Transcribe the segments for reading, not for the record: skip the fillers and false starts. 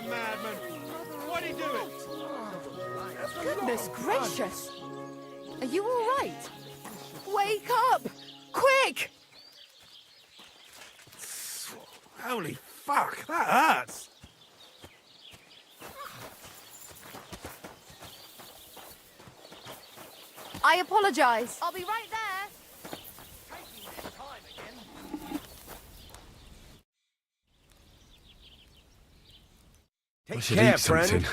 madman! Why'd he do it? Goodness gracious! Are you all right? Wake up! Quick! Holy fuck, that hurts! I apologize. I'll be right there. Take care, friend.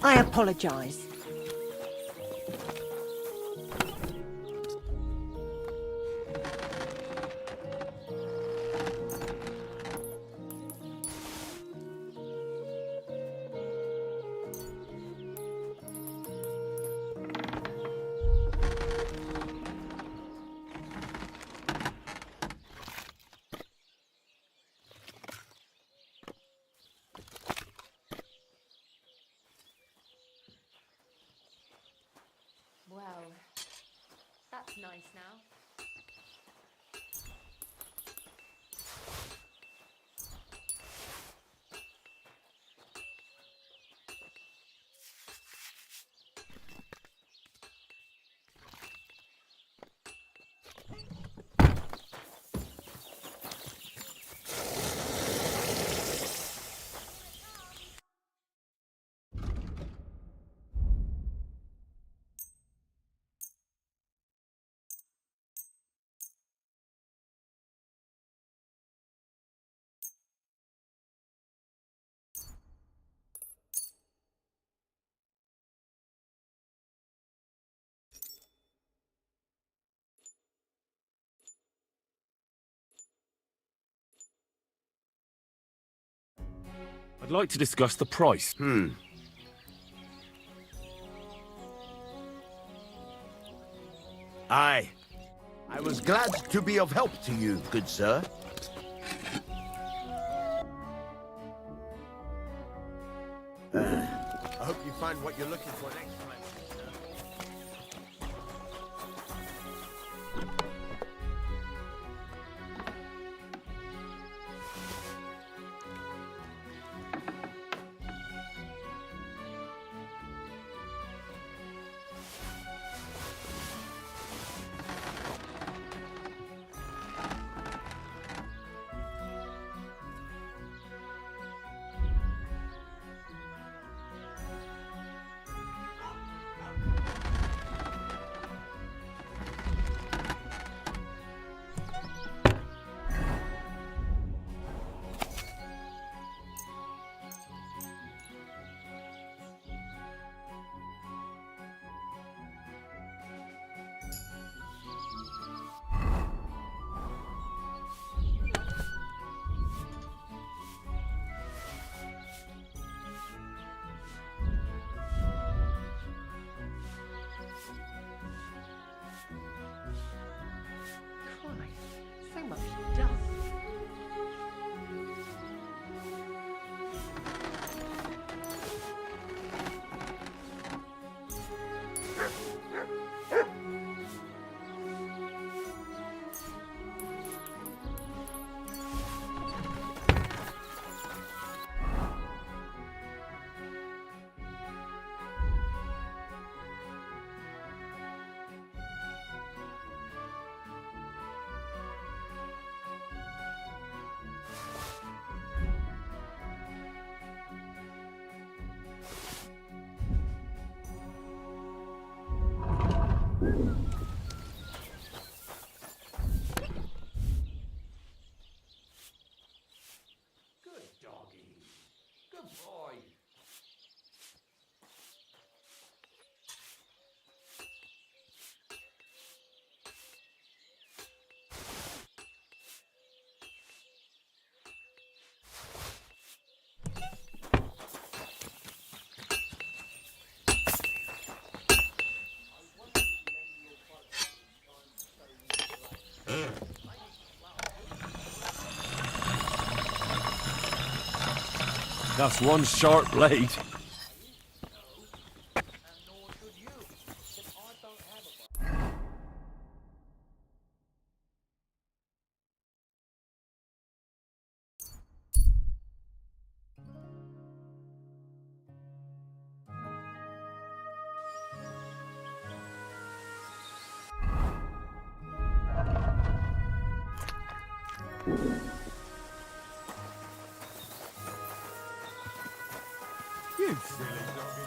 I apologize. Well, that's nice now. I'd like to discuss the price. Aye. I was glad to be of help to you, good sir. I hope you find what you're looking for next time, sir. Christ, so much dust. That's one sharp blade. You silly doggy.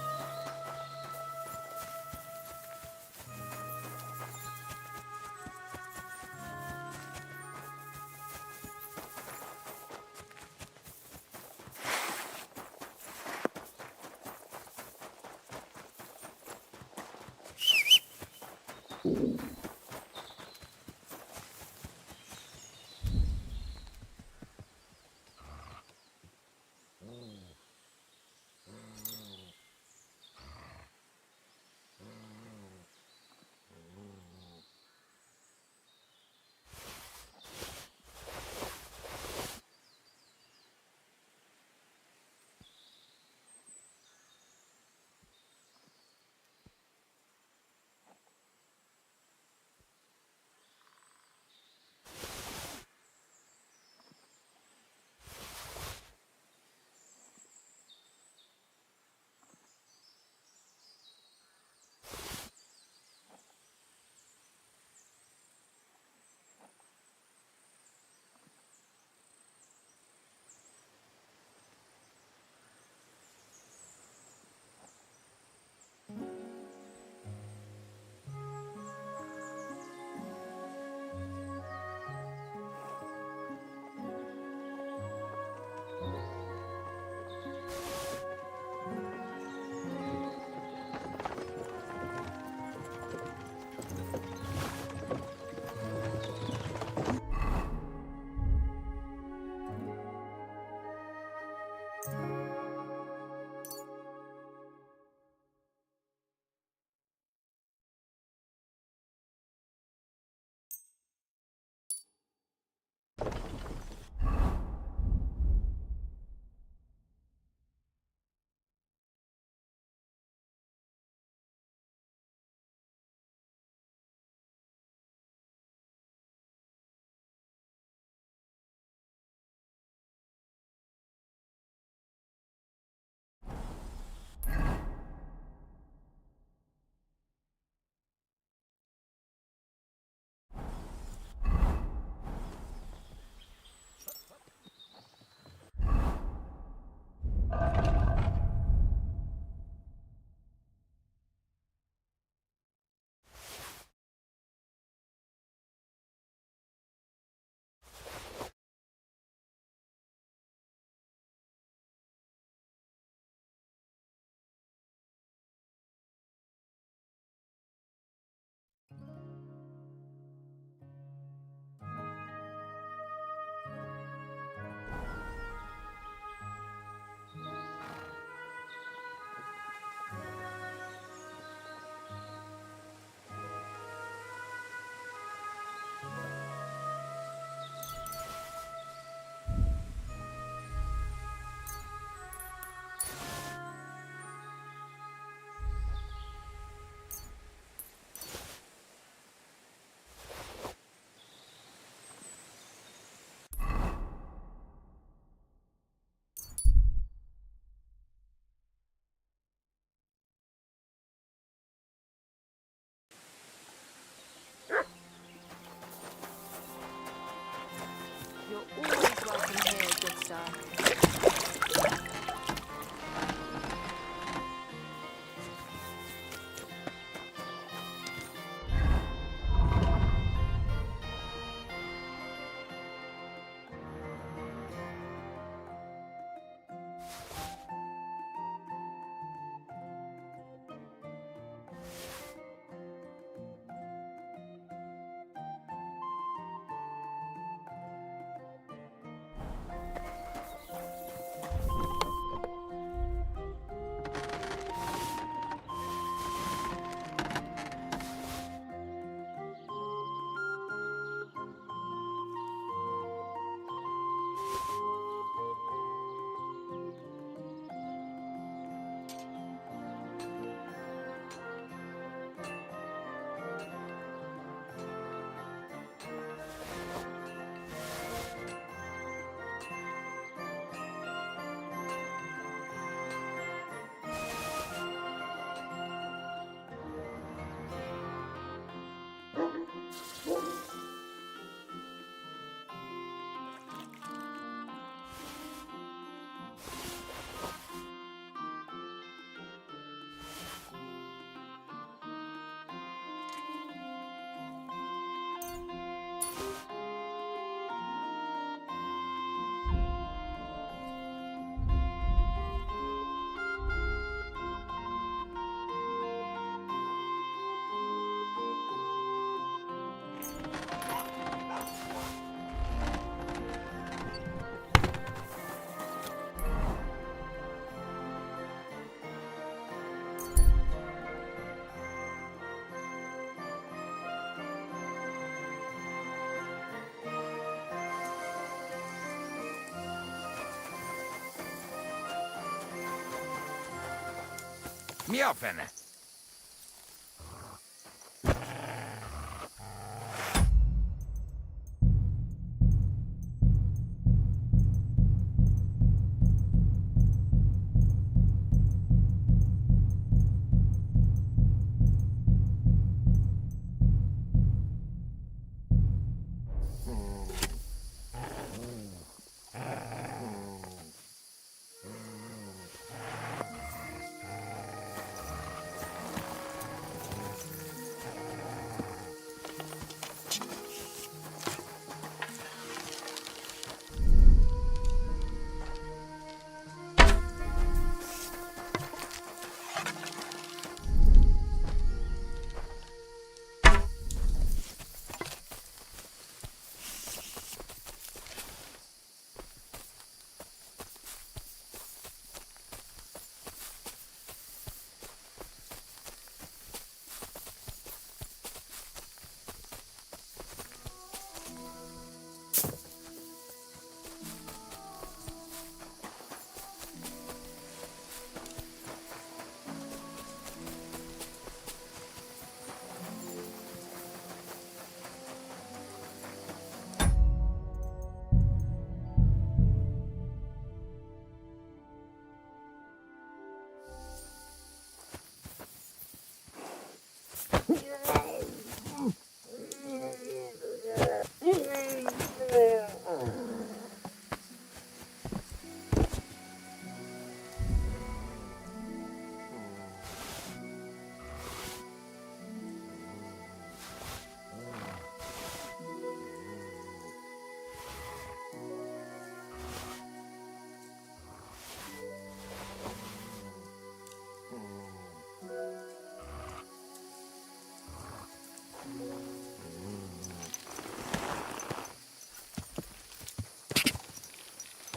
You're always welcome here, good sir. me up, Anna.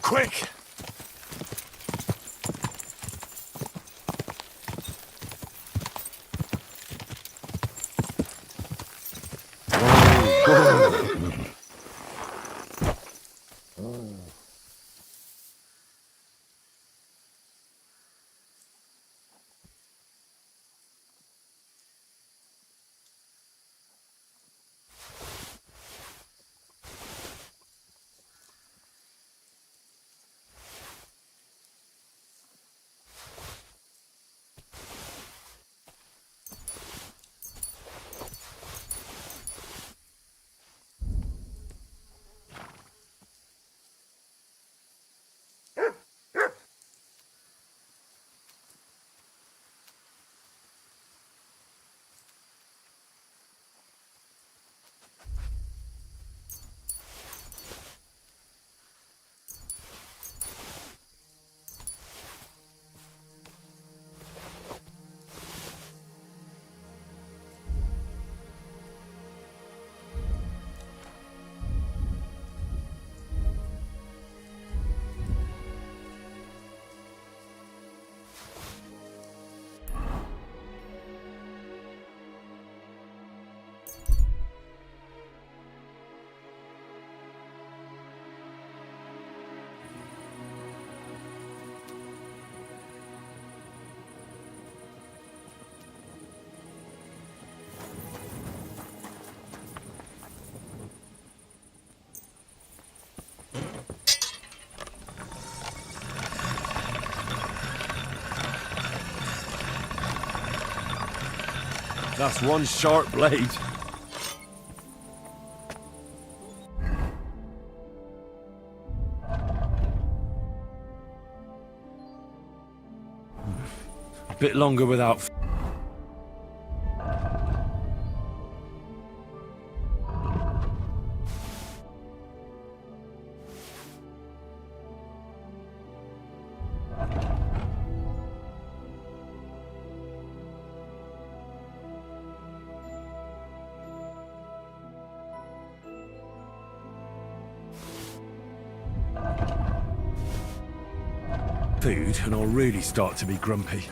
Quick! That's one sharp blade. A bit longer without... food, and I'll really start to be grumpy.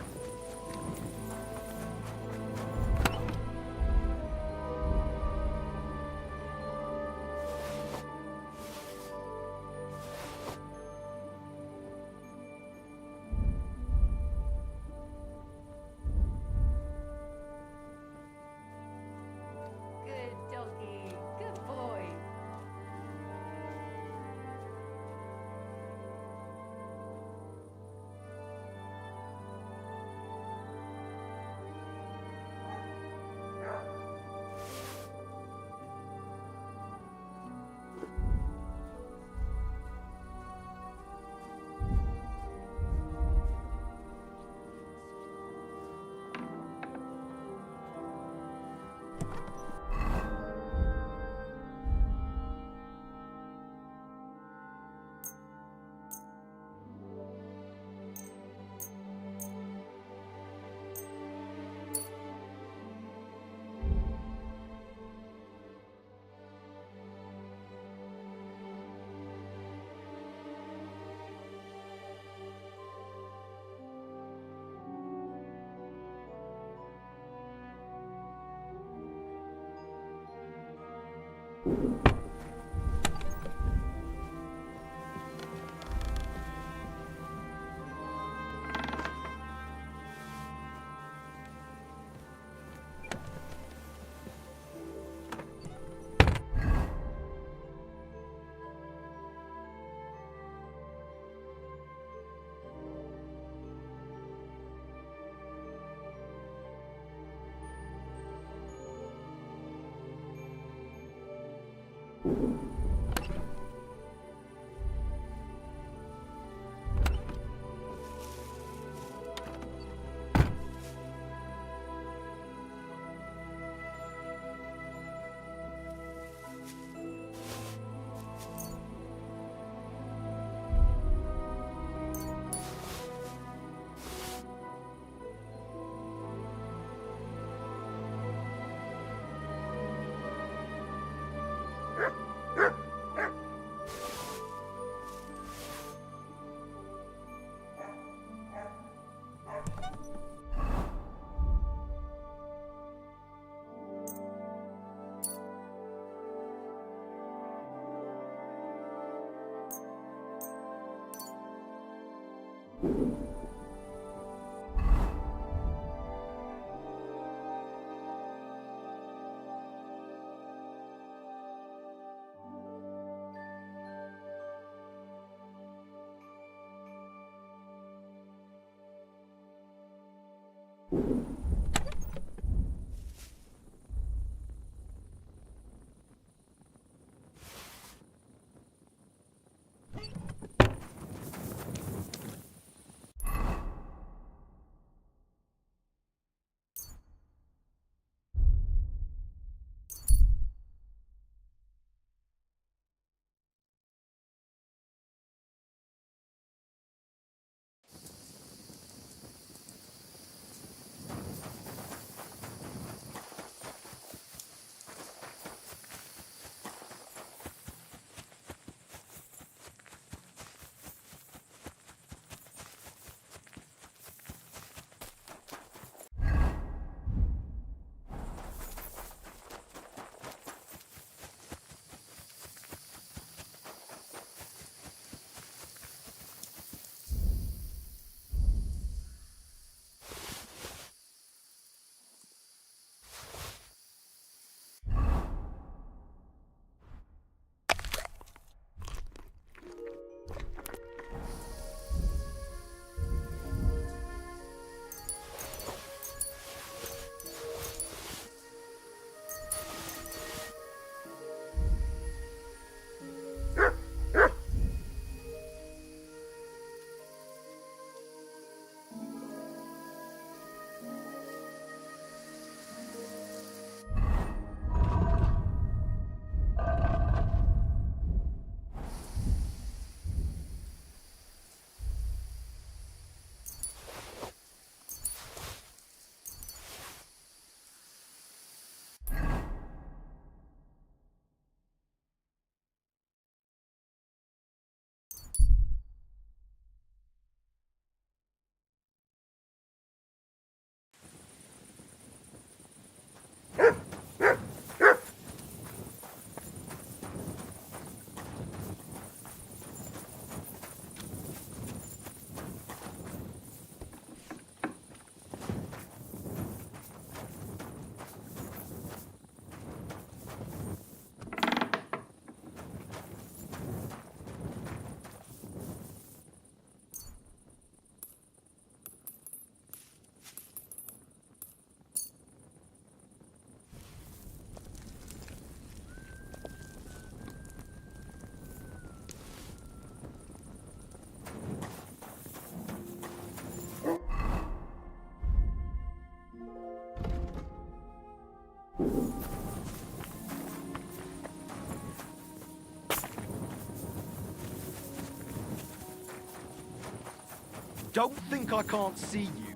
Don't think I can't see you.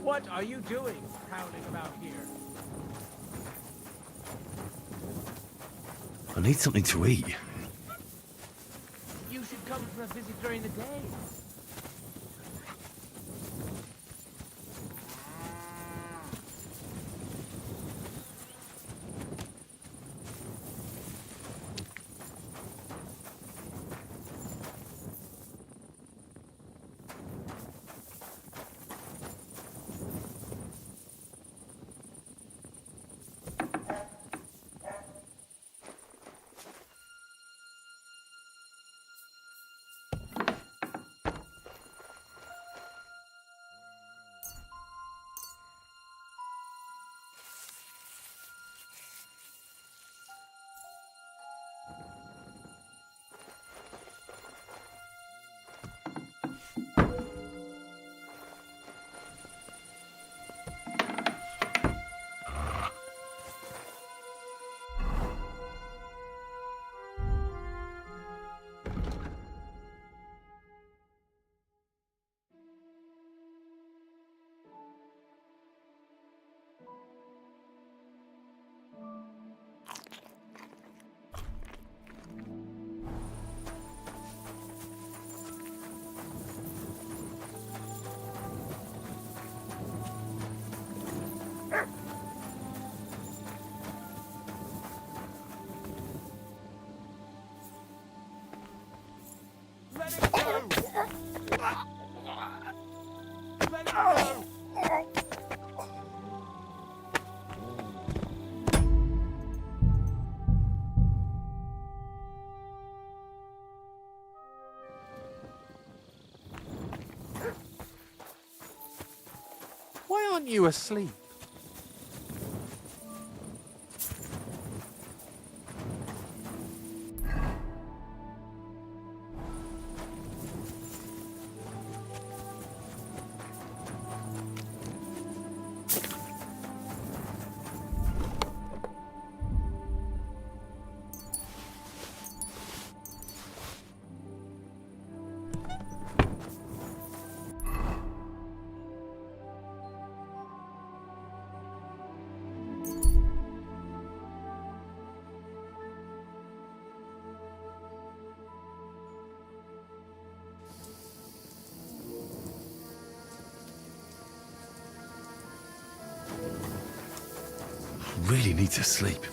What are you doing, prowling about here? I need something to eat. You should come for a visit during the day. Why aren't you asleep? Really need to sleep.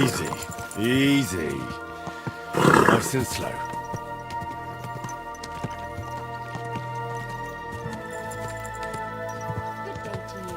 Easy, easy. Nice and slow. Good day to you.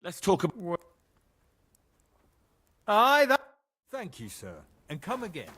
Let's talk about... Aye, that. Thank you, sir. And come again.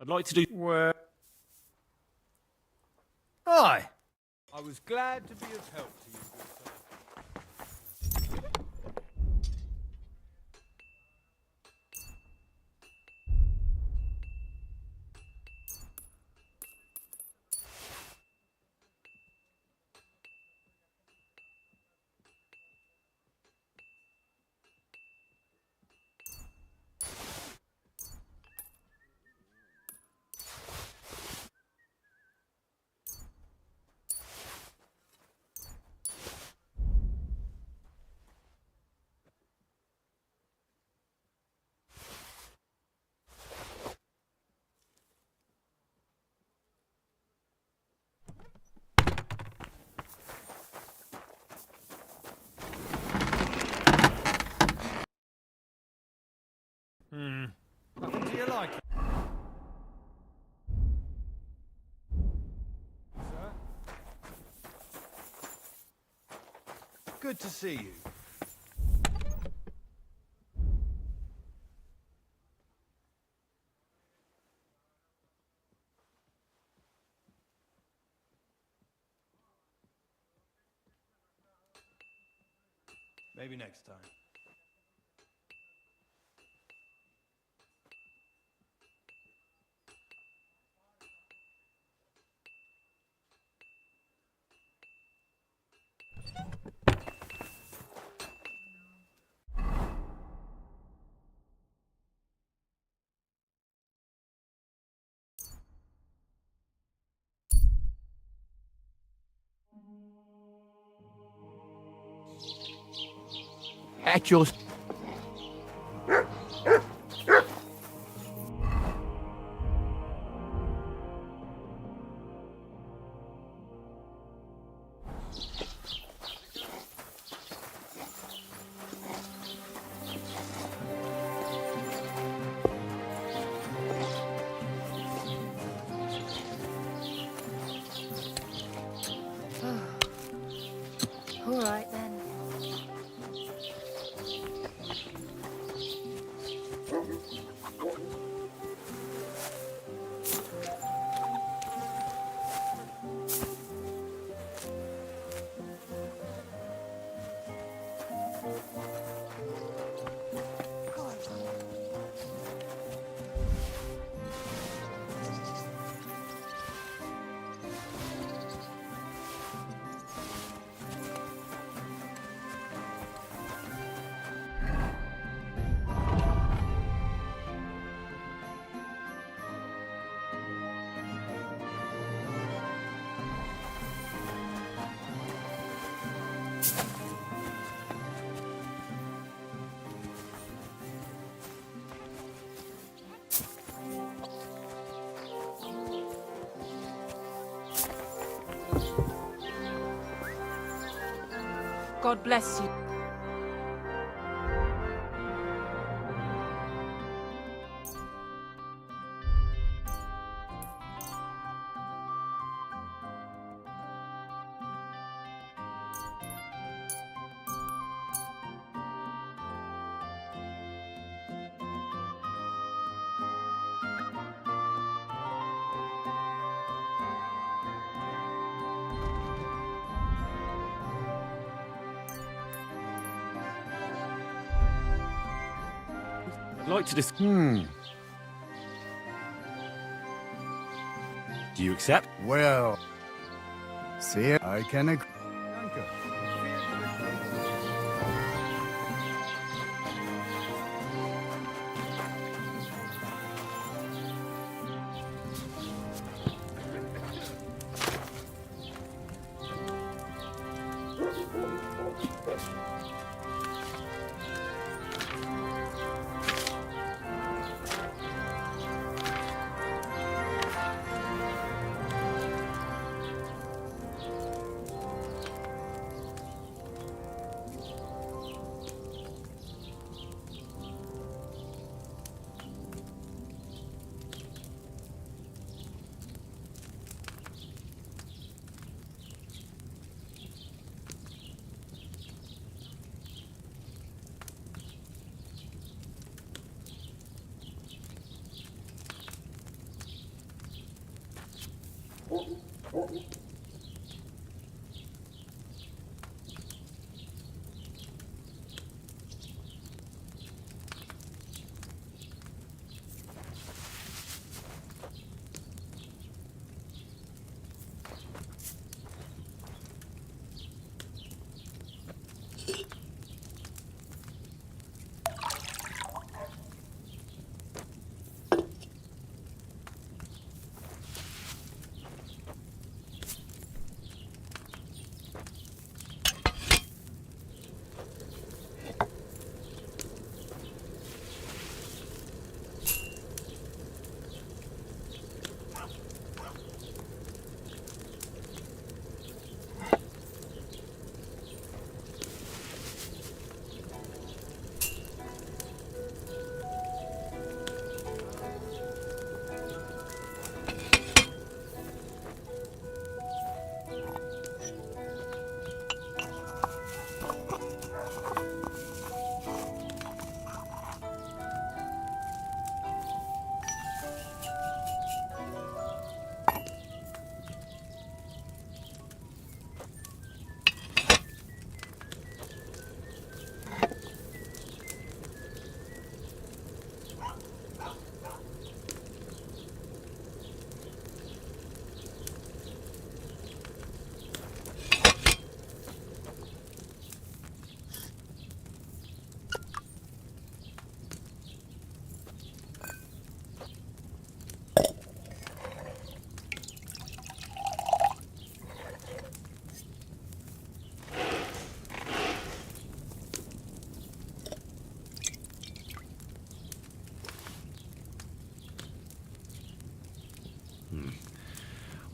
I'd like to do... Where? Aye. I was glad to be of help to you, good sir. Nothing to your liking. Sir? Good to see you. Maybe next time. At your... All right then. God bless you. I'd like to Hmm. Do you accept? Well, see, I can agree. Danke.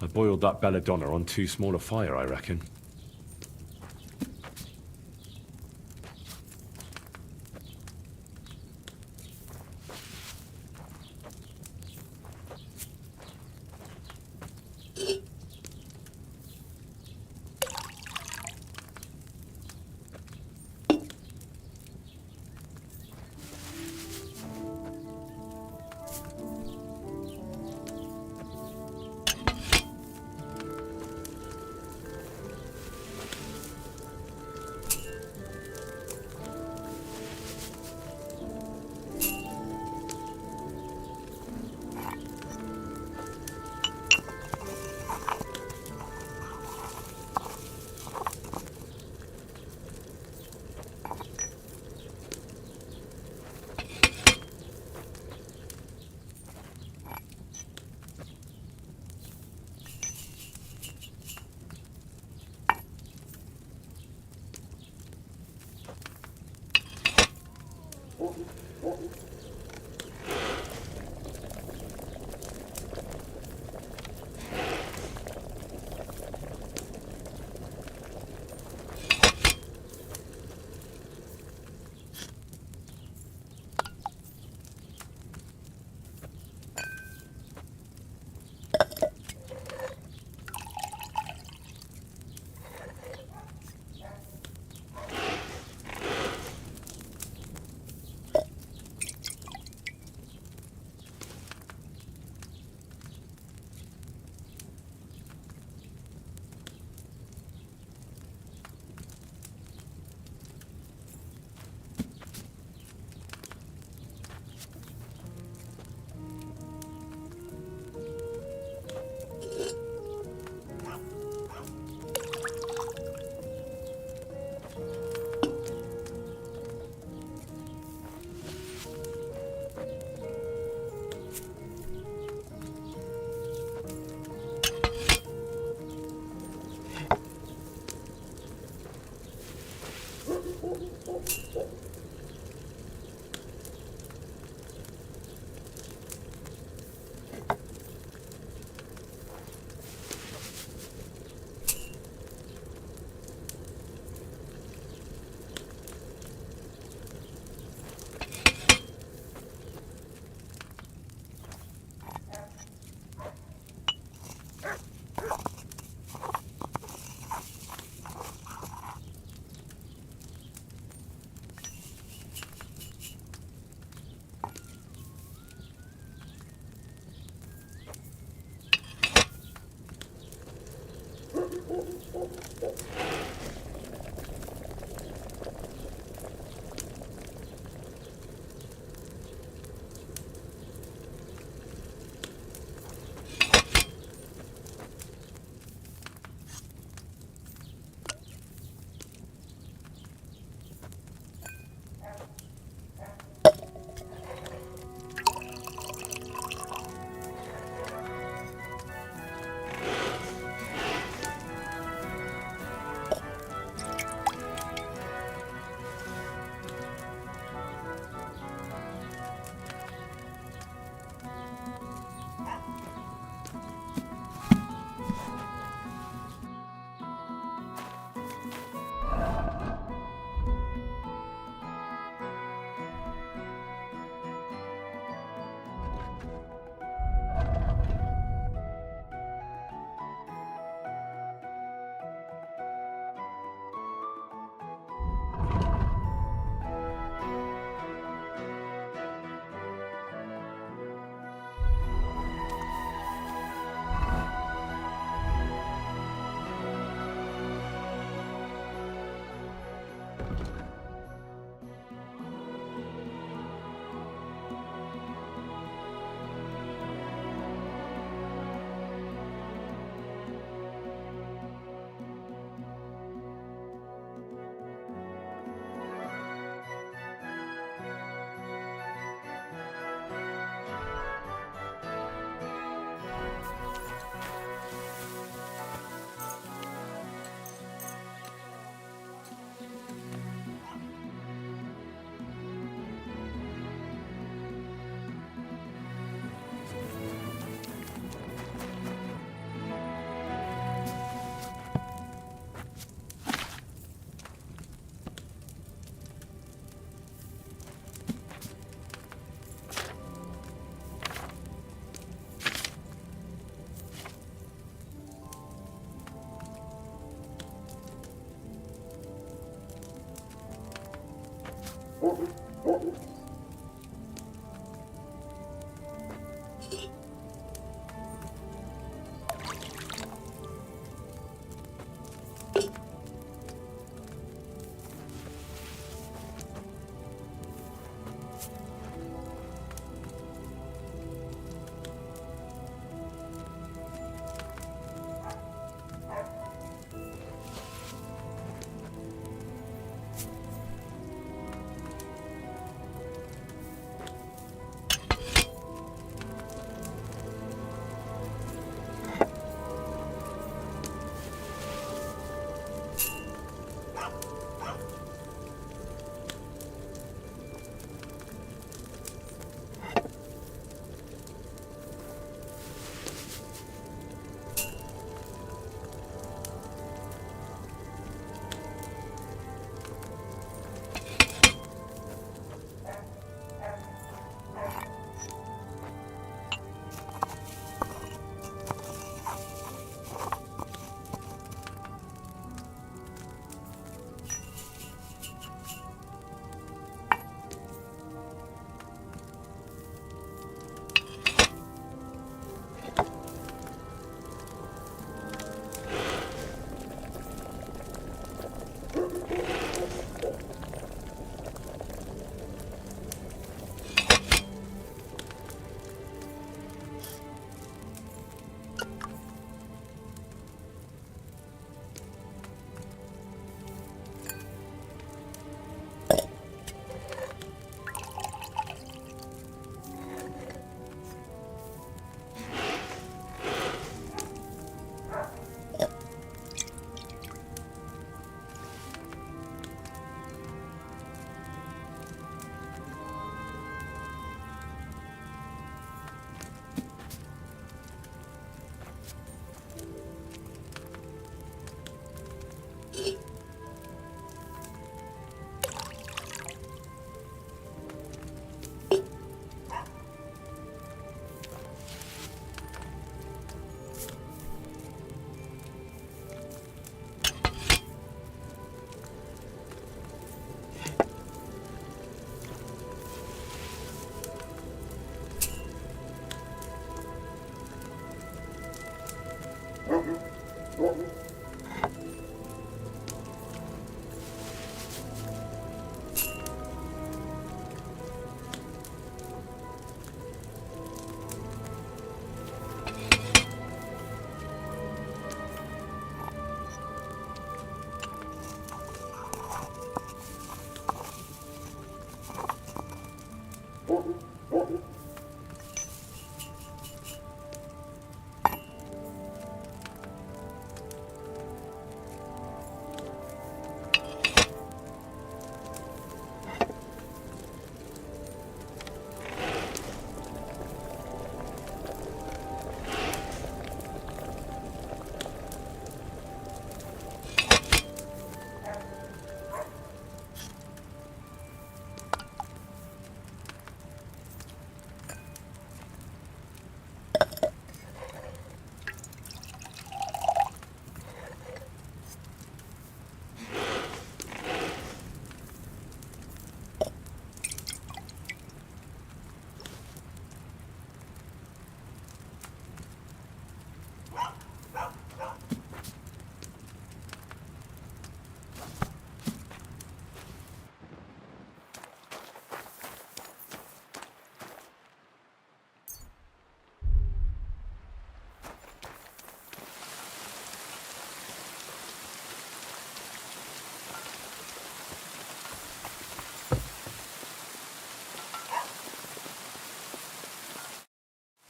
I boiled that belladonna on too small a fire, I reckon.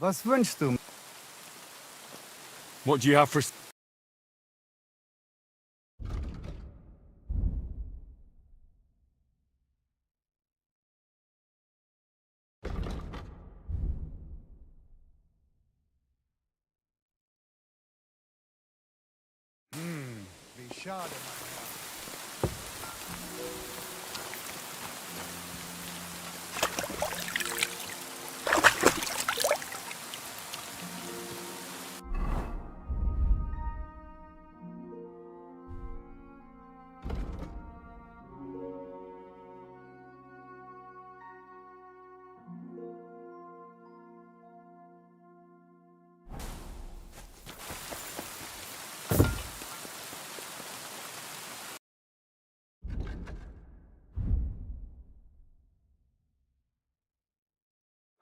Was wünschst du? What do you have for... Wie schade, mein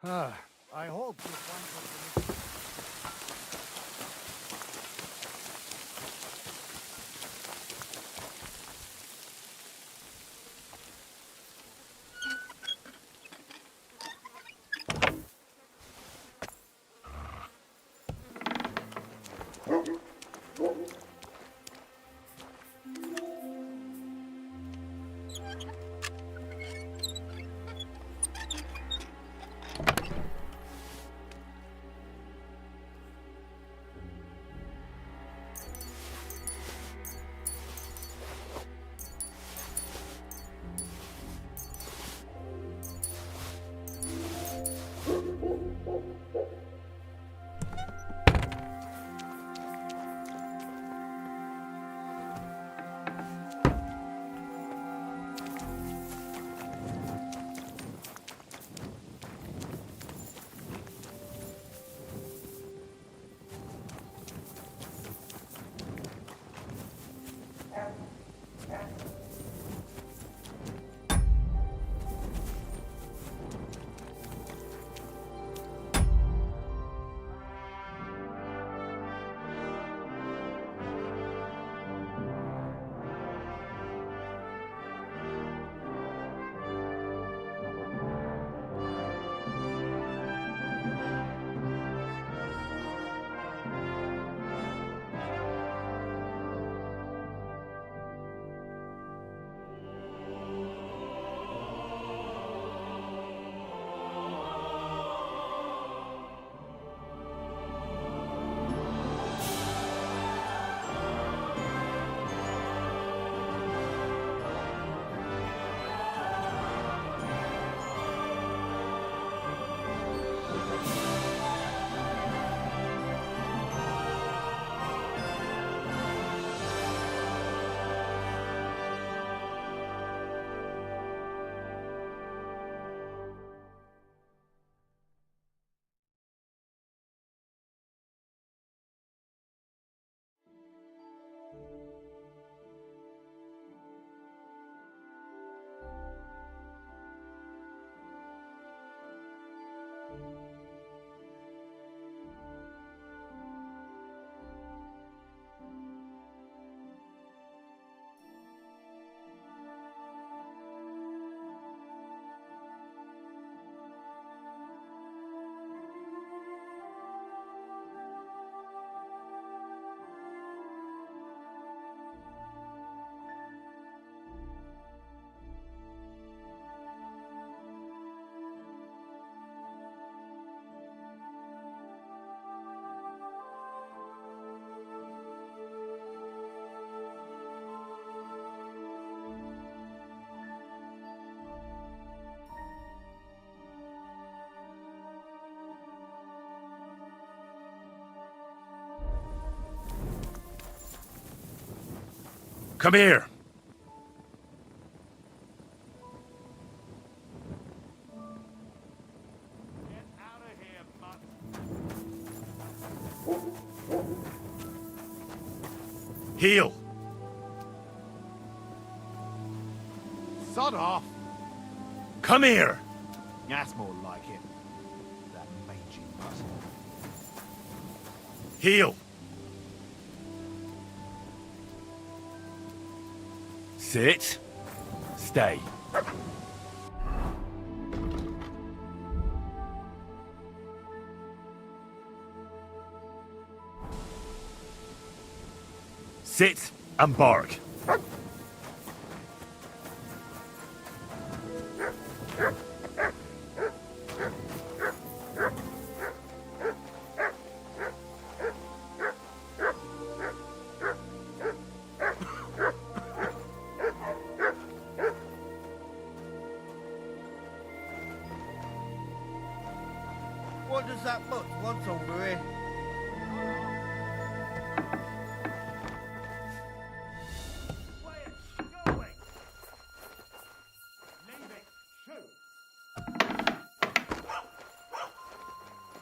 Herr. I hope you find what you need. Come here. Get out of here, mutt. Heel. Sod off. Come here. That's more like it. That mangy mutt. Heel. Sit. Stay. Sit and bark. What does that mutt want over here? Quiet. Go away. Leave it. Shoot.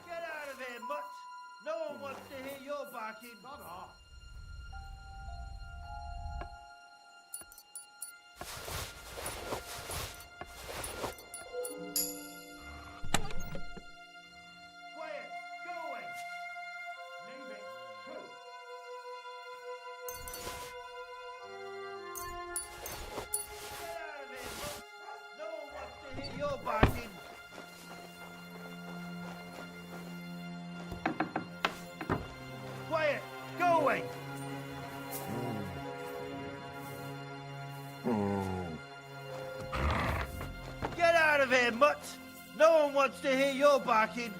Get out of here, mutt! No one wants to hear your barking. Sod off. Quiet. Go away. Leave it. Shoot. Get out of here, mutt! No one wants to hear your barking. Quiet. Go away. Get out of here, mutt! No one wants to hear your barking.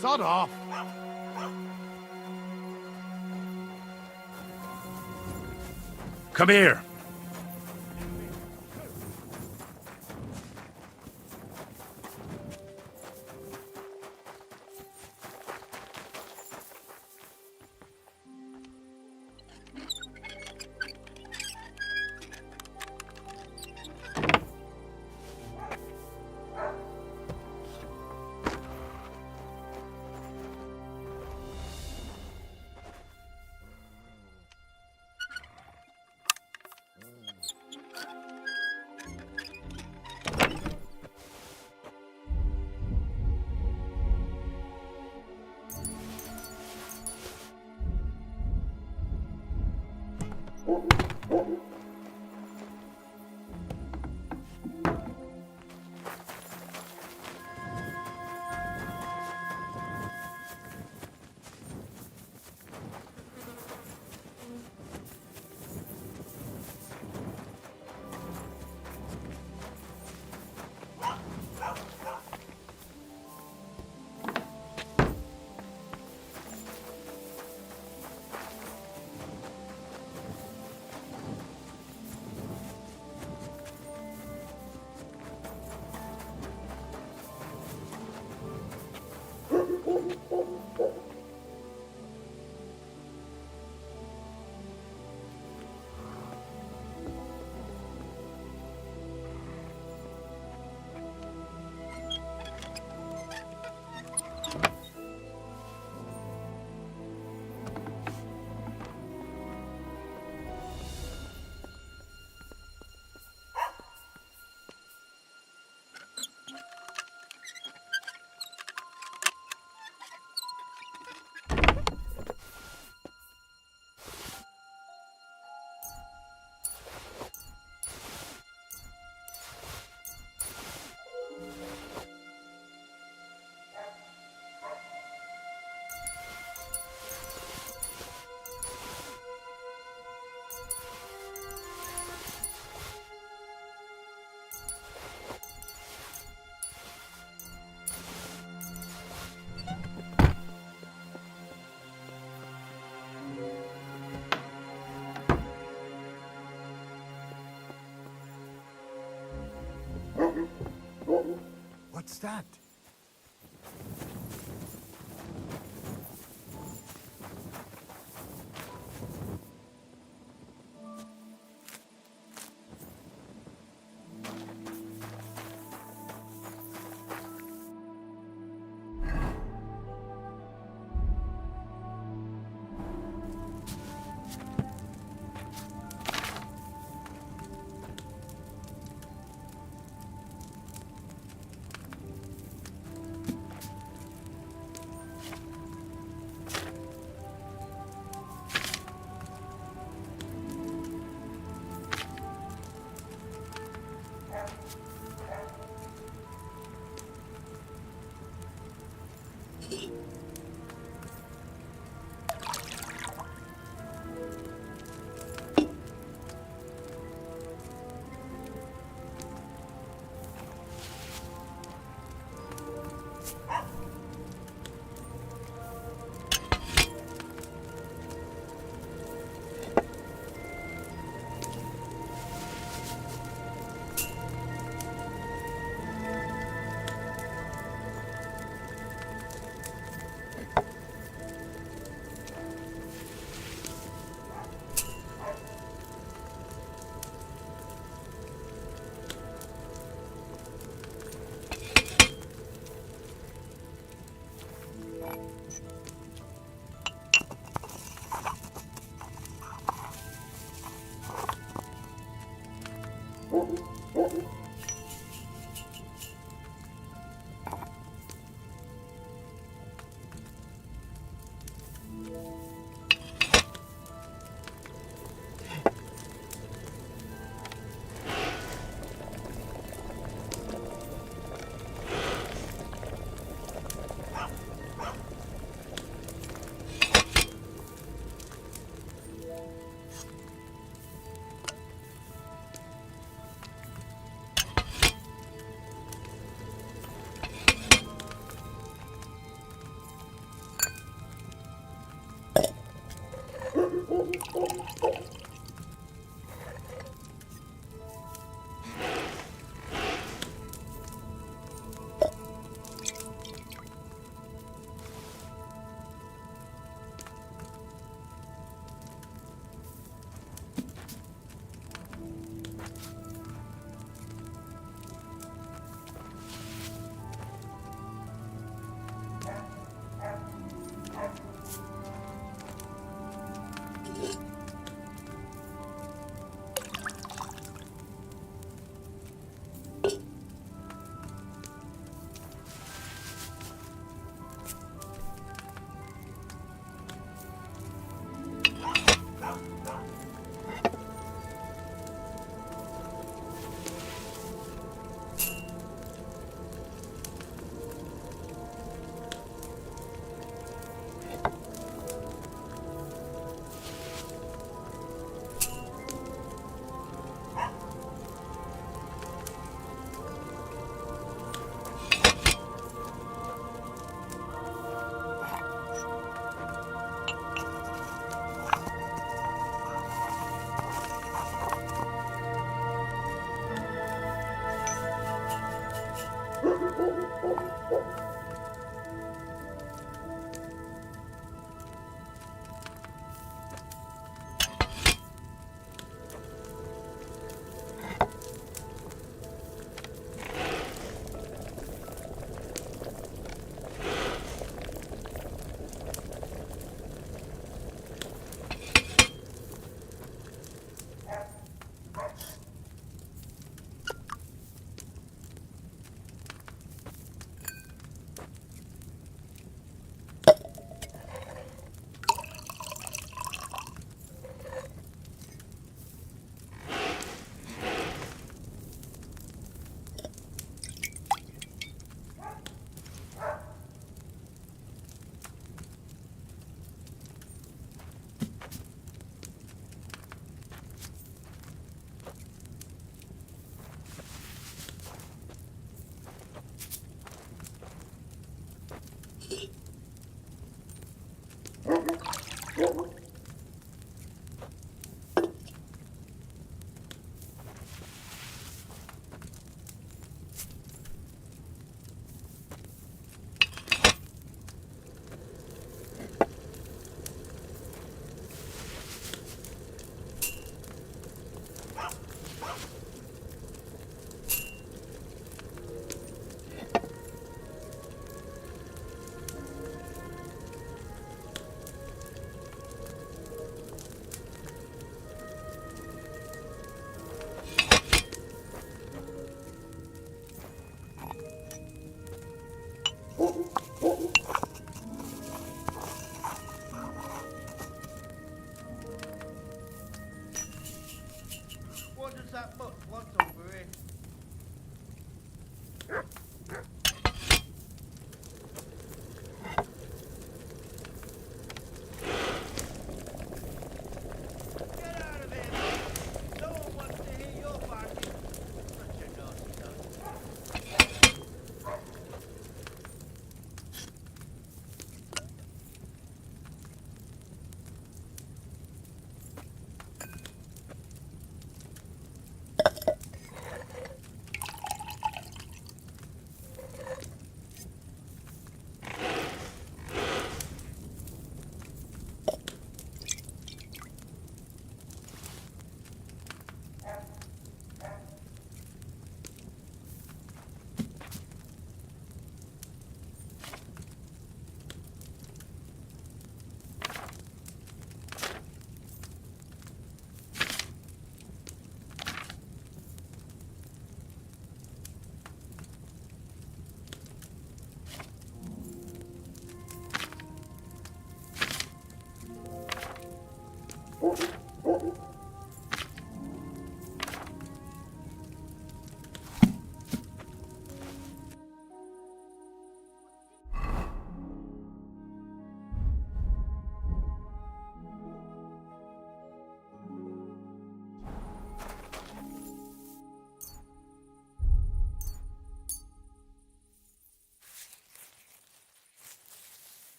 Sod off. Come here. What's that?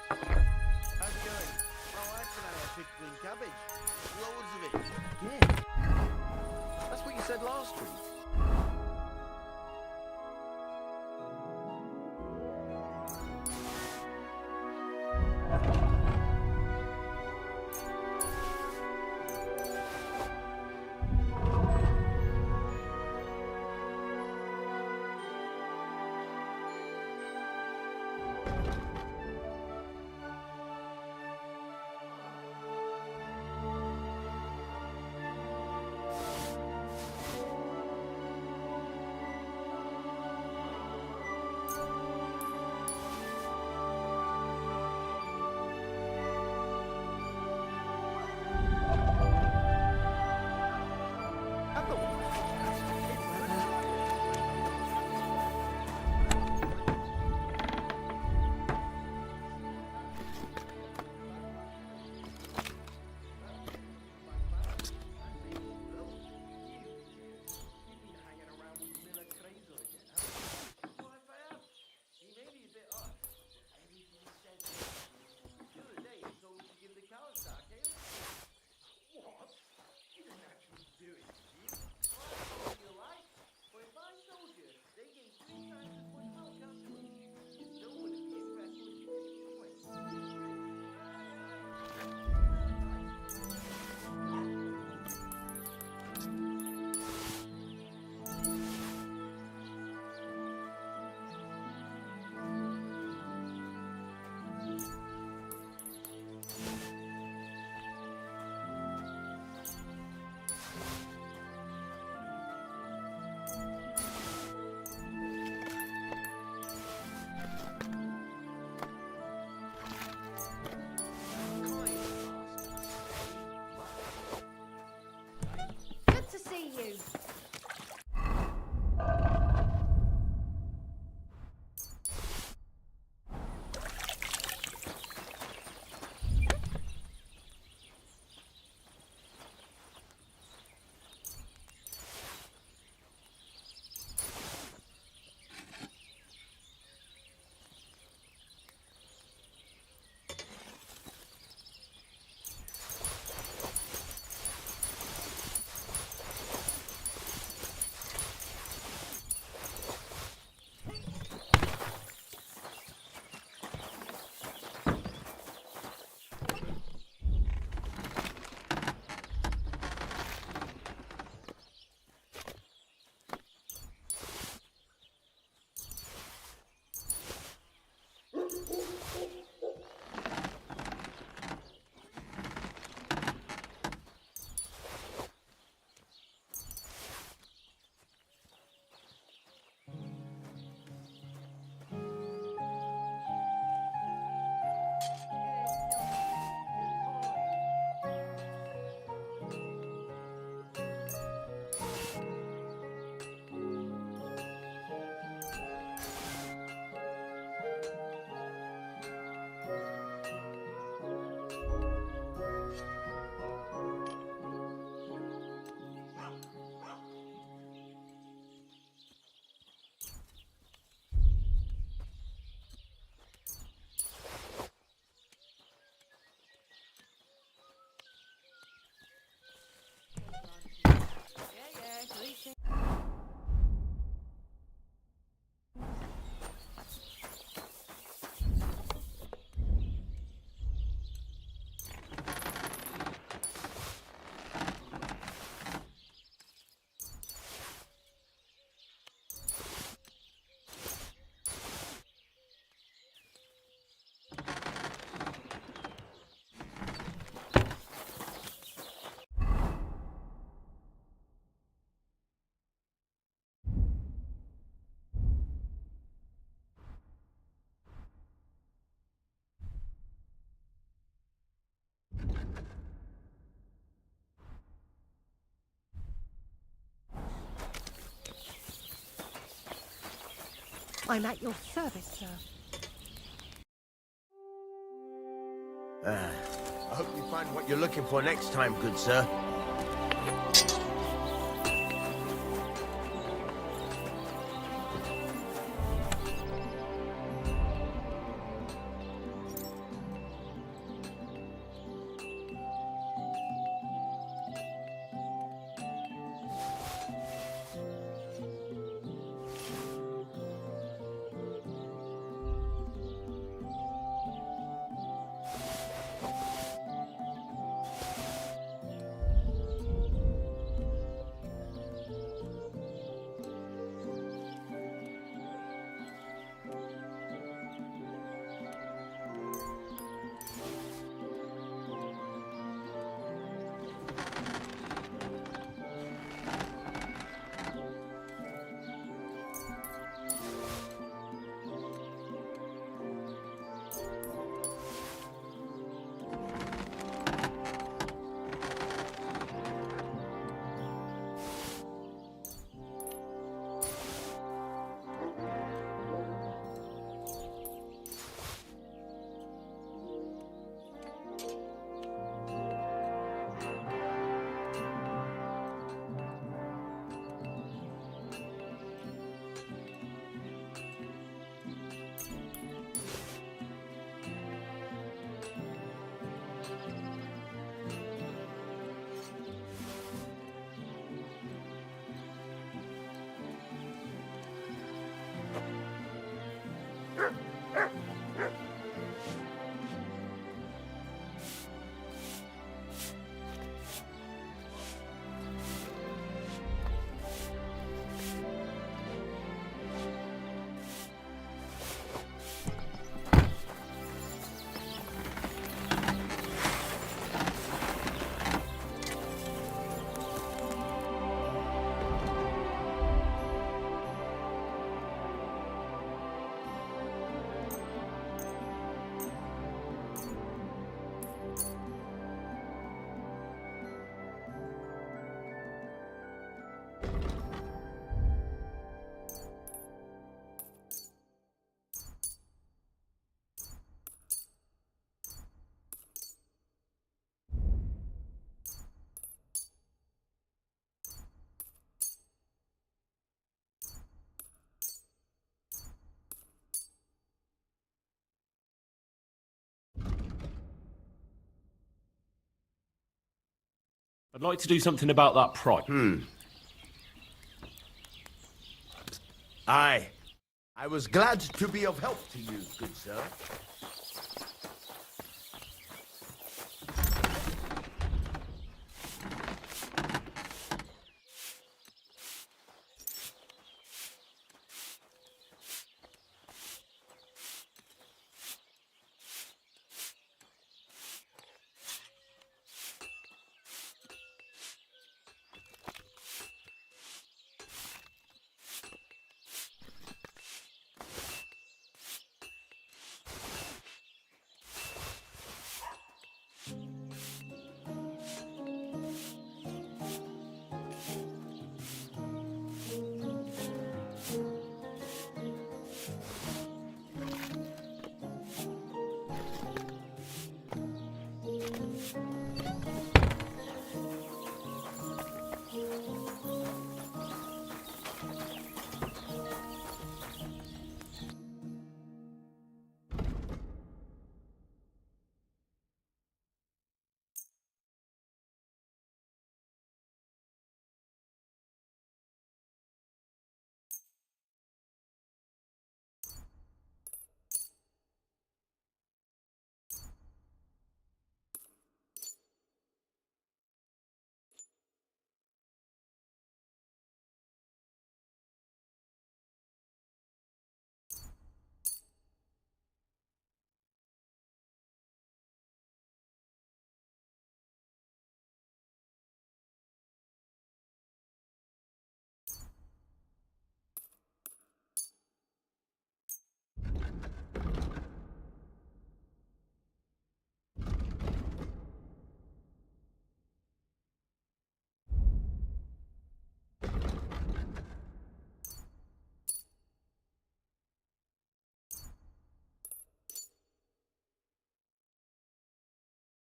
How's it going? Oh, I can have picked green cabbage. Loads of it. Yeah. That's what you said last week. Good to see you. I'm at your service, sir. I hope you find what you're looking for next time, good sir. I'd like to do something about that price. Aye. I was glad to be of help to you, good sir.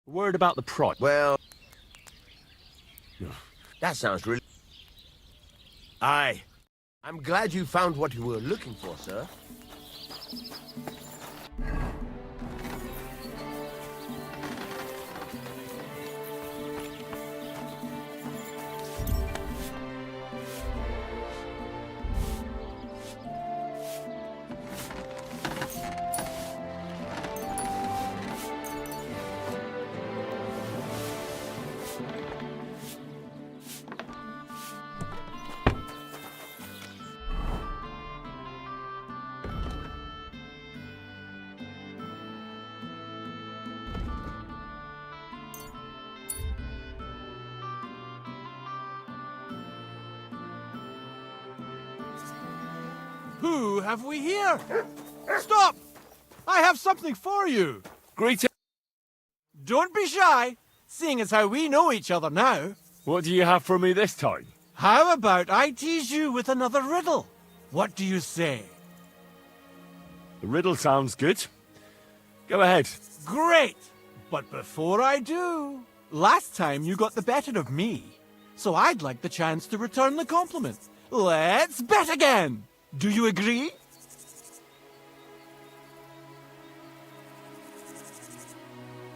Word about the price. Well, that sounds really... Aye. I'm glad you found what you were looking for, sir. Who have we here? Stop! I have something for you. Greeting. Don't be shy, seeing as how we know each other now. What do you have for me this time? How about I tease you with another riddle? What do you say? The riddle sounds good. Go ahead. Great! But before I do, last time you got the better of me, so I'd like the chance to return the compliment. Let's bet again! Do you agree?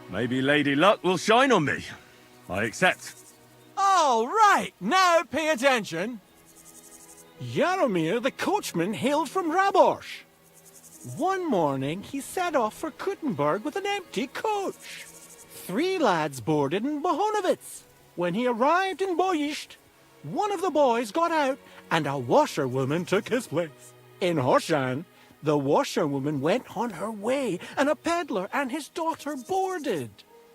Maybe Lady Luck will shine on me. I accept. All right, now pay attention. Jaromir the coachman hailed from Rabosh. One morning he set off for Kuttenberg with an empty coach. 3 lads boarded in Bohonovitz. When he arrived in Boyisht, one of the boys got out and a washerwoman took his place. In Hoshan, the washerwoman went on her way and a peddler and his daughter boarded.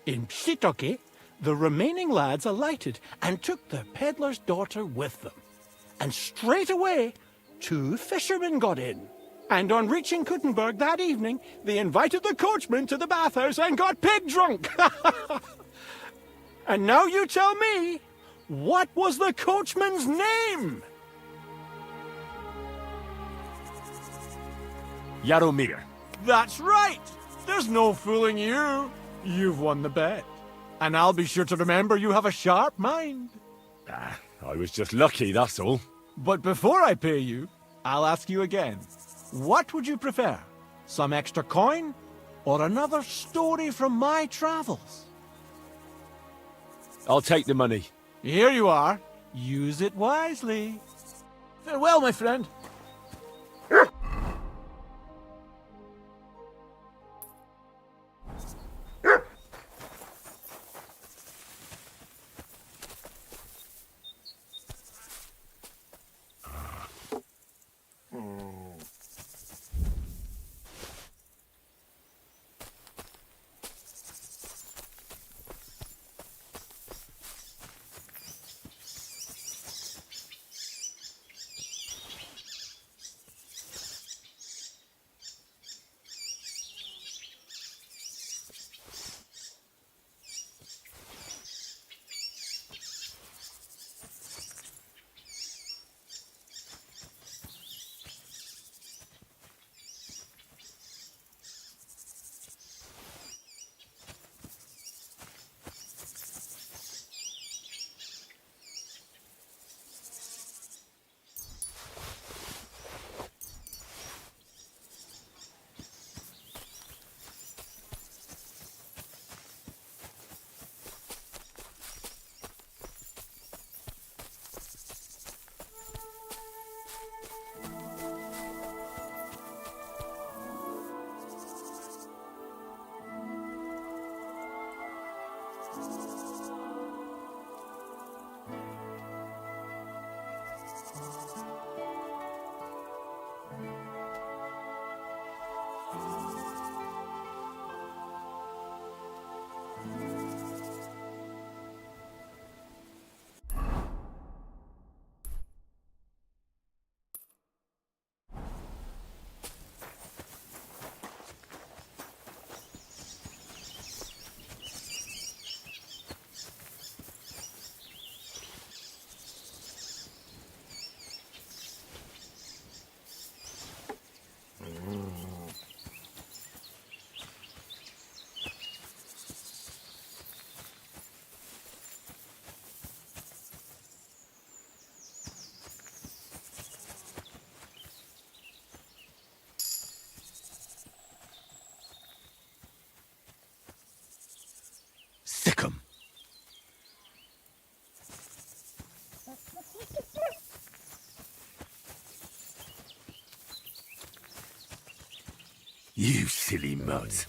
In Psitoke, the remaining lads alighted and took the peddler's daughter with them. And straight away, 2 fishermen got in. And on reaching Kuttenberg that evening, they invited the coachman to the bathhouse and got pig drunk. And now you tell me, what was the coachman's name? Jaromir. That's right! There's no fooling you. You've won the bet. And I'll be sure to remember you have a sharp mind. I was just lucky, that's all. But before I pay you, I'll ask you again. What would you prefer? Some extra coin? Or another story from my travels? I'll take the money. Here you are. Use it wisely. Farewell, my friend. Sick 'em. You silly mutt.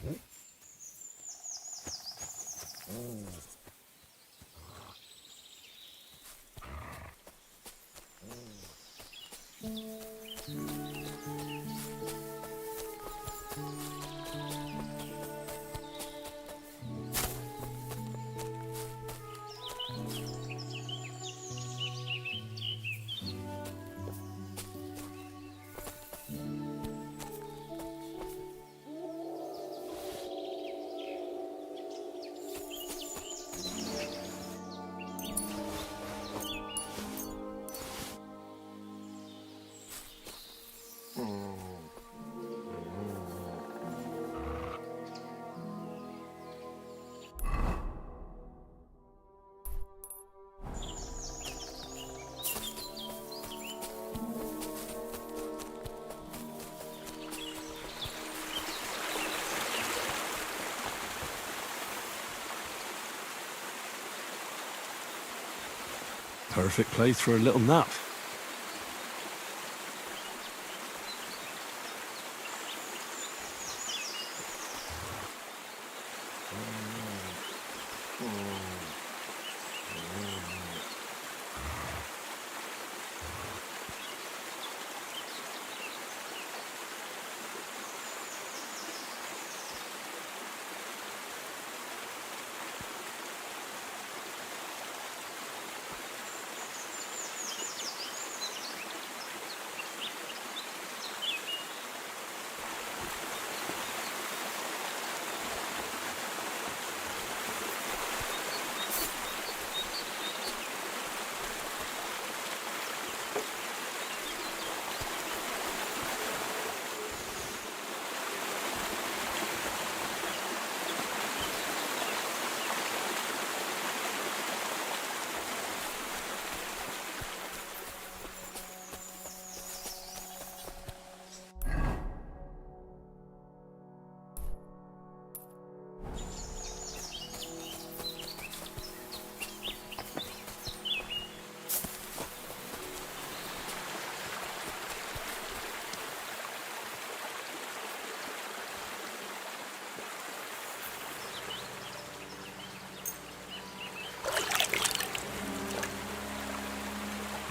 Perfect place for a little nap.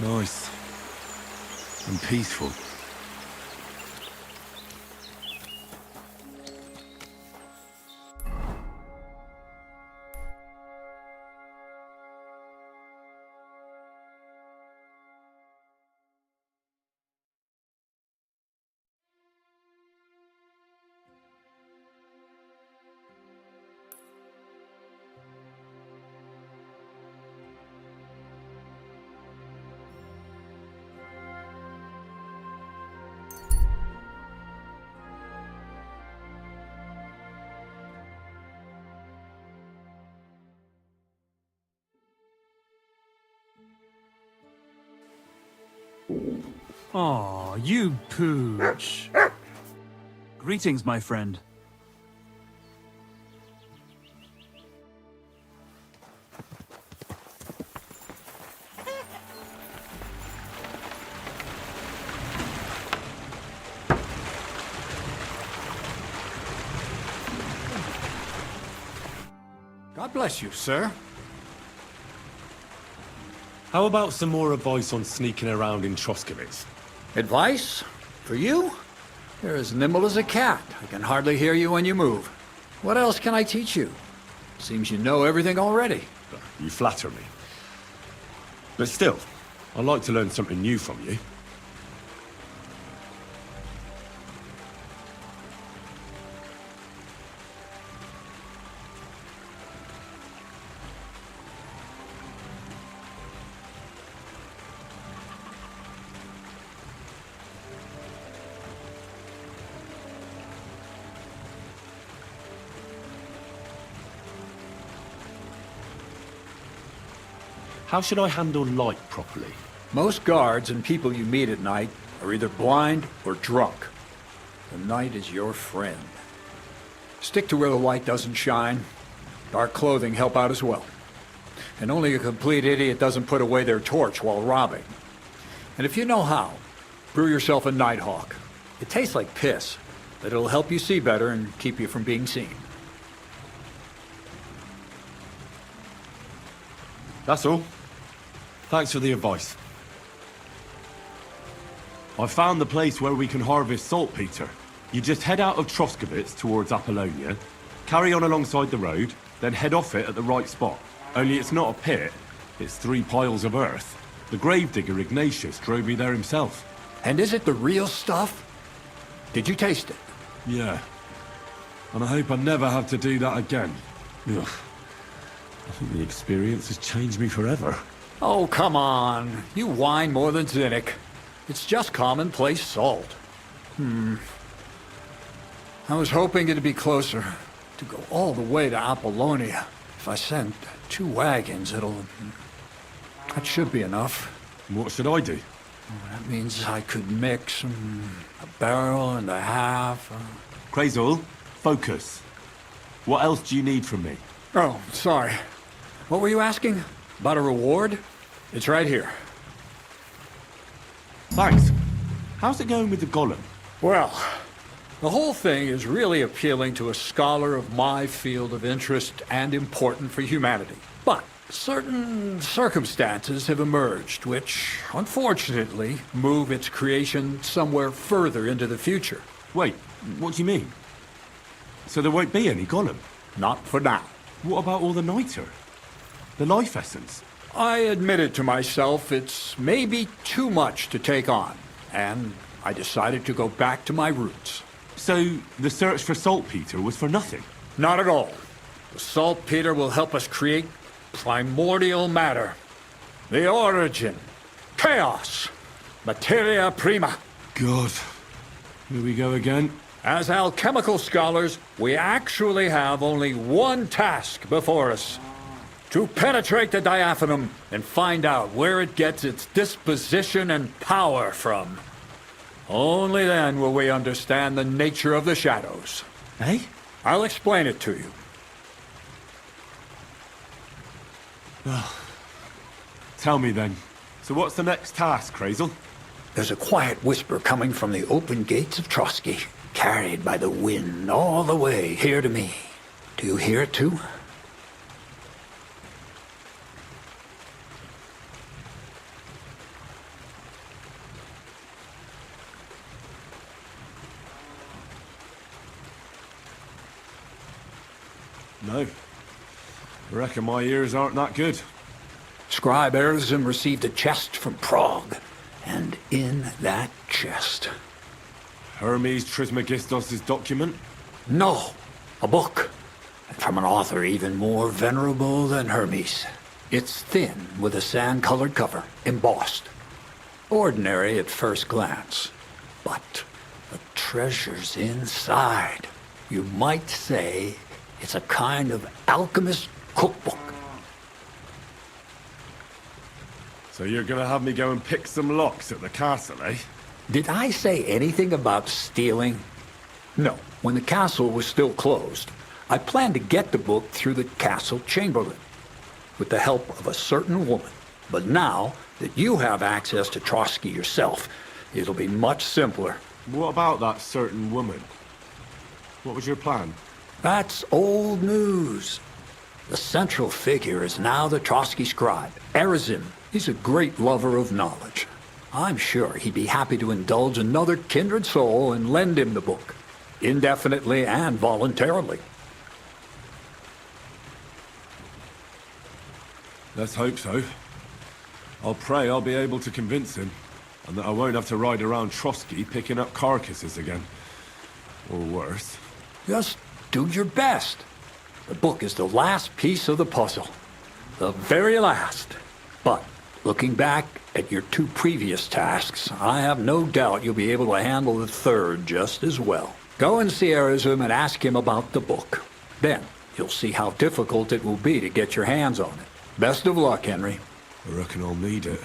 Nice. And peaceful. Aw, you pooch. Greetings, my friend. God bless you, sir. How about some more advice on sneaking around in Troskowitz? Advice? For you? You're as nimble as a cat. I can hardly hear you when you move. What else can I teach you? Seems you know everything already. You flatter me. But still, I'd like to learn something new from you. How should I handle light properly? Most guards and people you meet at night are either blind or drunk. The night is your friend. Stick to where the light doesn't shine. Dark clothing help out as well. And only a complete idiot doesn't put away their torch while robbing. And if you know how, brew yourself a Nighthawk. It tastes like piss, but it'll help you see better and keep you from being seen. That's all. Thanks for the advice. I found the place where we can harvest saltpeter. You just head out of Troskowitz towards Apollonia, carry on alongside the road, then head off it at the right spot. Only it's not a pit, it's 3 piles of earth. The gravedigger Ignatius drove me there himself. And is it the real stuff? Did you taste it? Yeah. And I hope I never have to do that again. Ugh. I think the experience has changed me forever. Oh, come on. You whine more than Zinnik. It's just commonplace salt. I was hoping it'd be closer. To go all the way to Apollonia. If I send 2 wagons, that should be enough. What should I do? That means I could mix a barrel and a half. Crazul, focus. What else do you need from me? Oh, sorry. What were you asking? About a reward? It's right here. Thanks. How's it going with the golem? Well, the whole thing is really appealing to a scholar of my field of interest and important for humanity. But certain circumstances have emerged which, unfortunately, move its creation somewhere further into the future. Wait, what do you mean? So there won't be any golem? Not for now. What about all the niter? The life essence? I admitted to myself it's maybe too much to take on, and I decided to go back to my roots. So the search for saltpeter was for nothing? Not at all. The saltpeter will help us create primordial matter. The origin. Chaos. Materia prima. God. Here we go again. As alchemical scholars, we actually have only one task before us. To penetrate the diaphanum and find out where it gets its disposition and power from. Only then will we understand the nature of the shadows. Eh? I'll explain it to you. Tell me then. So what's the next task, Crazul? There's a quiet whisper coming from the open gates of Trotsky, carried by the wind all the way here to me. Do you hear it too? No. I reckon my ears aren't that good. Scribe Erzim received a chest from Prague, and in that chest... Hermes Trismegistos' document? No, a book. And from an author even more venerable than Hermes. It's thin, with a sand-colored cover, embossed. Ordinary at first glance. But the treasure's inside. You might say it's a kind of alchemist cookbook. So you're gonna have me go and pick some locks at the castle, eh? Did I say anything about stealing? No. When the castle was still closed, I planned to get the book through the castle chamberlain, with the help of a certain woman. But now that you have access to Trotsky yourself, it'll be much simpler. What about that certain woman? What was your plan? That's old news. The central figure is now the Trotsky scribe, Erzim. He's a great lover of knowledge. I'm sure he'd be happy to indulge another kindred soul and lend him the book, indefinitely and voluntarily. Let's hope so. I'll pray I'll be able to convince him, and that I won't have to ride around Trotsky picking up carcasses again. Or worse. Just do your best. The book is the last piece of the puzzle. The very last. But, looking back at your two previous tasks, I have no doubt you'll be able to handle the third just as well. Go and see Erzim and ask him about the book. Then, you'll see how difficult it will be to get your hands on it. Best of luck, Henry. I reckon I'll need it.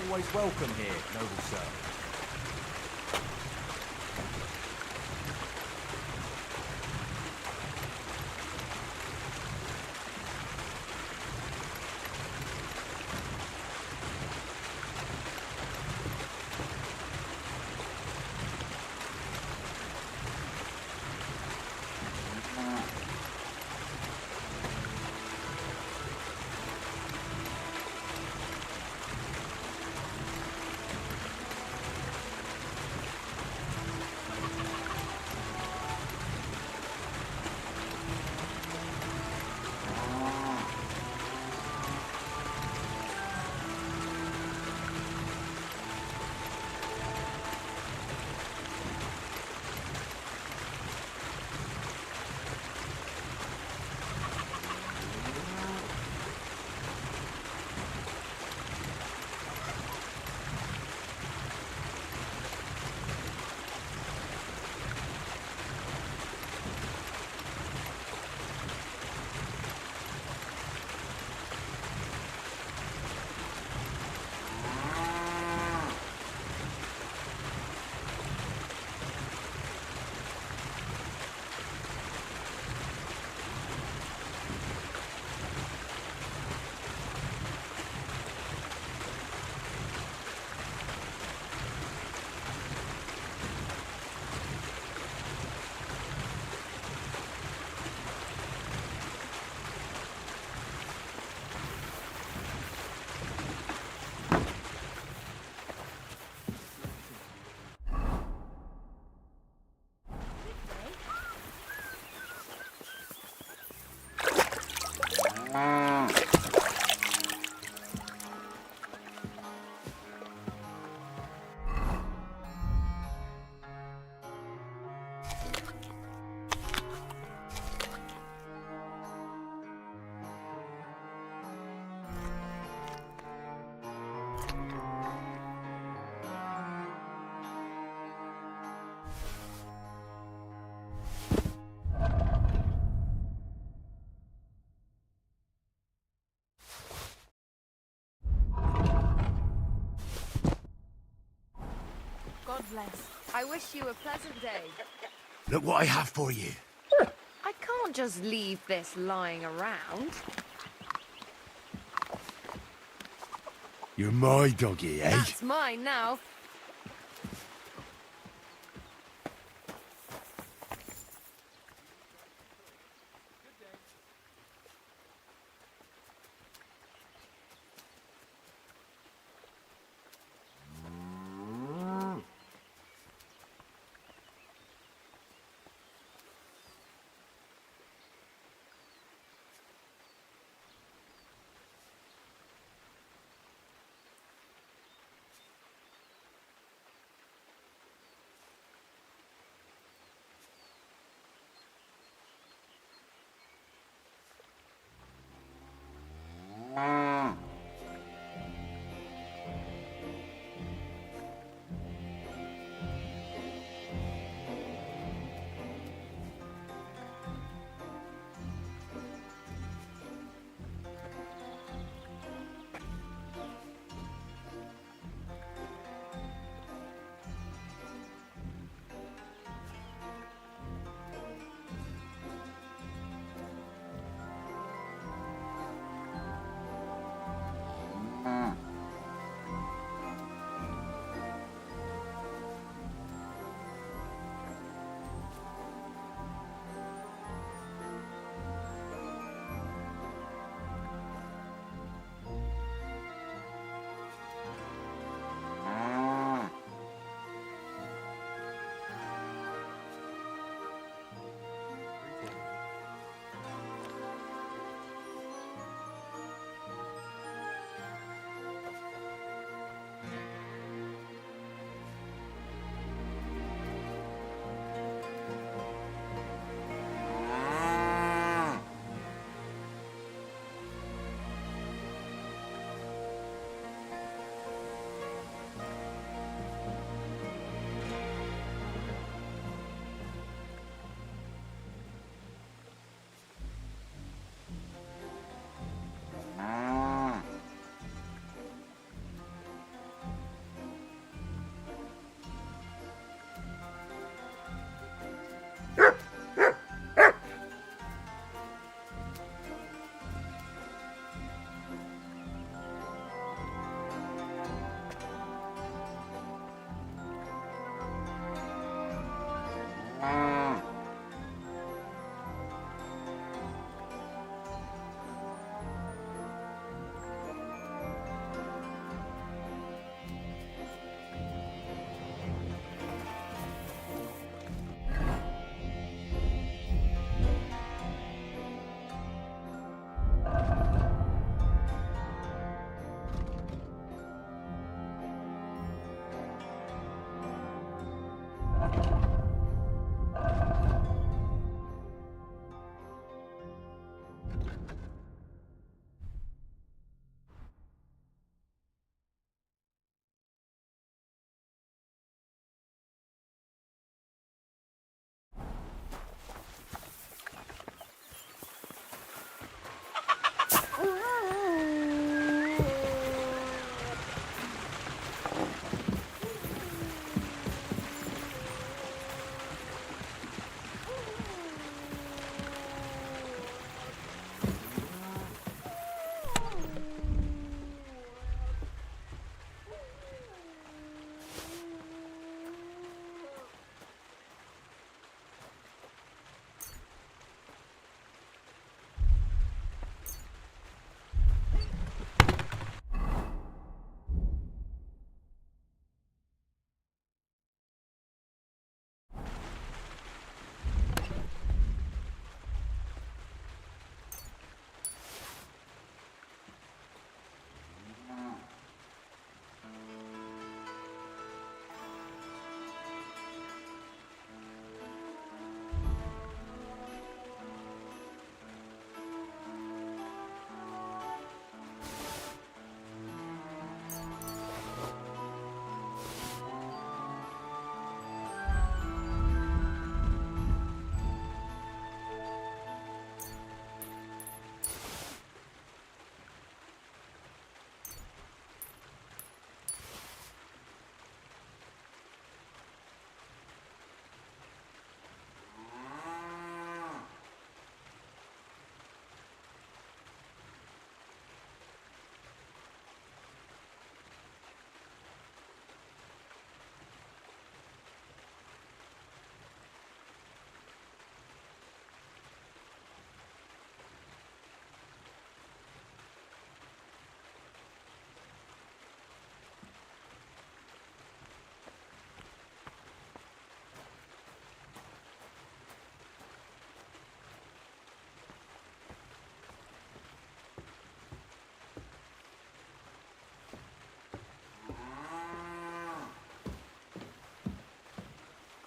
Always welcome here, noble sir. bless. I wish you a pleasant day. Look what I have for you. I can't just leave this lying around. You're my doggy, eh? That's mine now.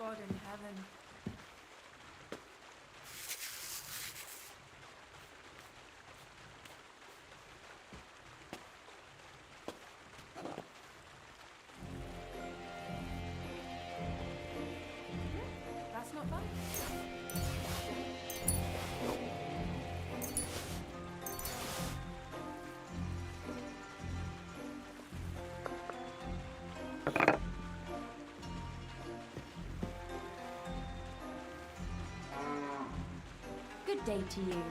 God in heaven. That's not bad. Good day to you.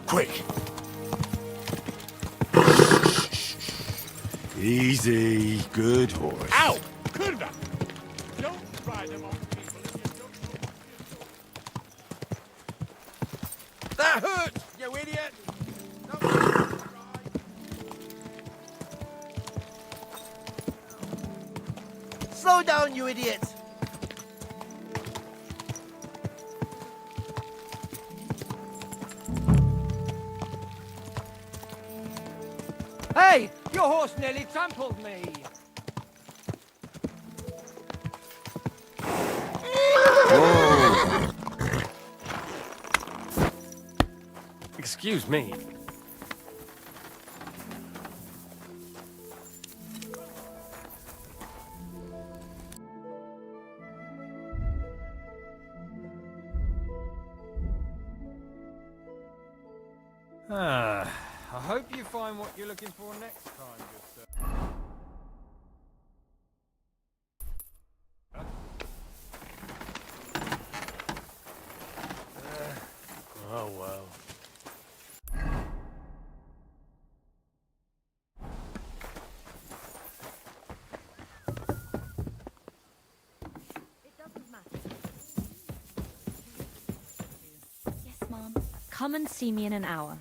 Quick! Easy, good horse. Ow! Kurva! Don't ride them on people if you don't know. That hurts, you idiot! Slow down, you idiot! Hey! Your horse nearly trampled me! Excuse me. I hope you find what you're looking for next time, good sir. Oh well. It doesn't matter. Yes, Mom. Come and see me in an hour.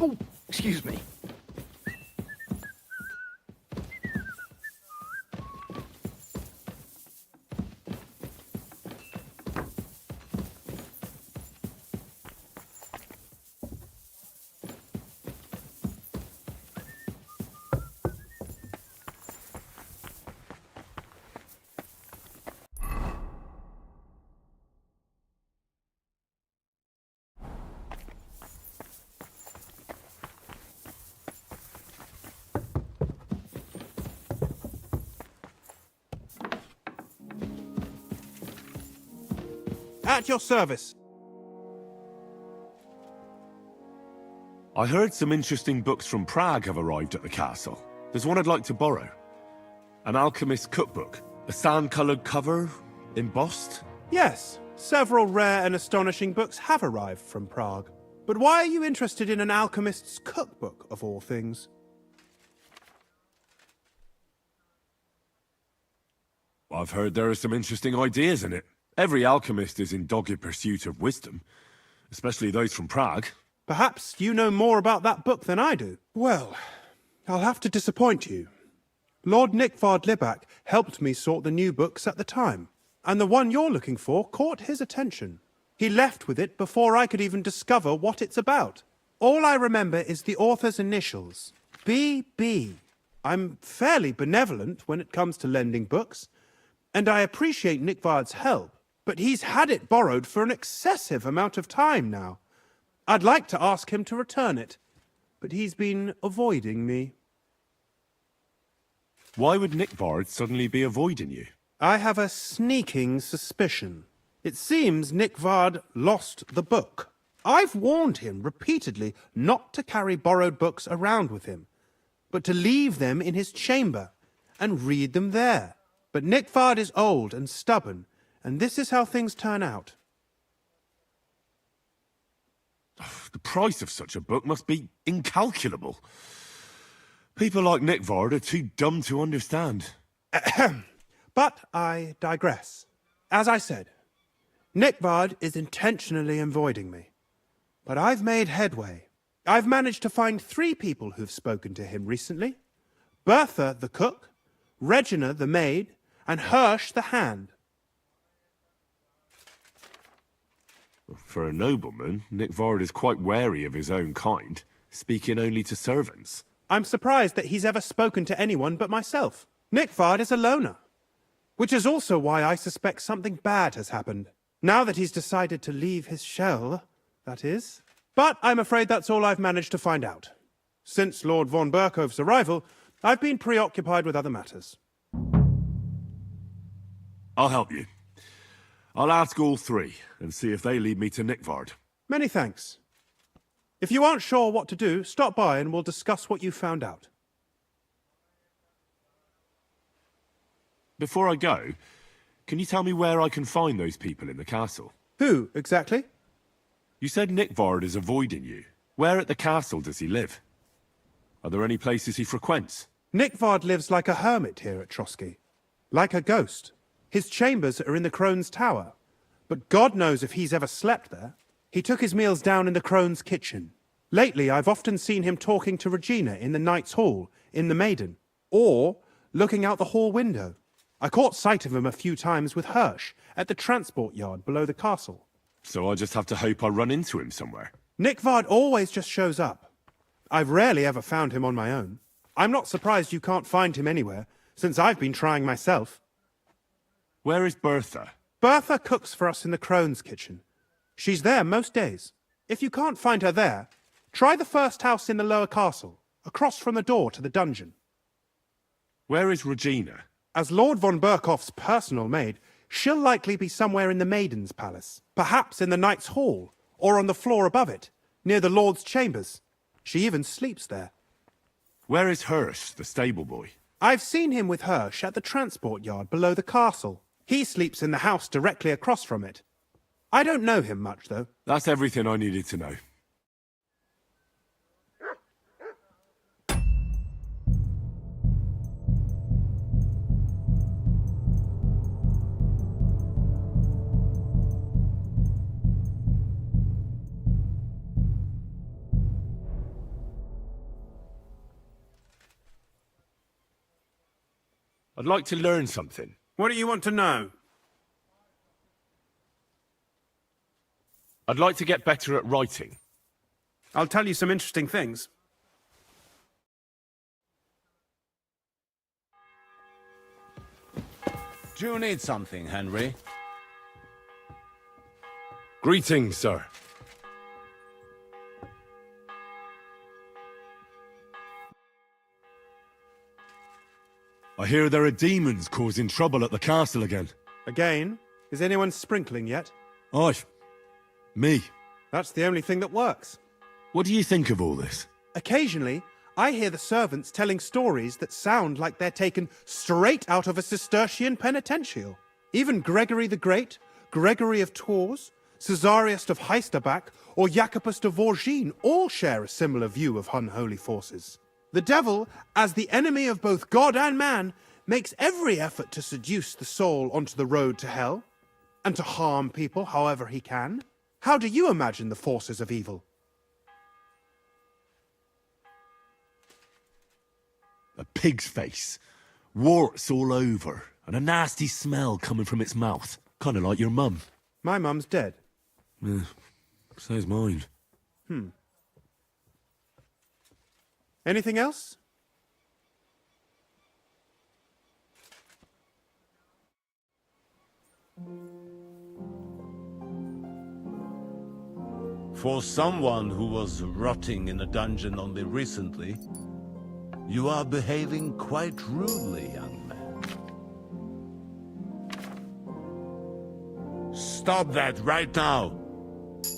Oh, excuse me. At your service. I heard some interesting books from Prague have arrived at the castle. There's one I'd like to borrow. An alchemist's cookbook. A sand-coloured cover, embossed. Yes, several rare and astonishing books have arrived from Prague. But why are you interested in an alchemist's cookbook, of all things? I've heard there are some interesting ideas in it. Every alchemist is in dogged pursuit of wisdom, especially those from Prague. Perhaps you know more about that book than I do. Well, I'll have to disappoint you. Lord Nickvard Libak helped me sort the new books at the time, and the one you're looking for caught his attention. He left with it before I could even discover what it's about. All I remember is the author's initials, B.B. I'm fairly benevolent when it comes to lending books, and I appreciate Nickvard's help, but he's had it borrowed for an excessive amount of time now. I'd like to ask him to return it, but he's been avoiding me. Why would Nickvard suddenly be avoiding you? I have a sneaking suspicion. It seems Nickvard lost the book. I've warned him repeatedly not to carry borrowed books around with him, but to leave them in his chamber and read them there. But Nickvard is old and stubborn, and this is how things turn out. The price of such a book must be incalculable. People like Nickvard are too dumb to understand. But I digress. As I said, Nickvard is intentionally avoiding me. But I've made headway. I've managed to find 3 people who've spoken to him recently. Bertha, the cook, Regina, the maid, and Hirsch, the hand. For a nobleman, Nickvard is quite wary of his own kind, speaking only to servants. I'm surprised that he's ever spoken to anyone but myself. Nickvard is a loner, which is also why I suspect something bad has happened. Now that he's decided to leave his shell, that is. But I'm afraid that's all I've managed to find out. Since Lord von Berkhove's arrival, I've been preoccupied with other matters. I'll help you. I'll ask all 3 and see if they lead me to Nickvard. Many thanks. If you aren't sure what to do, stop by and we'll discuss what you found out. Before I go, can you tell me where I can find those people in the castle? Who, exactly? You said Nickvard is avoiding you. Where at the castle does he live? Are there any places he frequents? Nickvard lives like a hermit here at Trotsky. Like a ghost. His chambers are in the Crone's Tower. But God knows if he's ever slept there. He took his meals down in the Crone's kitchen. Lately, I've often seen him talking to Regina in the Knight's Hall, in the Maiden, or looking out the hall window. I caught sight of him a few times with Hirsch at the transport yard below the castle. So I just have to hope I run into him somewhere. Nickvard always just shows up. I've rarely ever found him on my own. I'm not surprised you can't find him anywhere, since I've been trying myself. Where is Bertha? Bertha cooks for us in the Crone's kitchen. She's there most days. If you can't find her there, try the first house in the lower castle, across from the door to the dungeon. Where is Regina? As Lord von Berkhoff's personal maid, she'll likely be somewhere in the Maiden's Palace, perhaps in the Knight's Hall, or on the floor above it, near the Lord's chambers. She even sleeps there. Where is Hirsch, the stable boy? I've seen him with Hirsch at the transport yard below the castle. He sleeps in the house directly across from it. I don't know him much, though. That's everything I needed to know. I'd like to learn something. What do you want to know? I'd like to get better at writing. I'll tell you some interesting things. Do you need something, Henry? Greetings, sir. I hear there are demons causing trouble at the castle again. Again? Is anyone sprinkling yet? Aye. Me. That's the only thing that works. What do you think of all this? Occasionally, I hear the servants telling stories that sound like they're taken straight out of a Cistercian penitential. Even Gregory the Great, Gregory of Tours, Caesarius of Heisterbach, or Jacobus de Vorgine all share a similar view of unholy forces. The devil, as the enemy of both God and man, makes every effort to seduce the soul onto the road to hell, and to harm people however he can. How do you imagine the forces of evil? A pig's face, warts all over, and a nasty smell coming from its mouth. Kind of like your mum. My mum's dead. So's mine. Anything else? For someone who was rotting in a dungeon only recently, you are behaving quite rudely, young man. Stop that right now!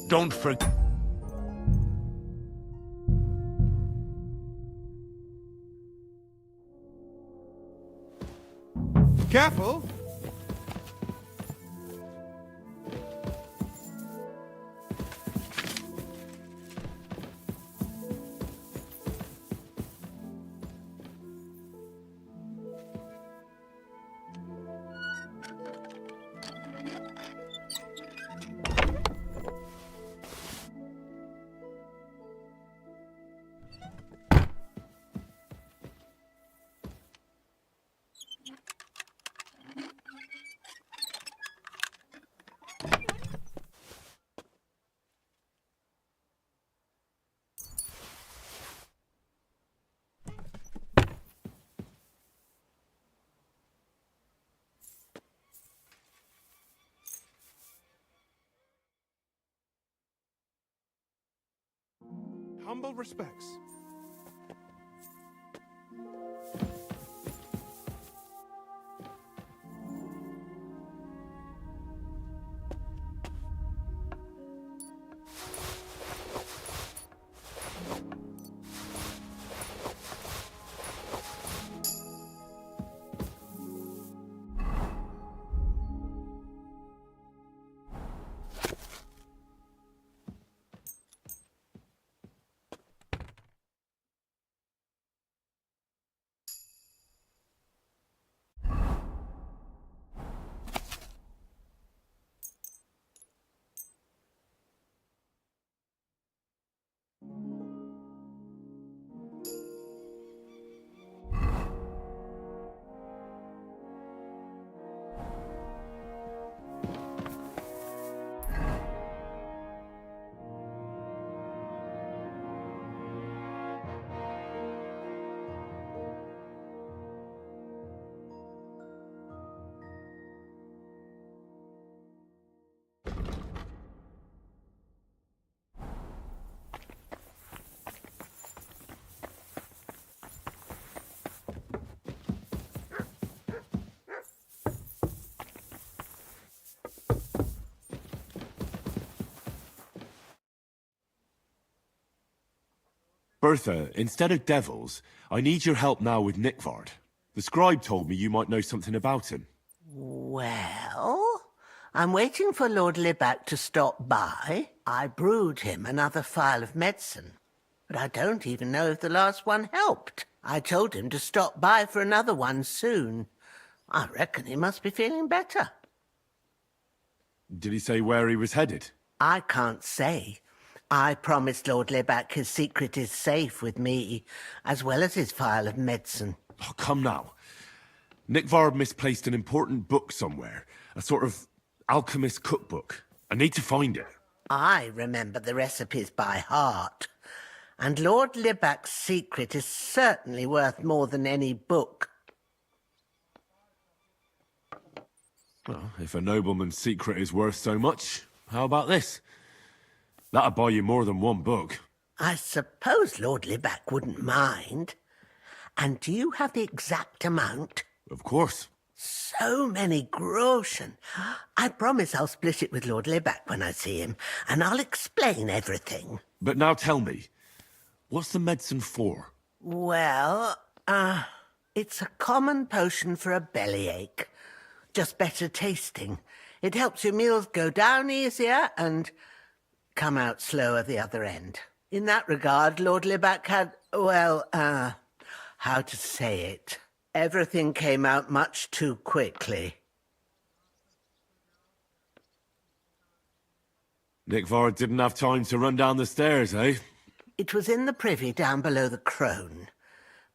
Don't forget. Careful! Humble respects. Bertha, instead of devils, I need your help now with Nickvard. The scribe told me you might know something about him. Well, I'm waiting for Lord Libac to stop by. I brewed him another phial of medicine, but I don't even know if the last one helped. I told him to stop by for another one soon. I reckon he must be feeling better. Did he say where he was headed? I can't say. I promised Lord Libac his secret is safe with me, as well as his phial of medicine. Oh, come now. Nickvard misplaced an important book somewhere. A sort of alchemist cookbook. I need to find it. I remember the recipes by heart. And Lord Libac's secret is certainly worth more than any book. Well, if a nobleman's secret is worth so much, how about this? That'll buy you more than one book. I suppose Lord Libac wouldn't mind. And do you have the exact amount? Of course. So many groschen. I promise I'll split it with Lord Libac when I see him, and I'll explain everything. But now tell me, what's the medicine for? Well, it's a common potion for a bellyache. Just better tasting. It helps your meals go down easier and come out slower the other end. In that regard, Lord Libac had, well, how to say it? Everything came out much too quickly. Nickvard didn't have time to run down the stairs, eh? It was in the privy down below the Crone,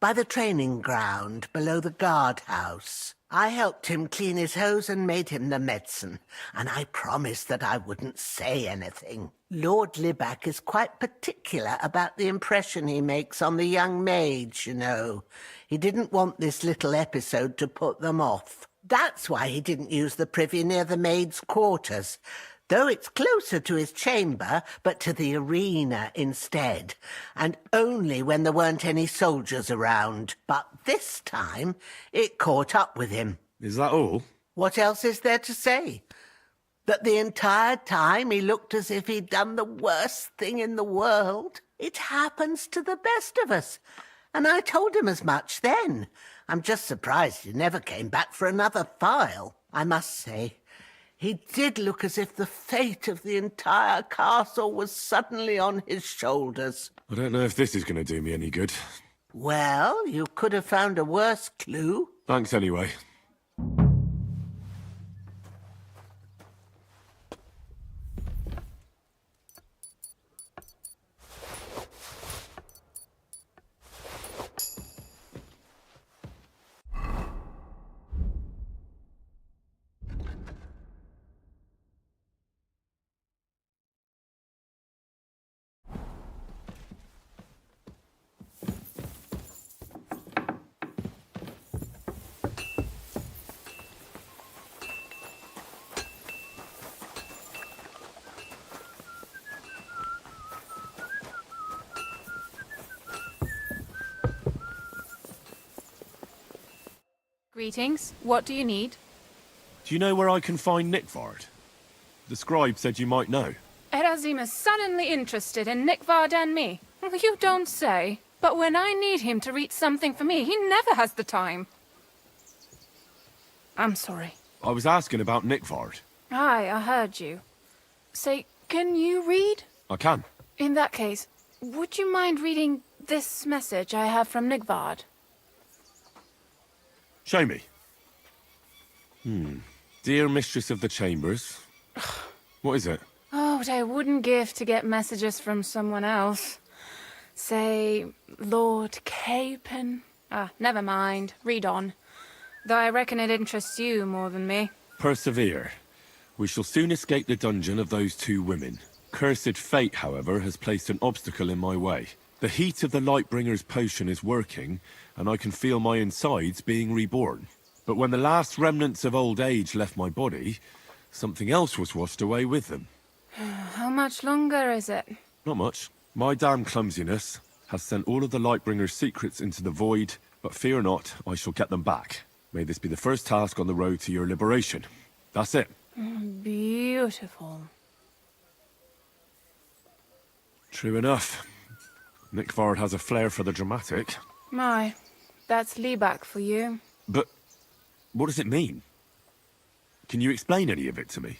by the training ground below the guardhouse. I helped him clean his hose and made him the medicine, and I promised that I wouldn't say anything. Lord Libac is quite particular about the impression he makes on the young maids, you know. He didn't want this little episode to put them off. That's why he didn't use the privy near the maids' quarters. though it's closer to his chamber, but to the arena instead, and only when there weren't any soldiers around. But this time, it caught up with him. Is that all? What else is there to say? That the entire time he looked as if he'd done the worst thing in the world. It happens to the best of us. And I told him as much then. I'm just surprised he never came back for another file. I must say, he did look as if the fate of the entire castle was suddenly on his shoulders. I don't know if this is going to do me any good. Well, you could have found a worse clue. Thanks anyway. Greetings. What do you need? Do you know where I can find Nickvard? The scribe said you might know. Erazim is suddenly interested in Nickvard and me. You don't say. But when I need him to read something for me, he never has the time. I'm sorry. I was asking about Nickvard. Aye, I heard you. Say, can you read? I can. In that case, would you mind reading this message I have from Nickvard? Show me. Dear Mistress of the Chambers. What is it? Oh, what I wouldn't give to get messages from someone else. Say, Lord Capon. Never mind. Read on. Though I reckon it interests you more than me. Persevere. We shall soon escape the dungeon of those two women. Cursed fate, however, has placed an obstacle in my way. The heat of the Lightbringer's potion is working, and I can feel my insides being reborn. But when the last remnants of old age left my body, something else was washed away with them. How much longer is it? Not much. My damn clumsiness has sent all of the Lightbringer's secrets into the void, but fear not, I shall get them back. May this be the first task on the road to your liberation. That's it. Beautiful. True enough. Nickvard has a flair for the dramatic. My, that's Liebach for you. But what does it mean? Can you explain any of it to me?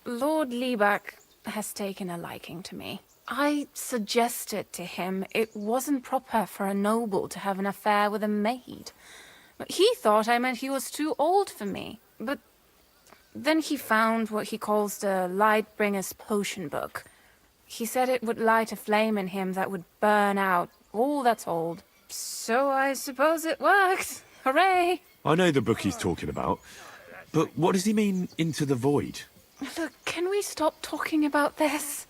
Lord Liebach has taken a liking to me. I suggested to him it wasn't proper for a noble to have an affair with a maid. He thought I meant he was too old for me. But then he found what he calls the Lightbringer's potion book. He said it would light a flame in him that would burn out all that's old. So I suppose it worked. Hooray! I know the book he's talking about, but what does he mean, into the void? Look, can we stop talking about this?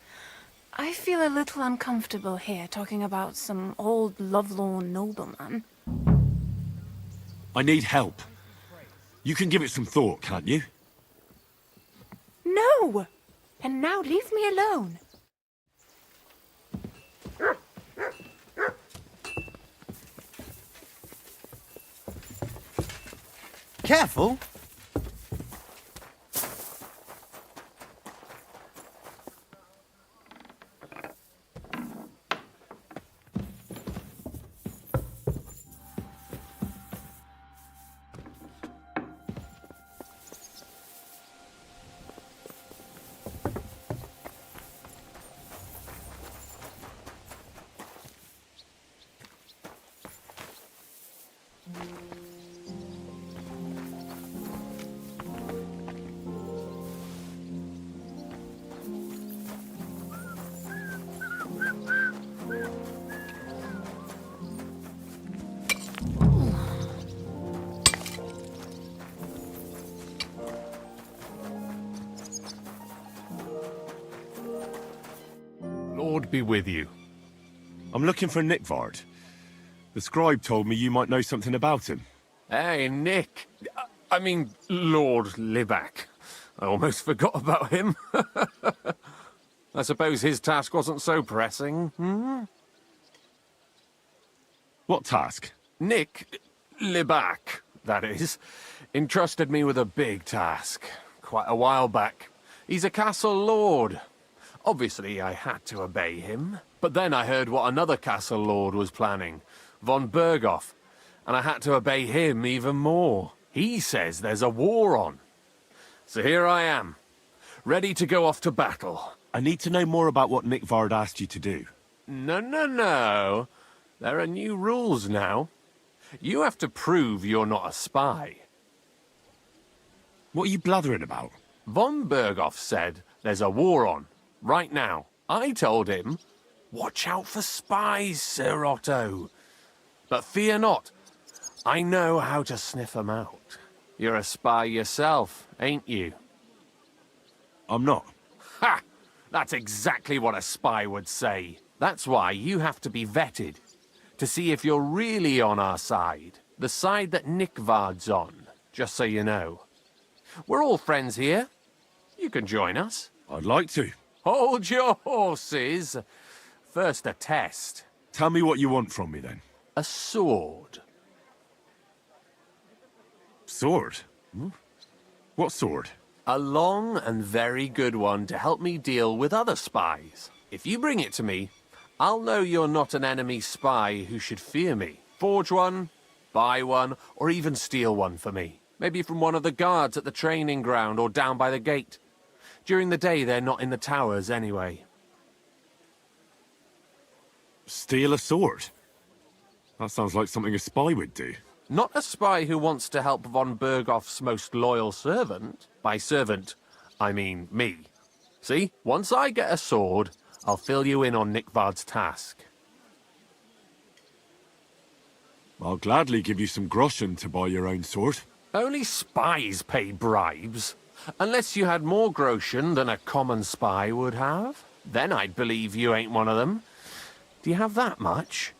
I feel a little uncomfortable here, talking about some old lovelorn nobleman. I need help. You can give it some thought, can't you? No! And now leave me alone. Careful! Lord be with you. I'm looking for Nickvard. The scribe told me you might know something about him. Hey, Nick. I mean, Lord Liebach. I almost forgot about him. I suppose his task wasn't so pressing, hmm? What task? Nick Libac, that is, entrusted me with a big task quite a while back. He's a castle lord. Obviously, I had to obey him. But then I heard what another castle lord was planning, von Berghoff, and I had to obey him even more. He says there's a war on. So here I am, ready to go off to battle. I need to know more about what Nick Vard asked you to do. No. There are new rules now. You have to prove you're not a spy. What are you blathering about? Von Berghoff said there's a war on, right now. I told him, watch out for spies, Sir Otto. But fear not, I know how to sniff them out. You're a spy yourself, ain't you? I'm not. Ha! That's exactly what a spy would say. That's why you have to be vetted, to see if you're really on our side. The side that Nick Vard's on, just so you know. We're all friends here. You can join us. I'd like to. Hold your horses. First a test. Tell me what you want from me, then. A sword. Sword? Hmm? What sword? A long and very good one to help me deal with other spies. If you bring it to me, I'll know you're not an enemy spy who should fear me. Forge one, buy one, or even steal one for me. Maybe from one of the guards at the training ground or down by the gate. During the day, they're not in the towers anyway. Steal a sword? That sounds like something a spy would do. Not a spy who wants to help von Berghoff's most loyal servant. By servant, I mean me. See, once I get a sword, I'll fill you in on Nick Vard's task. I'll gladly give you some groschen to buy your own sword. Only spies pay bribes. Unless you had more groschen than a common spy would have. Then I'd believe you ain't one of them. Do you have that much?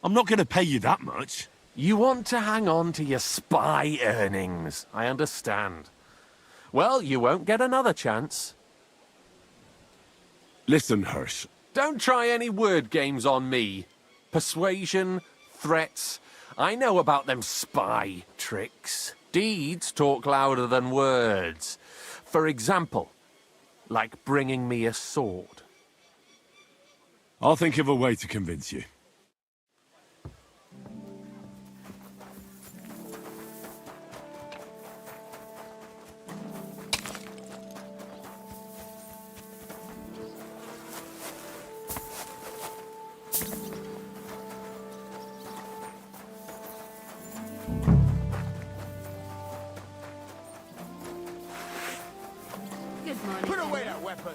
I'm not going to pay you that much. You want to hang on to your spy earnings, I understand. Well, you won't get another chance. Listen, Hirsch. Don't try any word games on me. Persuasion, threats. I know about them spy tricks. Deeds talk louder than words. For example, like bringing me a sword. I'll think of a way to convince you. Good morning. Put away that weapon!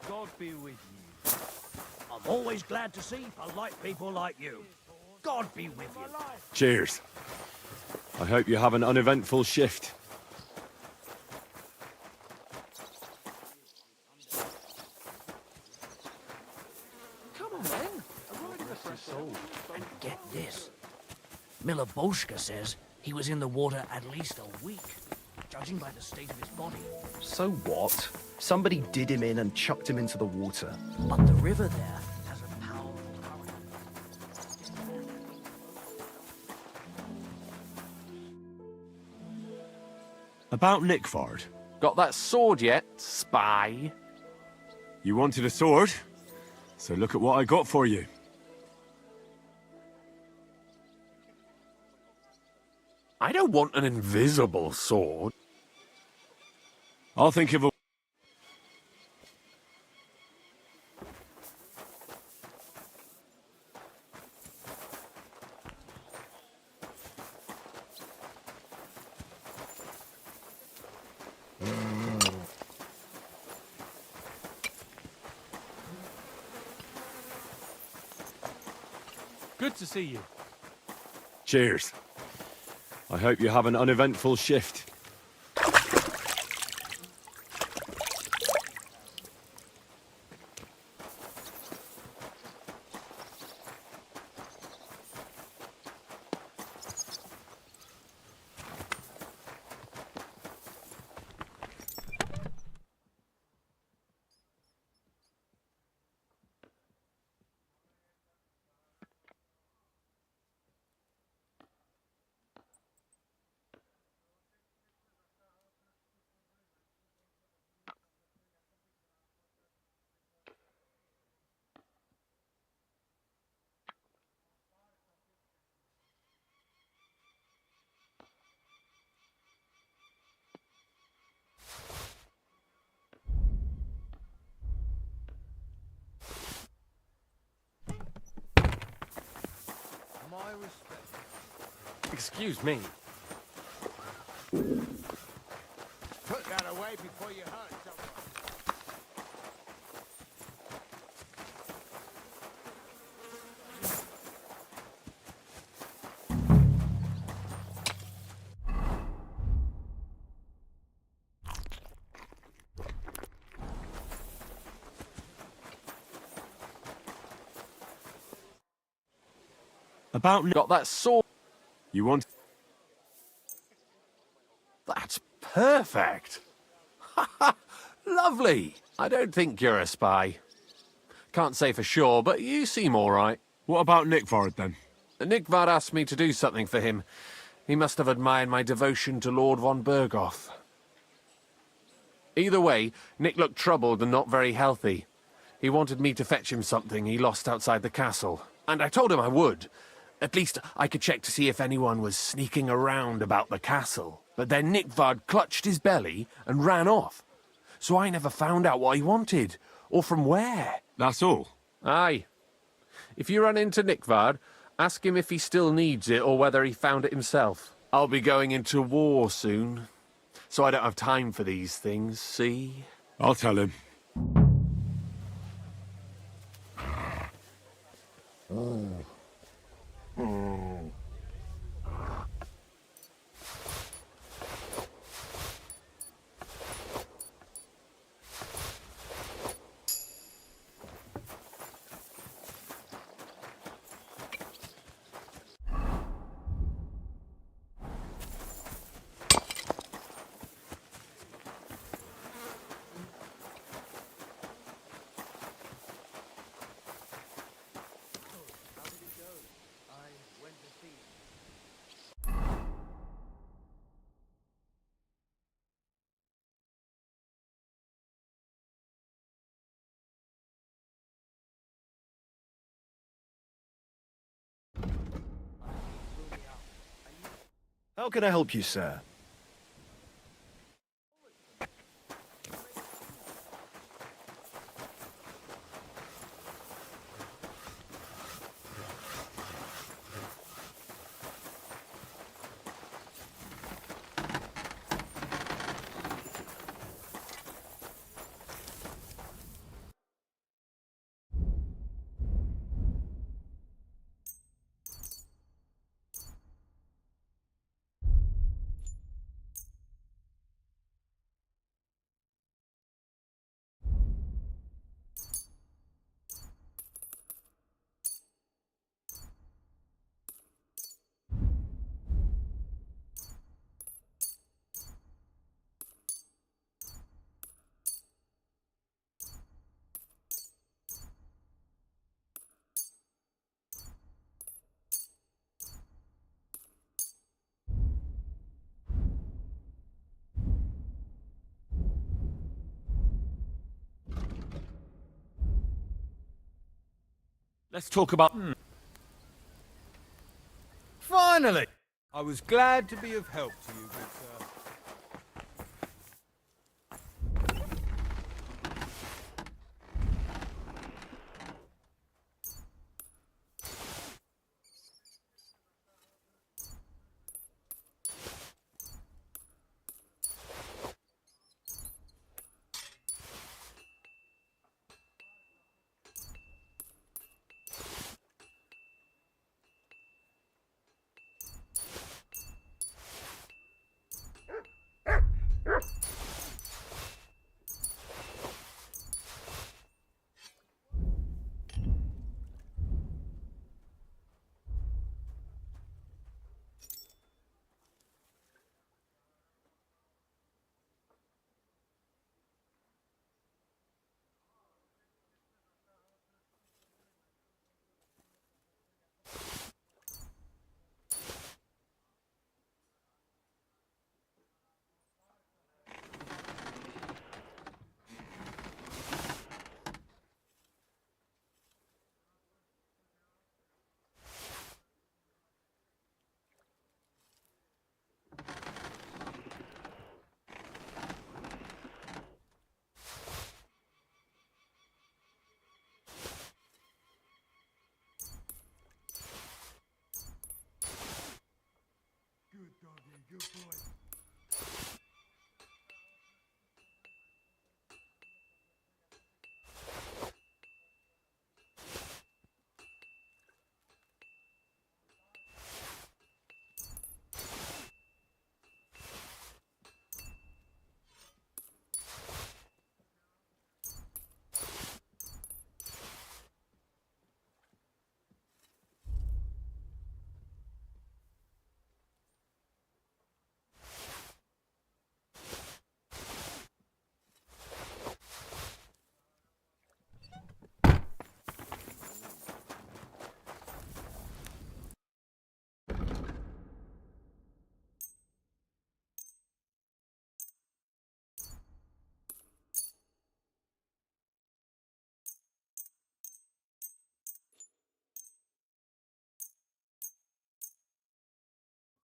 God be with you. I'm always glad to see polite people like you. God be with you. Cheers. I hope you have an uneventful shift. Come on, then. And get this. Miller Bolshka says he was in the water at least a week, judging by the state of his body. So what? Somebody did him in and chucked him into the water. But the river there has a powerful current. About Nick Vard. Got that sword yet, spy? You wanted a sword? So look at what I got for you. I don't want an invisible sword. I'll think of a... Good to see you. Cheers. I hope you have an uneventful shift. My respect. Excuse me. Put that away before you hurt someone. About Got that sword. you want? That's perfect. Lovely. I don't think you're a spy. Can't say for sure, but you seem all right. What about Nickvard then? Nickvard asked me to do something for him. He must have admired my devotion to Lord von Berghoff. Either way, Nick looked troubled and not very healthy. He wanted me to fetch him something he lost outside the castle, and I told him I would. At least I could check to see if anyone was sneaking around about the castle. But then Nickvard clutched his belly and ran off. So I never found out what he wanted, or from where. That's all? Aye. If you run into Nickvard, ask him if he still needs it or whether he found it himself. I'll be going into war soon, so I don't have time for these things, see? I'll tell him. How can I help you, sir? Let's talk about... Finally! I was glad to be of help to you, good sir.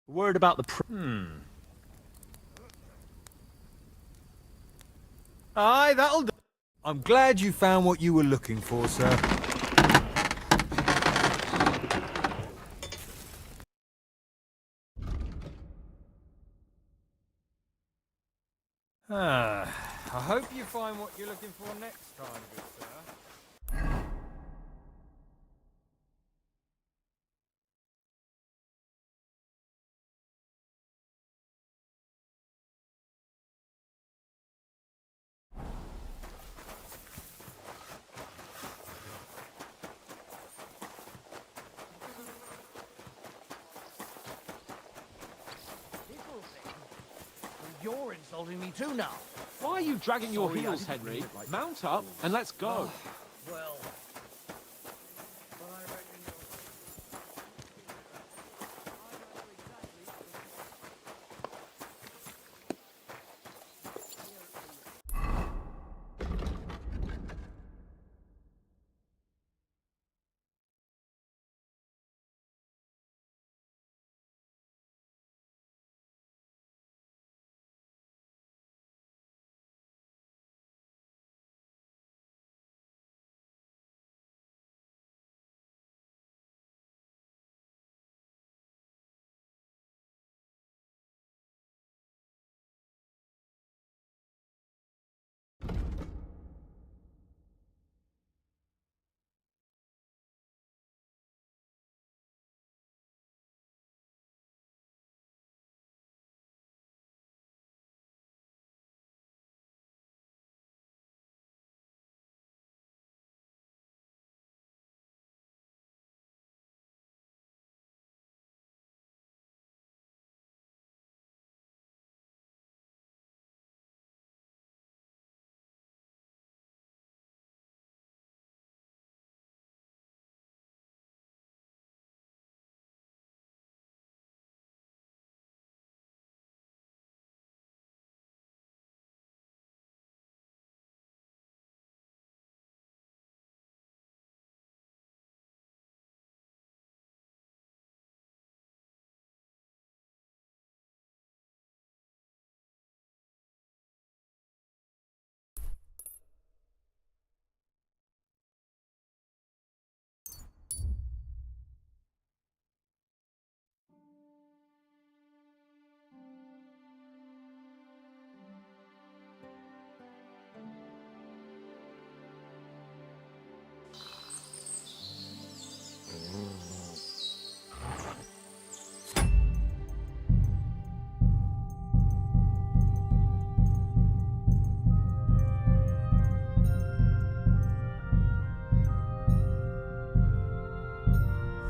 Word about the Aye, that'll do. I'm glad you found what you were looking for, sir. I hope you find what you're looking for next time, good sir. You're insulting me too now. Why are you dragging your Sorry, I heels, didn't Henry? mean it like that. Mount up and let's go. Well...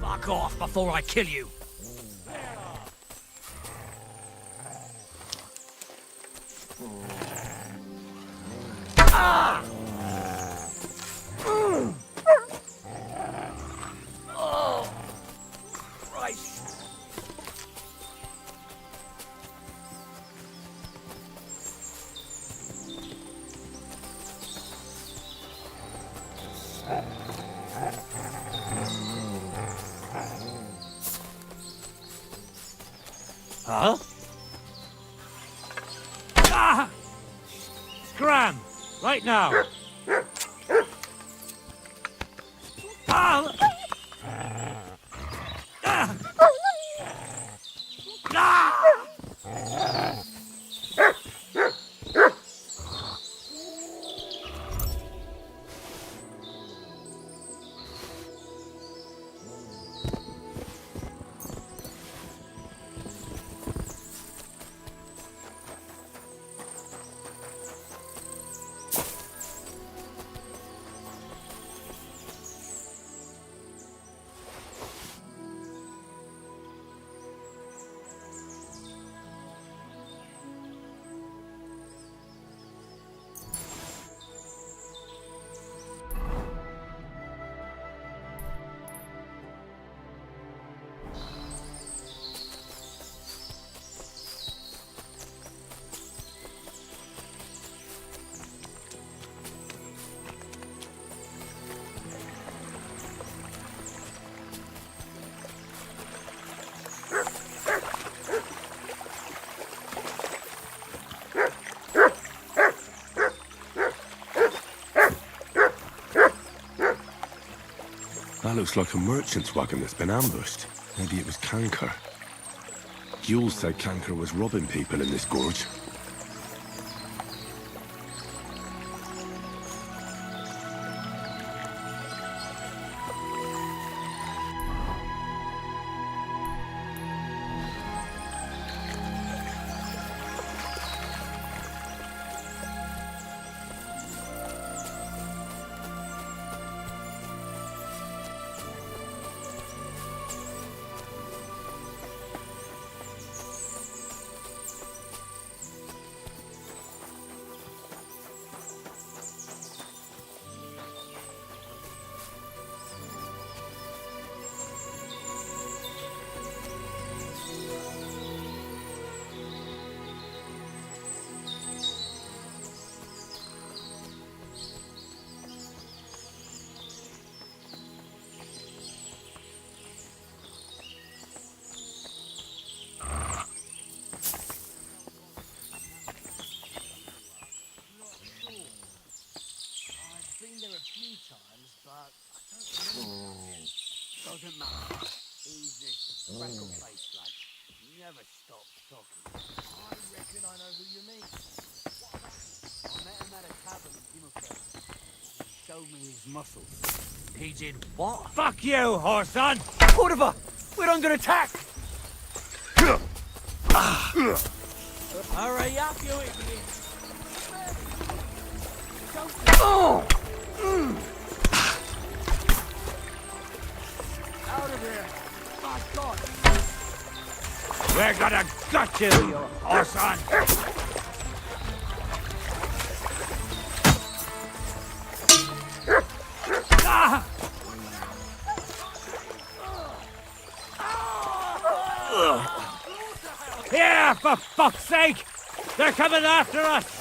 Fuck off before I kill you. Ah! Oh, Christ. Huh? Ah! Scram! Right now! Ah! Ah! Ah! That looks like a merchant's wagon that's been ambushed. Maybe it was Canker. Jules said Canker was robbing people in this gorge. There a few times, but I don't remember. Doesn't matter. He's this freckle face lad. Never stops talking. I reckon I know who you mean. I met him at a tavern in Dimmerfeld. He showed me his muscles. He did what? Fuck you, Horson! Kurva! We're under attack! Hurry up, you idiot! Oh! Out of here! My God! We're gonna gut you, you Horson! Ah! Here, for fuck's sake! They're coming after us!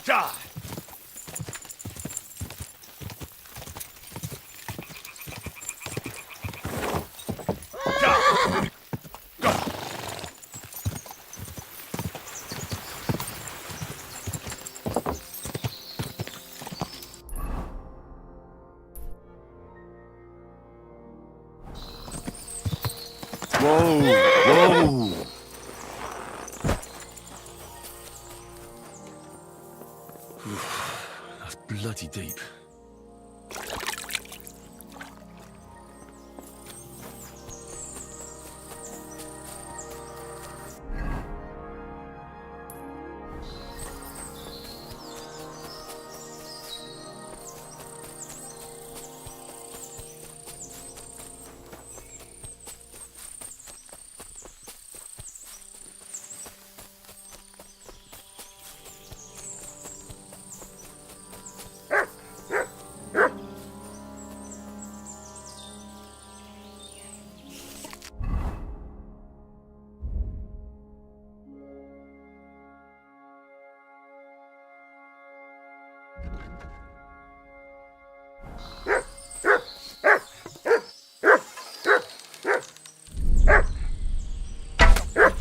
Die! Whoa! Whoa! That's bloody deep.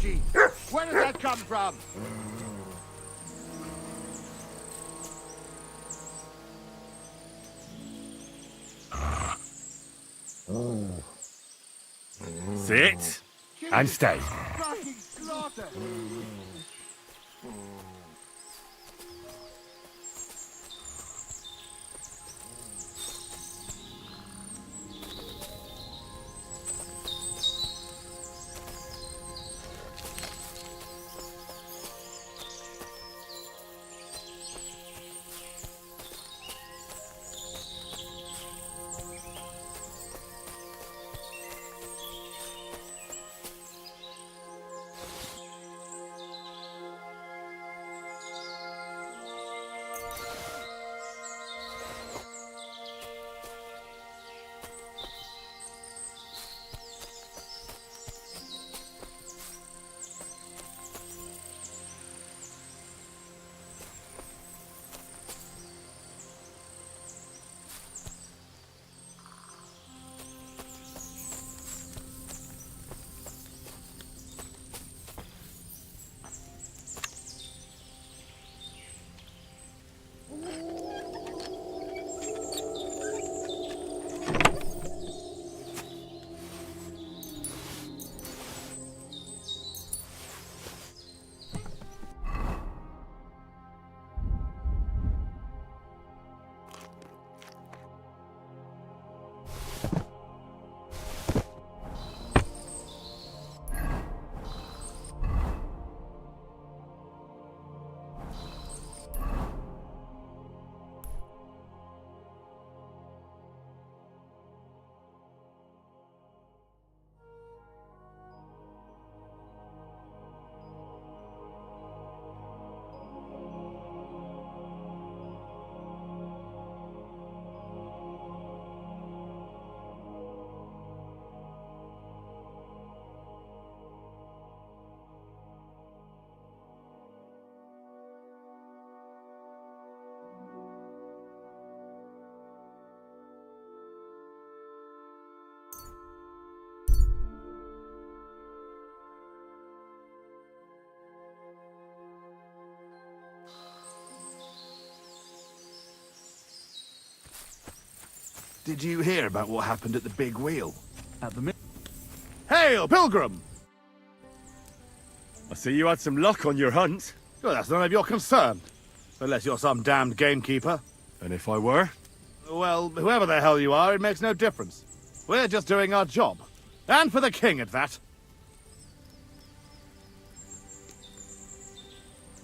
energy. Where does that come from? Sit and stay. Fucking slaughter! Did you hear about what happened at the big wheel? At the Hail, Pilgrim! I see you had some luck on your hunt. Well, that's none of your concern. Unless you're some damned gamekeeper. And if I were? Well, whoever the hell you are, it makes no difference. We're just doing our job. And for the king at that.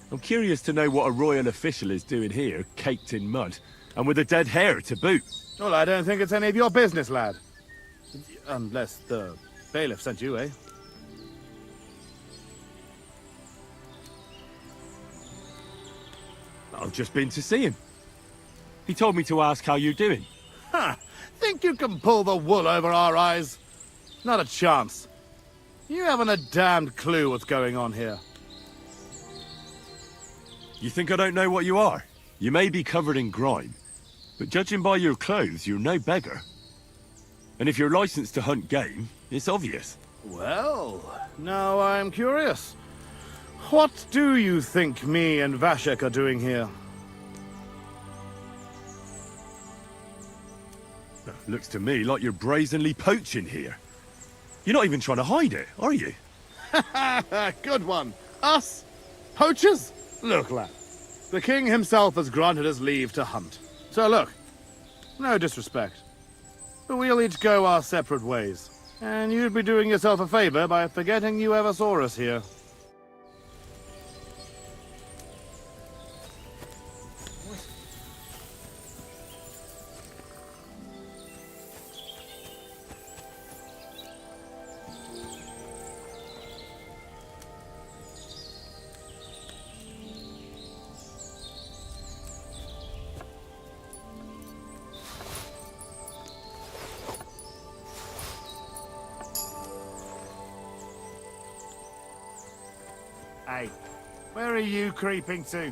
I'm curious to know what a royal official is doing here, caked in mud, and with a dead hare to boot. Well, I don't think it's any of your business, lad. Unless the bailiff sent you, eh? I've just been to see him. He told me to ask how you're doing. Ha! Think you can pull the wool over our eyes? Not a chance. You haven't a damned clue what's going on here. You think I don't know what you are? You may be covered in grime, but judging by your clothes, you're no beggar. And if you're licensed to hunt game, it's obvious. Well, now I'm curious. What do you think me and Vashek are doing here? Looks to me like you're brazenly poaching here. You're not even trying to hide it, are you? Good one. Us? Poachers? Look, lad. The king himself has granted us leave to hunt. So look, no disrespect, but we'll each go our separate ways. And you'd be doing yourself a favor by forgetting you ever saw us here. Hey, where are you creeping to?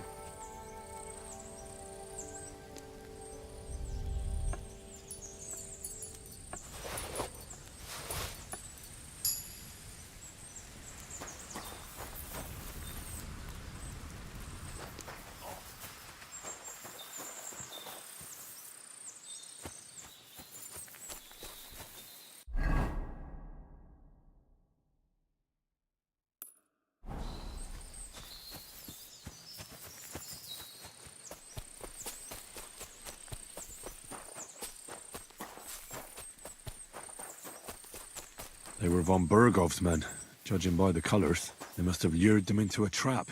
They were von Bergov's men. Judging by the colors, they must have lured them into a trap.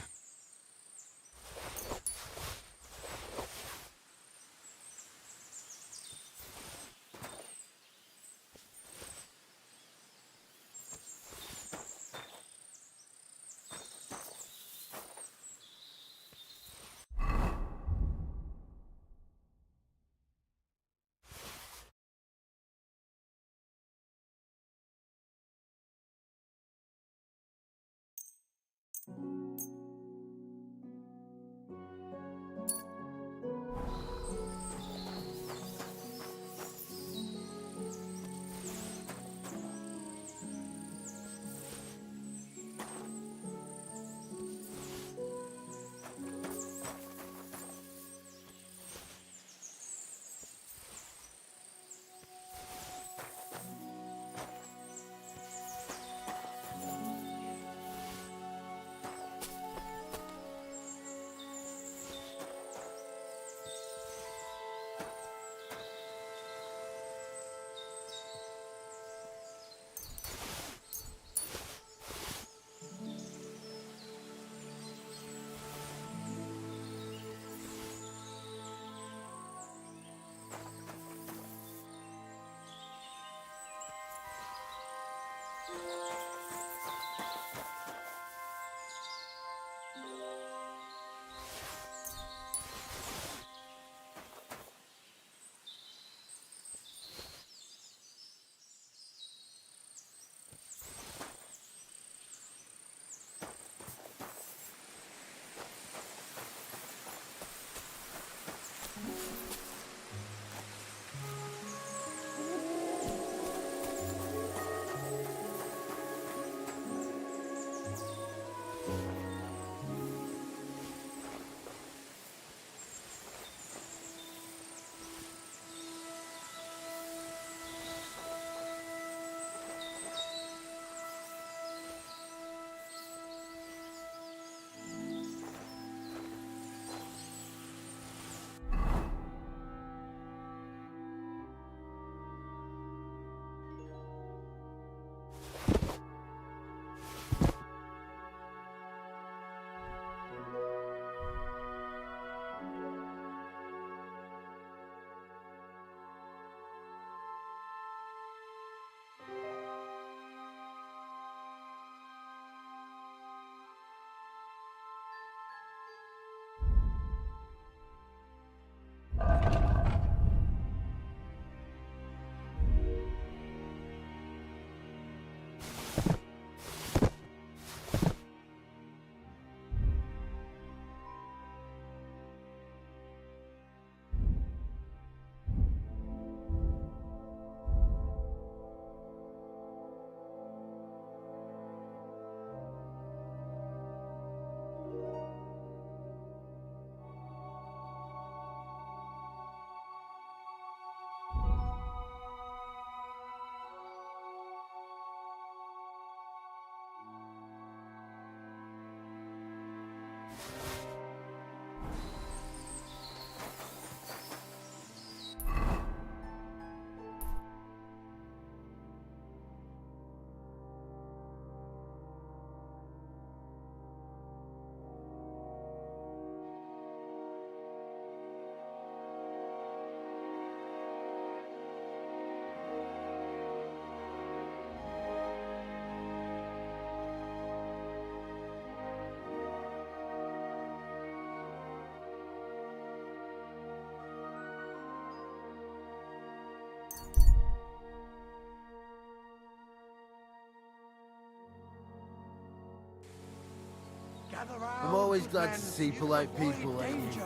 I'm always glad to see polite people like you.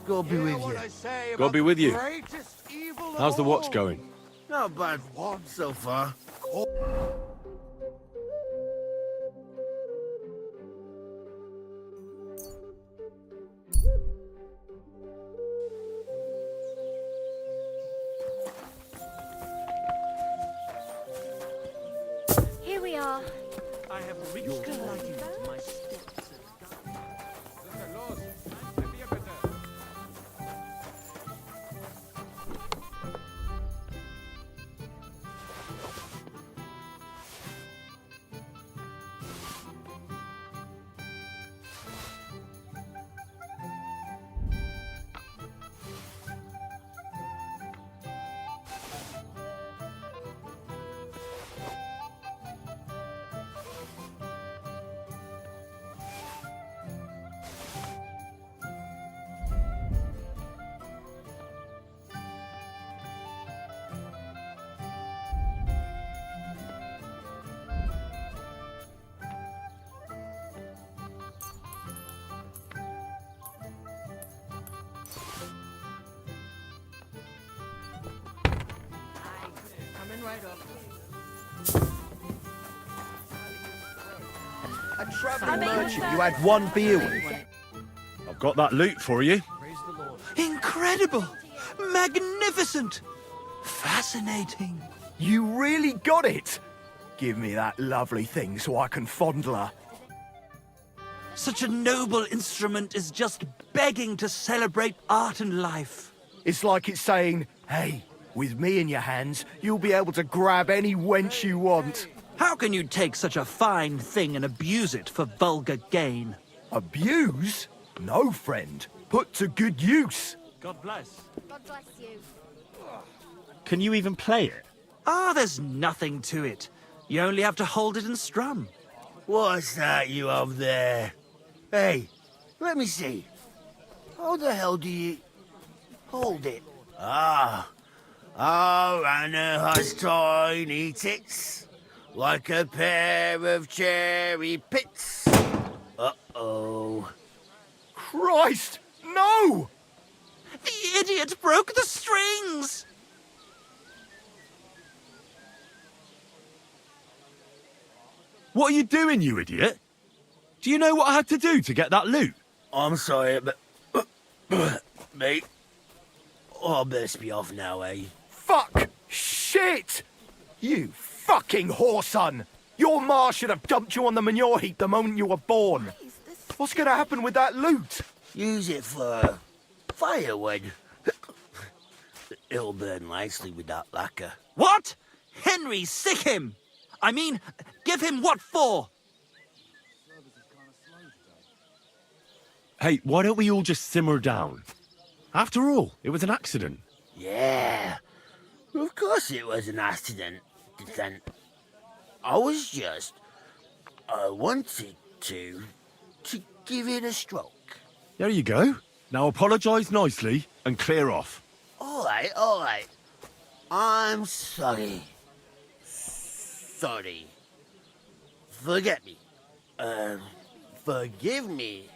God be with you. God be with you. How's the watch going? Not bad so far. Here we are. I have reached enlightenment. My steps A travelling merchant you had one beer with. I've got that loot for you. Incredible! Magnificent! Fascinating! You really got it! Give me that lovely thing so I can fondle her. Such a noble instrument is just begging to celebrate art and life. It's like it's saying, hey, with me in your hands, you'll be able to grab any wench you want. How can you take such a fine thing and abuse it for vulgar gain? Abuse? No, friend. Put to good use. God bless. God bless you. Can you even play it? Ah, there's nothing to it. You only have to hold it and strum. What's that you up there? Hey, let me see. How the hell do you hold it? Ah. Oh, and it has tiny tits, like a pair of cherry pits. Uh-oh. Christ, no! The idiot broke the strings! What are you doing, you idiot? Do you know what I had to do to get that loot? I'm sorry, but... mate. Oh, I best be off now, eh? Fuck! Shit! You fucking whoreson! Your ma should have dumped you on the manure heap the moment you were born. What's gonna happen with that loot? Use it for firewood. It'll burn nicely with that lacquer. What? Henry, sick him! I mean, give him what for? Hey, why don't we all just simmer down? After all, it was an accident. Yeah, of course it was an accident. I wanted to give it a stroke. There you go. Now apologise nicely and clear off. All right. I'm sorry. Sorry. Forget me. Forgive me.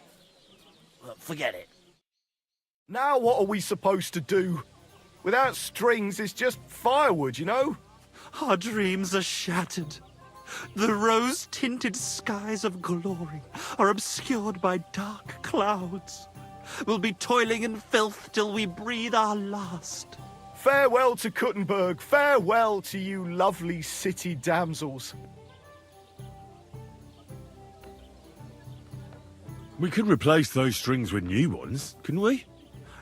Forget it. Now what are we supposed to do? Without strings, it's just firewood, you know? Our dreams are shattered. The rose-tinted skies of glory are obscured by dark clouds. We'll be toiling in filth till we breathe our last. Farewell to Kuttenberg. Farewell to you lovely city damsels. We could replace those strings with new ones, couldn't we?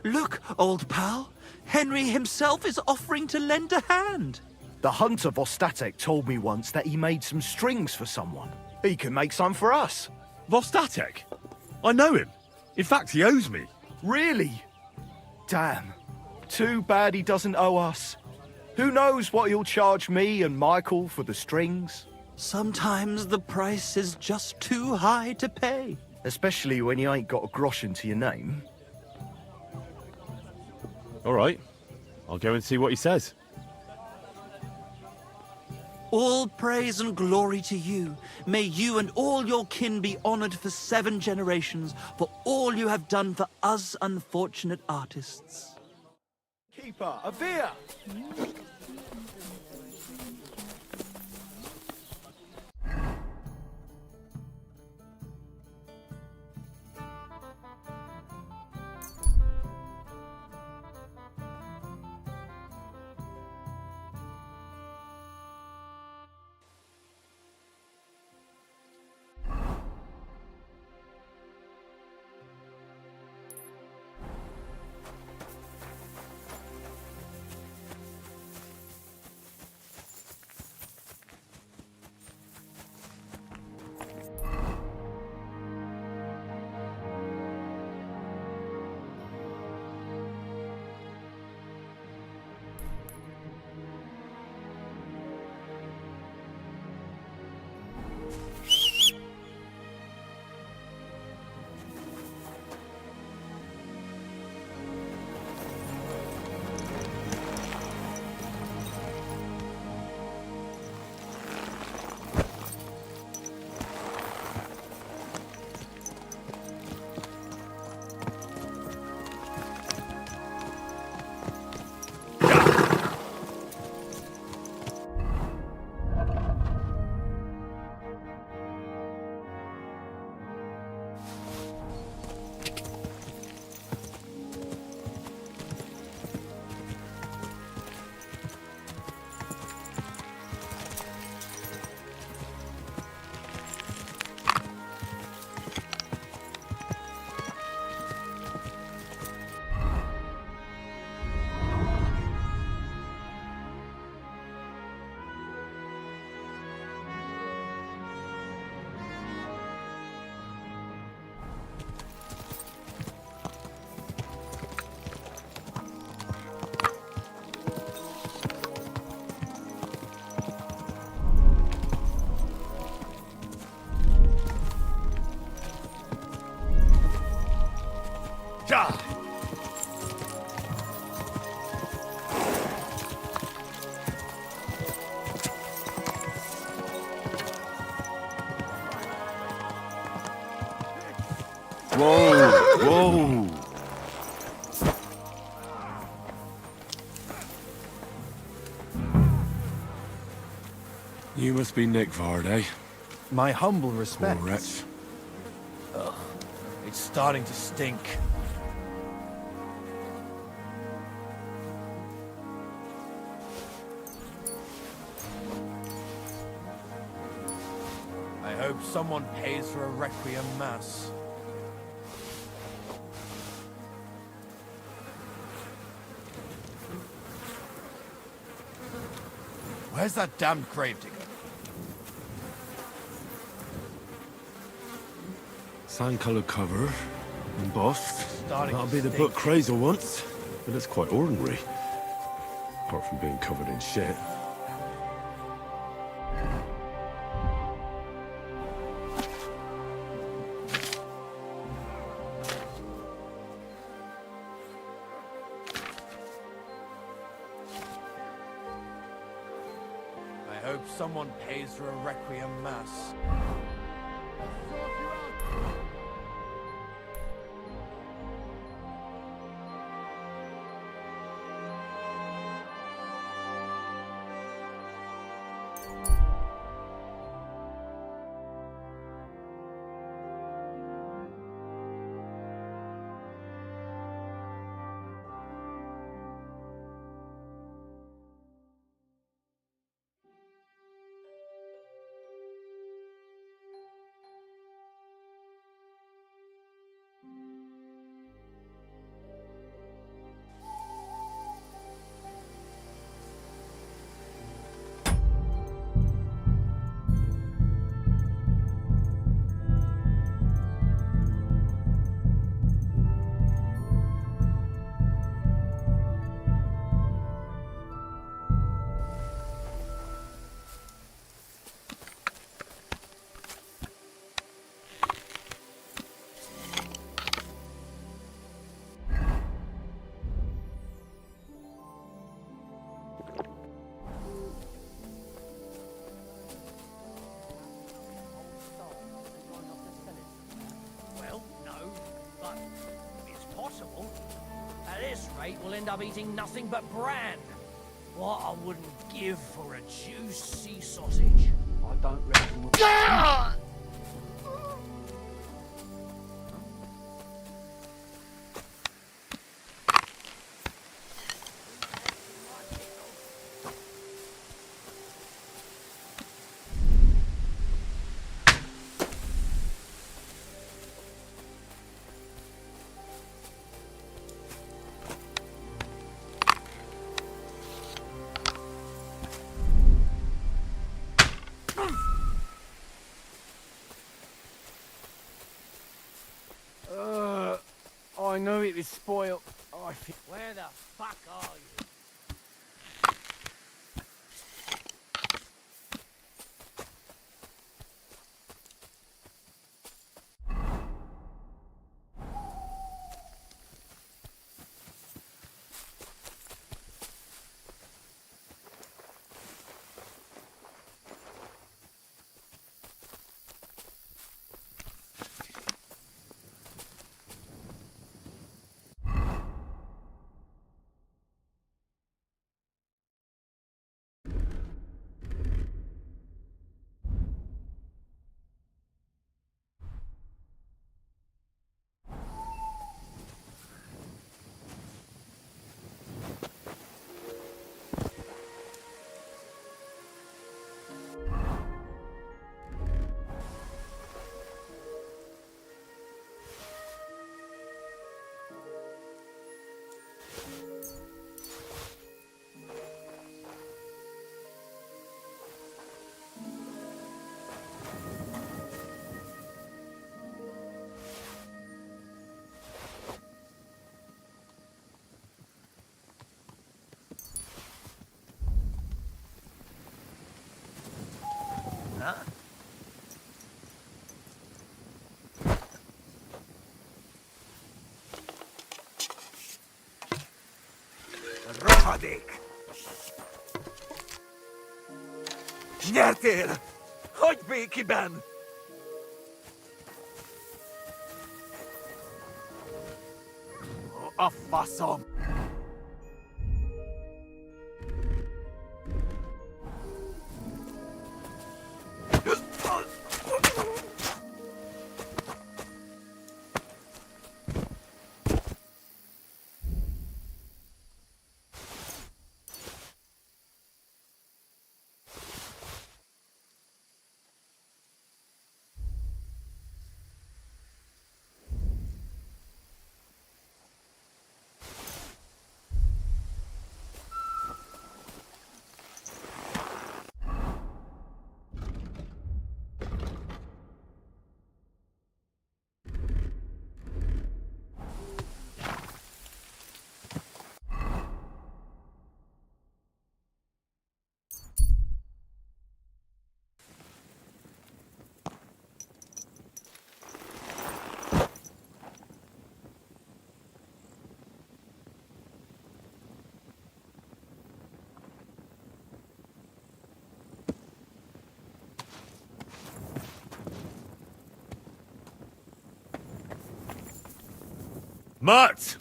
Look, old pal. Henry himself is offering to lend a hand. The hunter Vostatek told me once that he made some strings for someone. He can make some for us. Vostatek? I know him. In fact, he owes me. Really? Damn. Too bad he doesn't owe us. Who knows what he'll charge me and Michael for the strings? Sometimes the price is just too high to pay. Especially when you ain't got a groschen to your name. All right. I'll go and see what he says. All praise and glory to you. May you and all your kin be honored for 7 generations for all you have done for us unfortunate artists. Keeper, a beer! God. Whoa! Whoa! You must be Nick Vard, eh? My humble respects. Poor wretch. Ugh, it's starting to stink. I hope someone pays for a requiem mass. Where's that damned gravedigger? Sand-coloured cover, embossed. Starting That'll to be the stink. book Crazer wants, but it's quite ordinary. Apart from being covered in shit. I hope someone pays for a requiem mass. Well, no, but it's possible. At this rate, we'll end up eating nothing but bran. What I wouldn't give for a juicy sausage. I don't reckon we'll... I know it was spoiled. I feel... Where the fuck are you? Dziadek! Śmiertel! Choćby kiben! A fasom! Mutt!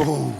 Oh!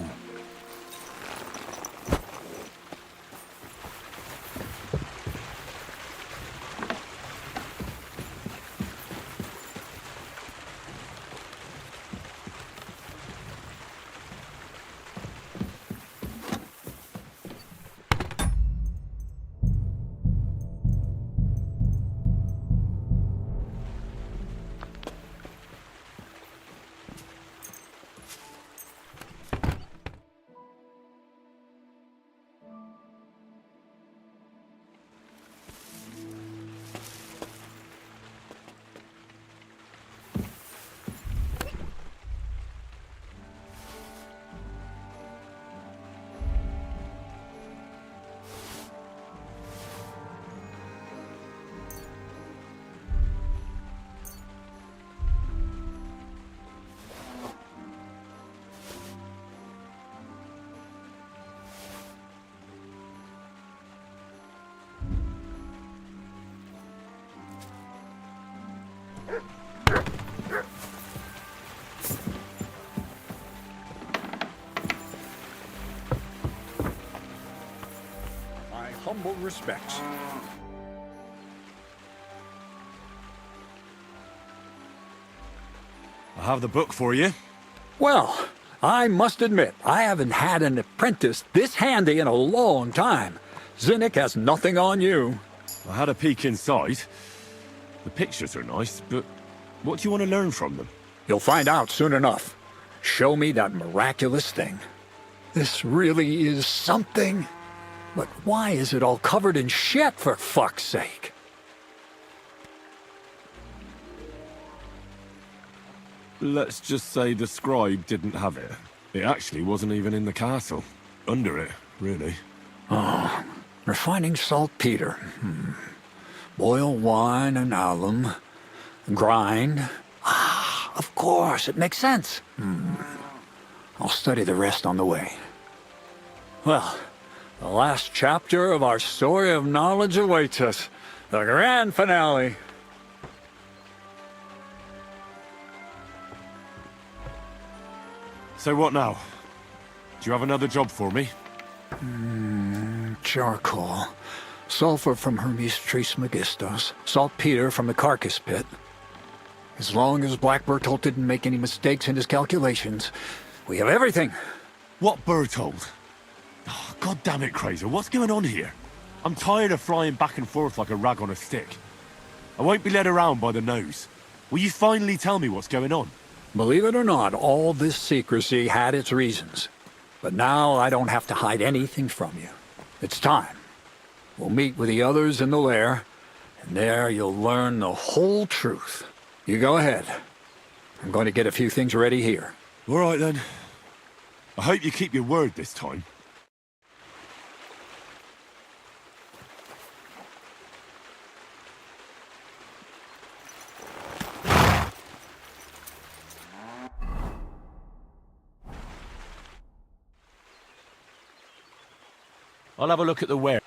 My humble respects. I have the book for you. Well, I must admit, I haven't had an apprentice this handy in a long time. Zinnik has nothing on you. I had a peek inside. The pictures are nice, but what do you want to learn from them? You'll find out soon enough. Show me that miraculous thing. This really is something. But why is it all covered in shit, for fuck's sake? Let's just say the scribe didn't have it. It actually wasn't even in the castle. Under it, really. Oh, refining saltpeter. Boil wine and alum. Grind. Ah, of course, it makes sense. I'll study the rest on the way. Well, the last chapter of our story of knowledge awaits us. The grand finale. So what now? Do you have another job for me? Charcoal. Sulfur from Hermes Trismegistus. Saltpeter from the carcass pit. As long as Black Bertolt didn't make any mistakes in his calculations, we have everything. What Bertolt? Oh, God damn it, Kraser, what's going on here? I'm tired of flying back and forth like a rag on a stick. I won't be led around by the nose. Will you finally tell me what's going on? Believe it or not, all this secrecy had its reasons. But now I don't have to hide anything from you. It's time. We'll meet with the others in the lair, And there you'll learn the whole truth. You go ahead. I'm going to get a few things ready here. All right, then. I hope you keep your word this time. I'll have a look at the ware.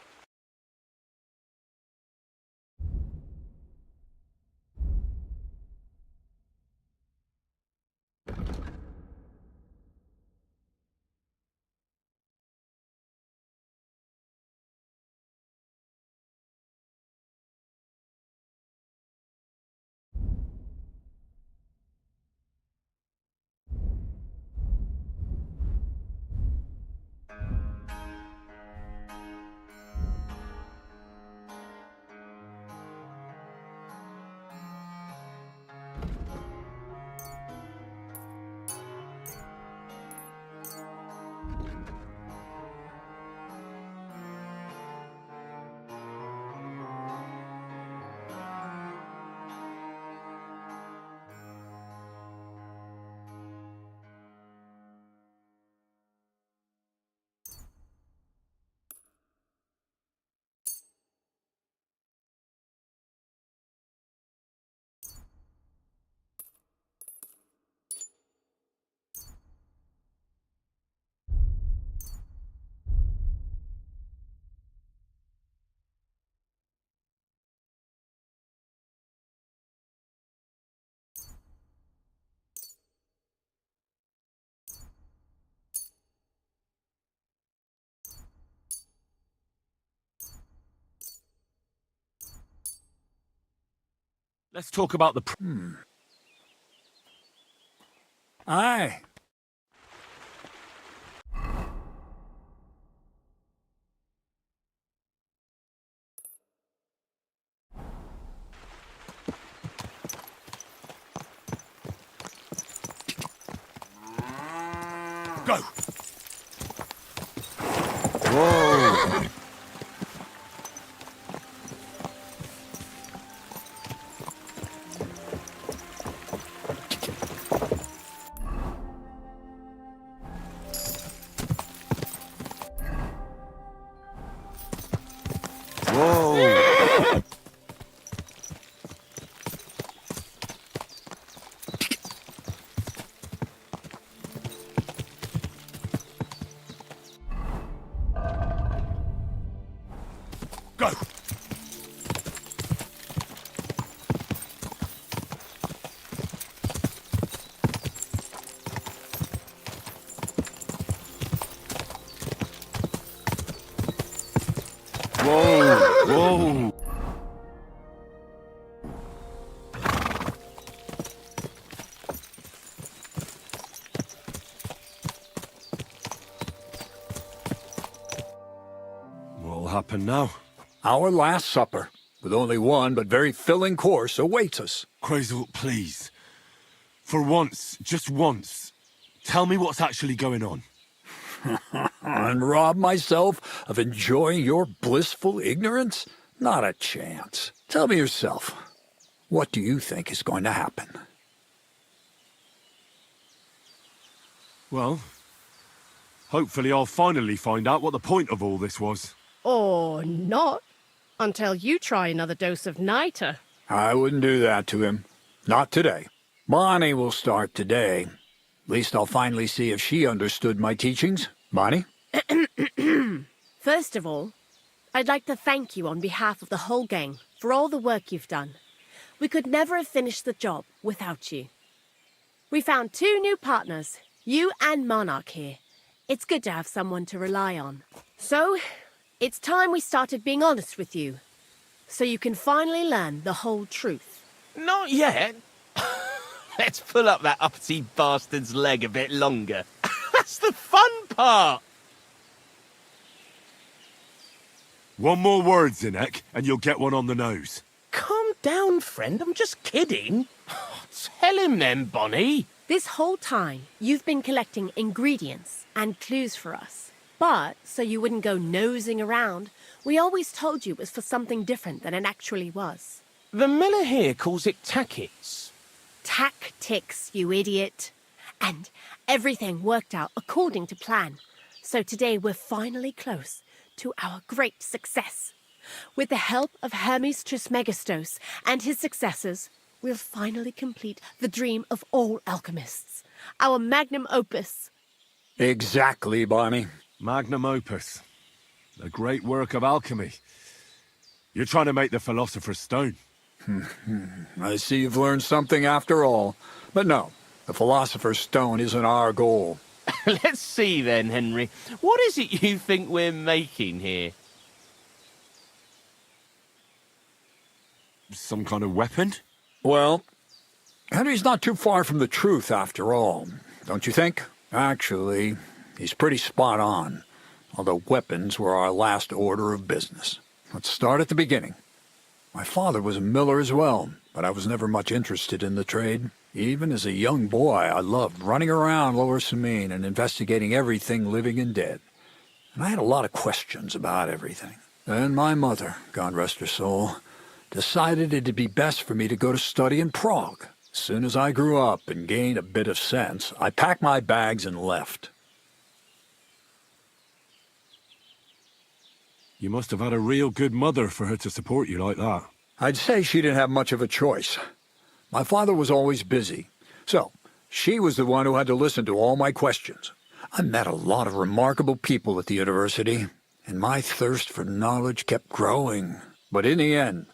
Let's talk about the... Aye. Go! Whoa! Whoa! Go! Whoa! Whoa! What'll happen now? Our last supper, with only one but very filling course, awaits us. Crazel, please. For once, just once, tell me what's actually going on. And rob myself of enjoying your blissful ignorance? Not a chance. Tell me yourself, what do you think is going to happen? Well, hopefully I'll finally find out what the point of all this was. Or not, until you try another dose of niter. I wouldn't do that to him. Not today. Bonnie will start today. At least I'll finally see if she understood my teachings. Bonnie? First of all, I'd like to thank you on behalf of the whole gang for all the work you've done. We could never have finished the job without you. We found 2 new partners, you and Monarch here. It's good to have someone to rely on. So, it's time we started being honest with you, so you can finally learn the whole truth. Not yet. Let's pull up that uppity bastard's leg a bit longer. That's the fun part! One more word, Zinek, and you'll get one on the nose. Calm down, friend. I'm just kidding. Tell him then, Bonnie. This whole time, you've been collecting ingredients and clues for us. But, so you wouldn't go nosing around, we always told you it was for something different than it actually was. The miller here calls it tackets. Tactics, you idiot. And everything worked out according to plan. So today we're finally close to our great success. With the help of Hermes Trismegistos and his successors, we'll finally complete the dream of all alchemists. Our magnum opus. Exactly, Bonnie. Magnum opus. A great work of alchemy. You're trying to make the Philosopher's Stone. I see you've learned something after all. But no, the Philosopher's Stone isn't our goal. Let's see then, Henry. What is it you think we're making here? Some kind of weapon? Well, Henry's not too far from the truth after all, don't you think? Actually, he's pretty spot on, although weapons were our last order of business. Let's start at the beginning. My father was a miller as well, but I was never much interested in the trade. Even as a young boy, I loved running around Lower Samine and investigating everything living and dead. And I had a lot of questions about everything. Then my mother, God rest her soul, decided it'd be best for me to go to study in Prague. As soon as I grew up and gained a bit of sense, I packed my bags and left. You must have had a real good mother for her to support you like that. I'd say she didn't have much of a choice. My father was always busy, so she was the one who had to listen to all my questions. I met a lot of remarkable people at the university, and my thirst for knowledge kept growing. But in the end,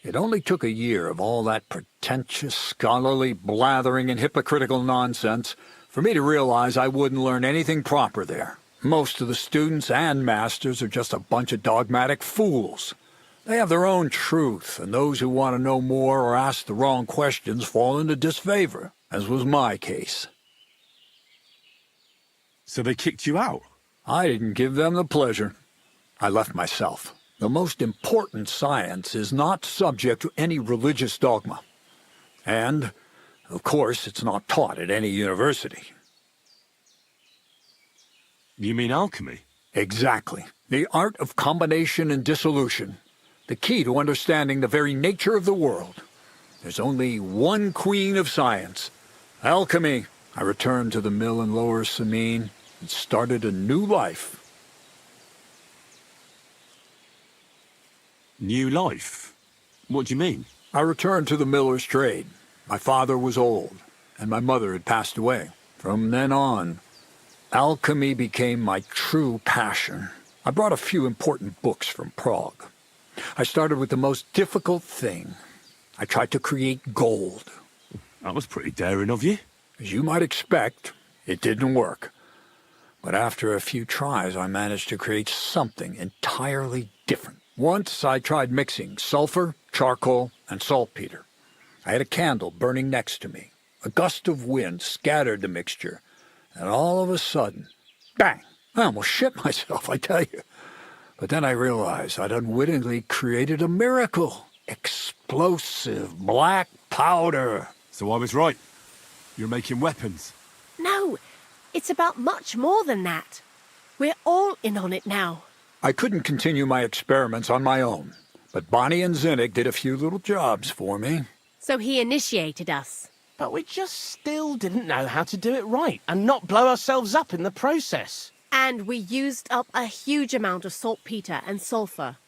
it only took a year of all that pretentious, scholarly blathering and hypocritical nonsense for me to realize I wouldn't learn anything proper there. Most of the students and masters are just a bunch of dogmatic fools. They have their own truth, and those who want to know more or ask the wrong questions fall into disfavor, as was my case. So they kicked you out? I didn't give them the pleasure. I left myself. The most important science is not subject to any religious dogma. And, of course, it's not taught at any university. You mean alchemy? Exactly. The art of combination and dissolution. The key to understanding the very nature of the world. There's only one queen of science. Alchemy. I returned to the mill in Lower Samine and started a new life. New life? What do you mean? I returned to the miller's trade. My father was old, and my mother had passed away. From then on, alchemy became my true passion. I brought a few important books from Prague. I started with the most difficult thing. I tried to create gold. That was pretty daring of you. As you might expect, it didn't work. But after a few tries, I managed to create something entirely different. Once I tried mixing sulfur, charcoal, and saltpeter. I had a candle burning next to me. A gust of wind scattered the mixture, and all of a sudden, bang! I almost shit myself, I tell you. But then I realized I'd unwittingly created a miracle. Explosive black powder. So I was right. You're making weapons. No, it's about much more than that. We're all in on it now. I couldn't continue my experiments on my own, but Bonnie and Zinnig did a few little jobs for me. So he initiated us. But we just still didn't know how to do it right and not blow ourselves up in the process. And we used up a huge amount of saltpeter and sulfur.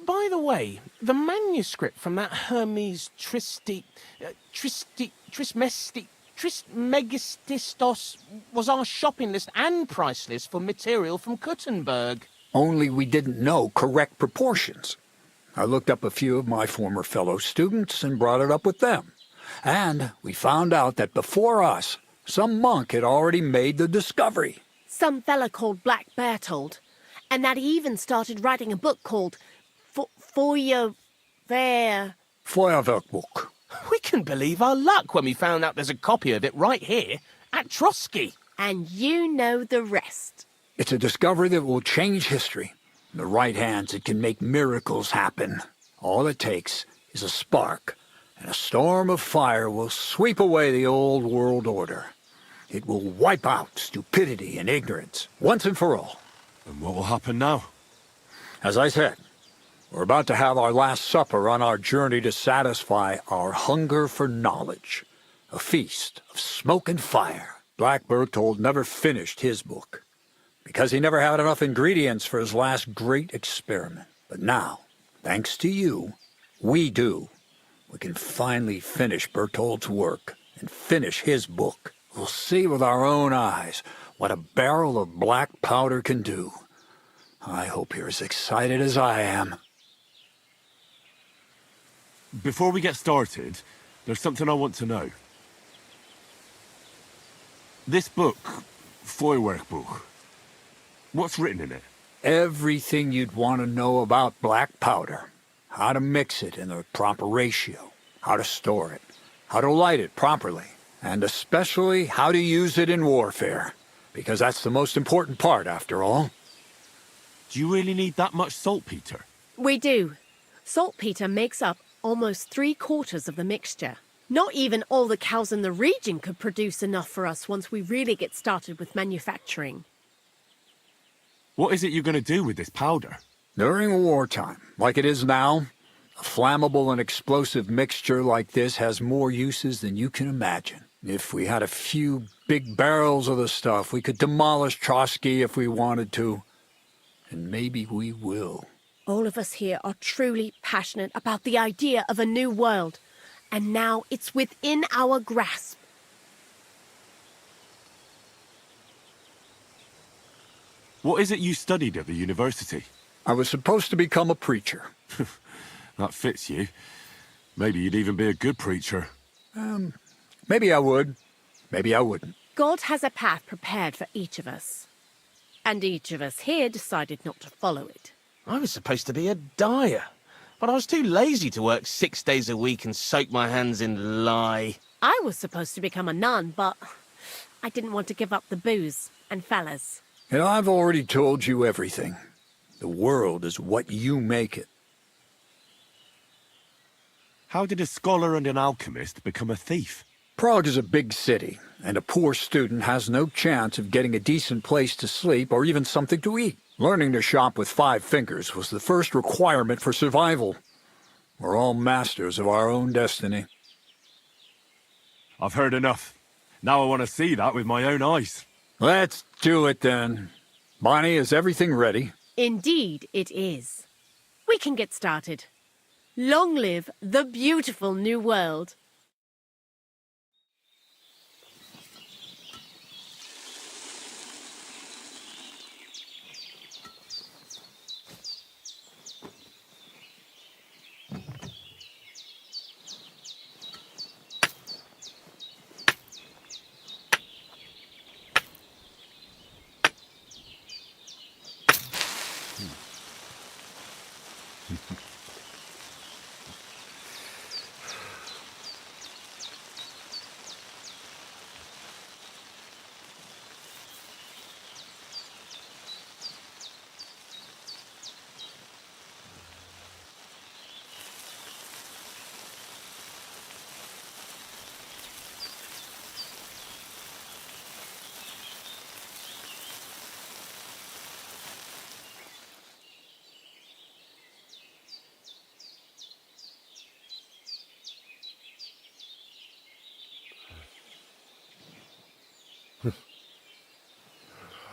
By the way, the manuscript from that Hermes Trismegistos was our shopping list and price list for material from Kuttenberg. Only we didn't know correct proportions. I looked up a few of my former fellow students and brought it up with them. And we found out that before us, some monk had already made the discovery. Some fella called Black Bertold. And that he even started writing a book called Feuerwerkbuch. We couldn't believe our luck when we found out there's a copy of it right here at Trotsky. And you know the rest. It's a discovery that will change history. In the right hands, it can make miracles happen. All it takes is a spark, and a storm of fire will sweep away the old world order. It will wipe out stupidity and ignorance, once and for all. And what will happen now? As I said, we're about to have our last supper on our journey to satisfy our hunger for knowledge. A feast of smoke and fire. Black Berthold never finished his book, because he never had enough ingredients for his last great experiment. But now, thanks to you, we do. We can finally finish Berthold's work and finish his book. We'll see with our own eyes what a barrel of black powder can do. I hope you're as excited as I am. Before we get started, there's something I want to know. This book, Feuerwerkbuch, what's written in it? Everything you'd want to know about black powder. How to mix it in the proper ratio, how to store it, how to light it properly, and especially how to use it in warfare, because that's the most important part, after all. Do you really need that much saltpeter? We do. Saltpeter makes up almost 3/4 of the mixture. Not even all the cows in the region could produce enough for us once we really get started with manufacturing. What is it you're going to do with this powder? During wartime, like it is now, a flammable and explosive mixture like this has more uses than you can imagine. If we had a few big barrels of the stuff, we could demolish Trotsky if we wanted to. And maybe we will. All of us here are truly passionate about the idea of a new world, and now it's within our grasp. What is it you studied at the university? I was supposed to become a preacher. That fits you. Maybe you'd even be a good preacher. Maybe I would. Maybe I wouldn't. God has a path prepared for each of us. And each of us here decided not to follow it. I was supposed to be a dyer, but I was too lazy to work 6 days a week and soak my hands in lye. I was supposed to become a nun, but I didn't want to give up the booze and fellas. And I've already told you everything. The world is what you make it. How did a scholar and an alchemist become a thief? Prague is a big city, and a poor student has no chance of getting a decent place to sleep or even something to eat. Learning to shop with 5 fingers was the first requirement for survival. We're all masters of our own destiny. I've heard enough. Now I want to see that with my own eyes. Let's do it then. Bonnie, is everything ready? Indeed it is. We can get started. Long live the beautiful new world.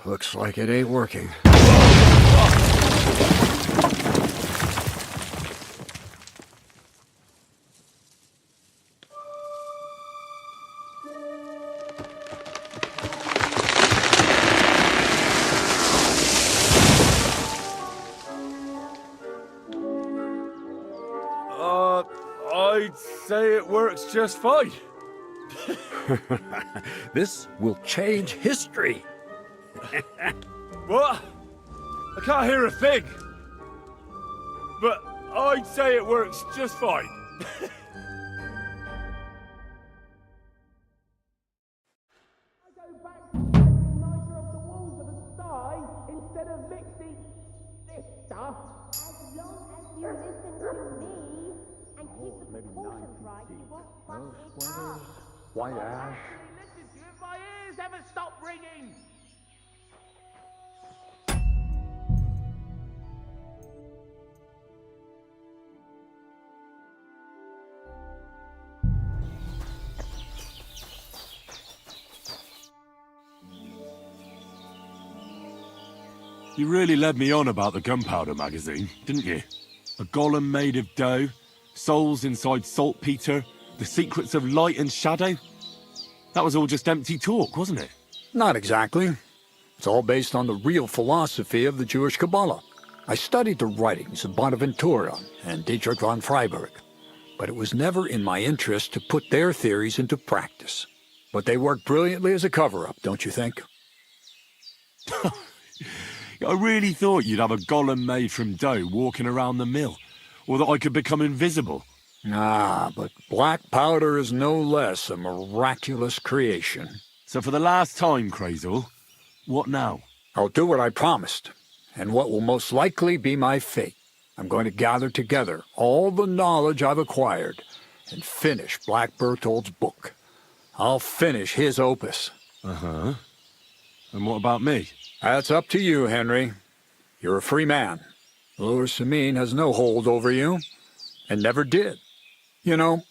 Looks like it ain't working. I'd say it works just fine. This will change history. What? I can't hear a thing. But I'd say it works just fine. Instead of mixing this stuff. As long as you listen to me and keep the proportions right, you won't fuck it up. White ash. Listen to you if my ears ever stop ringing. You really led me on about the gunpowder magazine, didn't you? A golem made of dough, souls inside saltpeter, the secrets of light and shadow. That was all just empty talk, wasn't it? Not exactly. It's all based on the real philosophy of the Jewish Kabbalah. I studied the writings of Bonaventura and Dietrich von Freiberg, but it was never in my interest to put their theories into practice. But they work brilliantly as a cover-up, don't you think? I really thought you'd have a golem made from dough walking around the mill, or that I could become invisible. Ah, but black powder is no less a miraculous creation. So for the last time, Crazel, what now? I'll do what I promised, and what will most likely be my fate. I'm going to gather together all the knowledge I've acquired and finish Black Berthold's book. I'll finish his opus. Uh-huh. And what about me? That's up to you, Henry. You're a free man. Lower Samine has no hold over you, and never did. You know,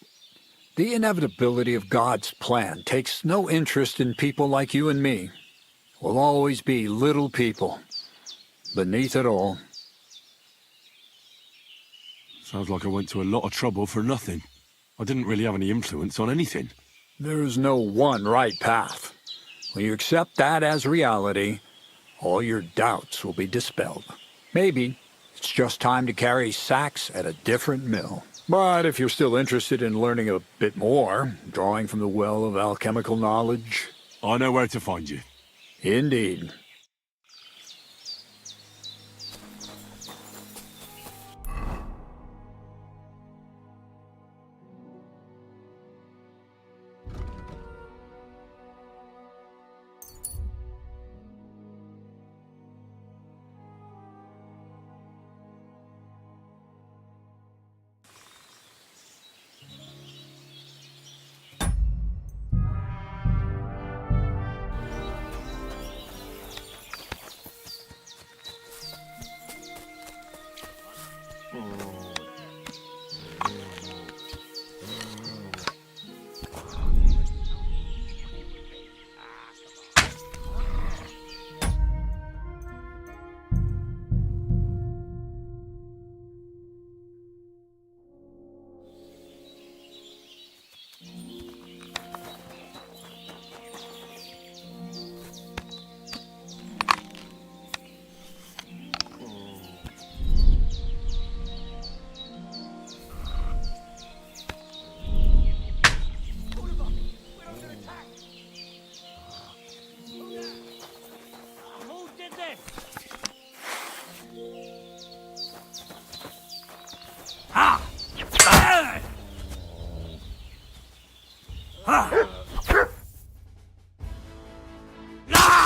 the inevitability of God's plan takes no interest in people like you and me. We'll always be little people, beneath it all. Sounds like I went to a lot of trouble for nothing. I didn't really have any influence on anything. There's no one right path. When you accept that as reality, all your doubts will be dispelled. Maybe it's just time to carry sacks at a different mill. But if you're still interested in learning a bit more, drawing from the well of alchemical knowledge... I know where to find you. Indeed.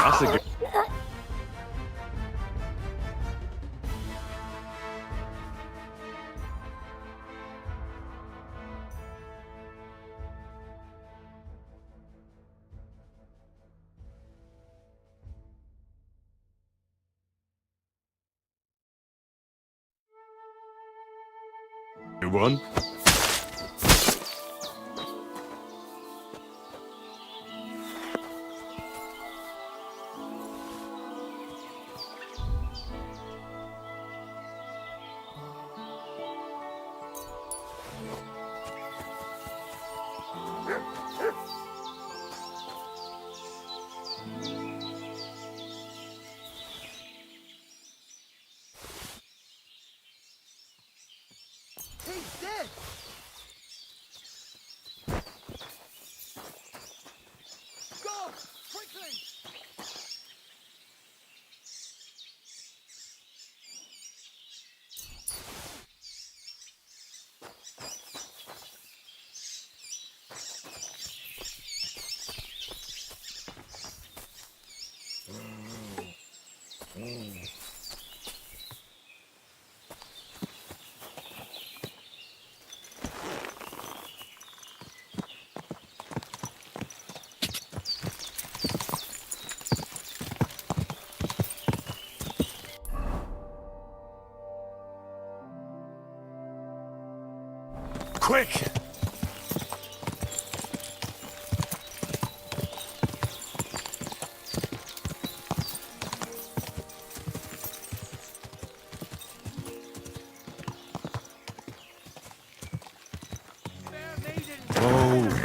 That's a good... One. He's dead! Go! Quickly! Quick!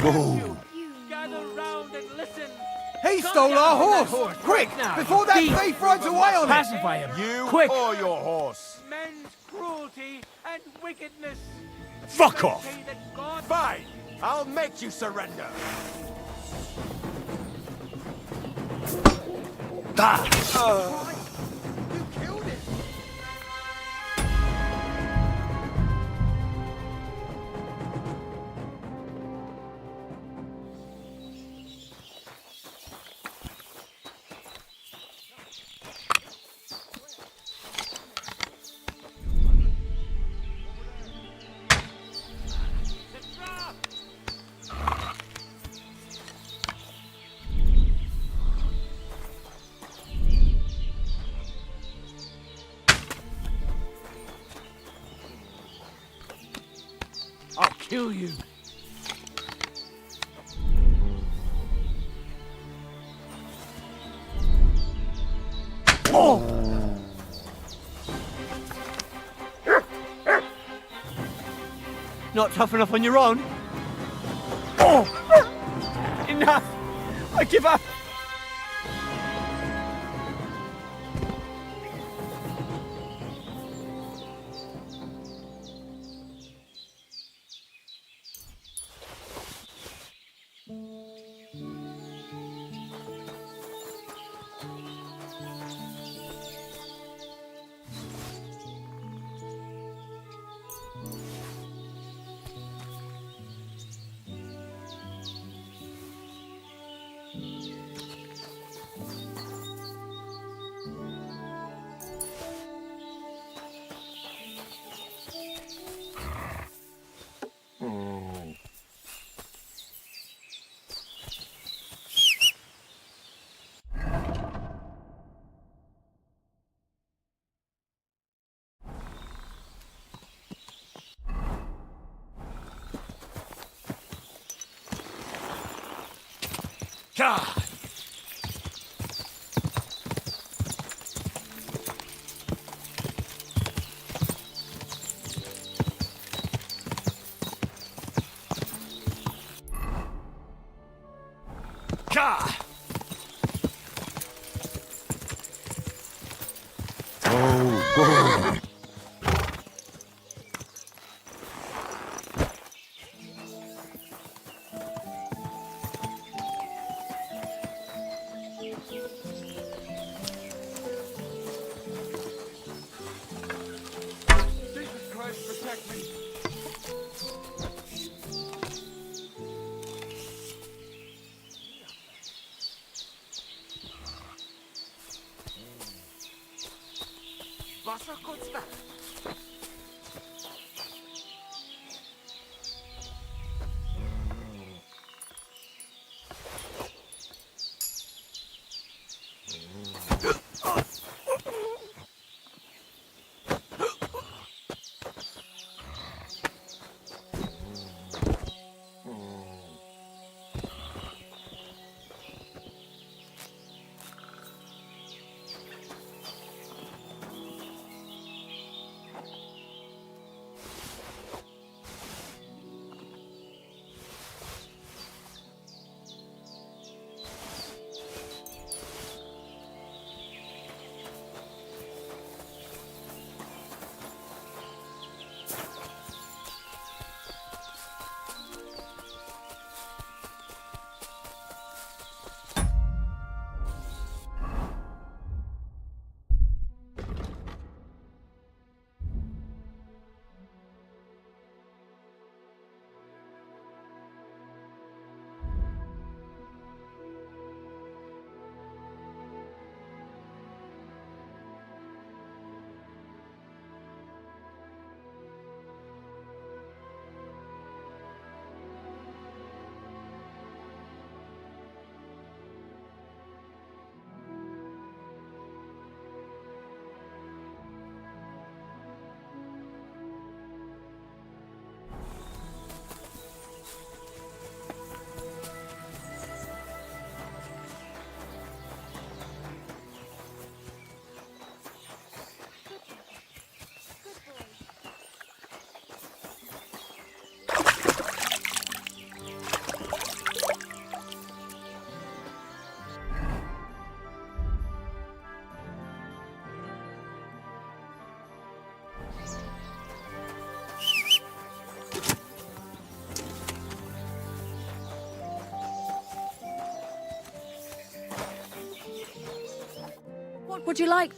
Go. Gather round and listen. He stole our horse! Quick, before that thief runs away on us! Pacify him. You Quick. or your horse? Men's cruelty and wickedness. Fuck off! Say that God Fine, I'll make you surrender. You killed him! I'll kill you. Not tough enough on your own? Enough! I give up! God. God. Oh, go. Jesus Christ, protect me. Wasser kurz weg. What would you like?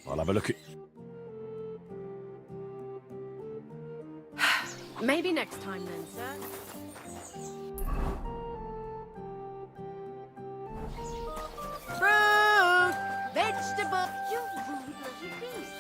I'll have a look at... Maybe next time then, sir. Fruit! Vegetable! You rude little beast!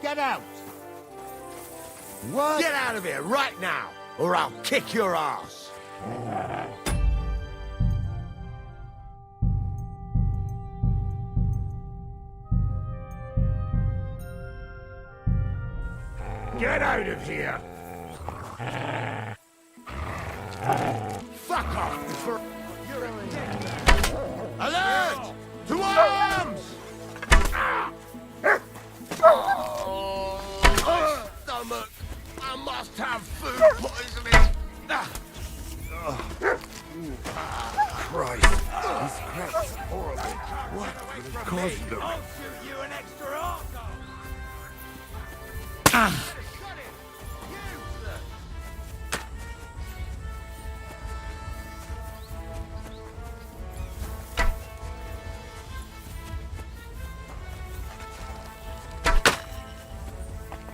Get out! What? Get out of here right now, or I'll kick your ass! Get out of here! Fuck off before you're a dick! Alert! To arms! Oh, stomach! I must have food poisoning! Christ, these cracks are horrible. What could have caused them? I'll shoot you an extra arm!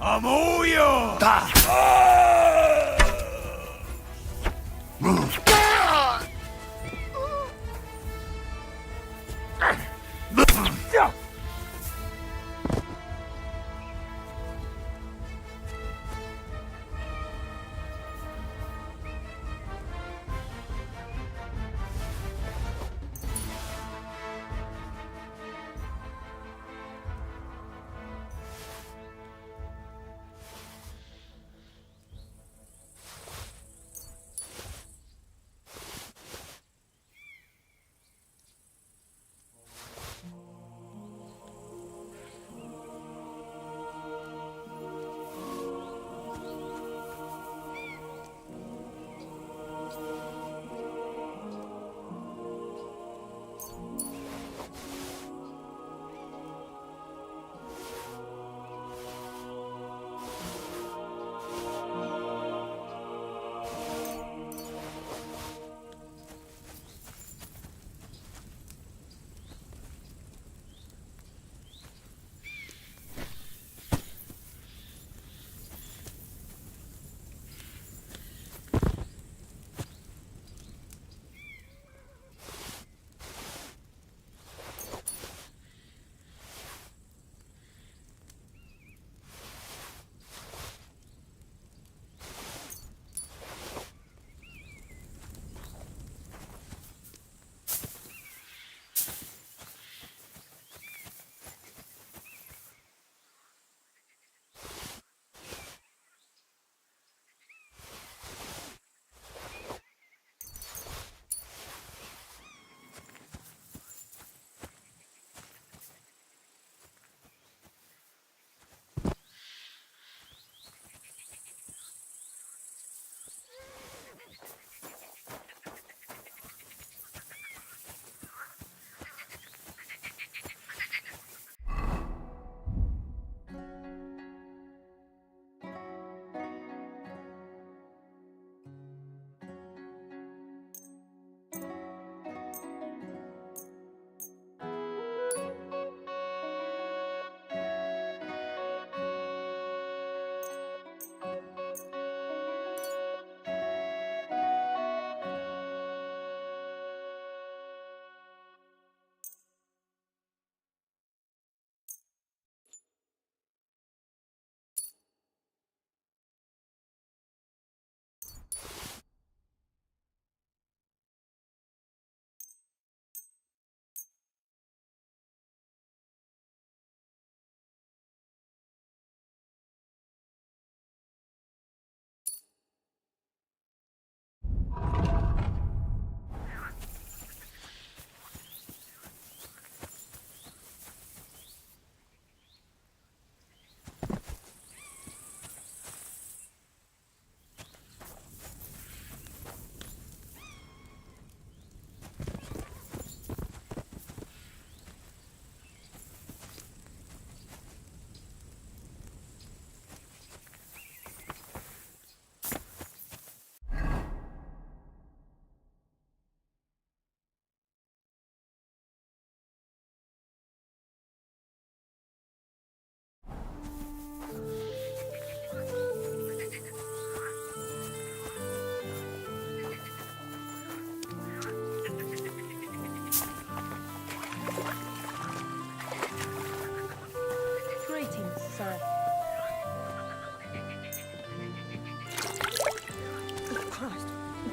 I'm all yours!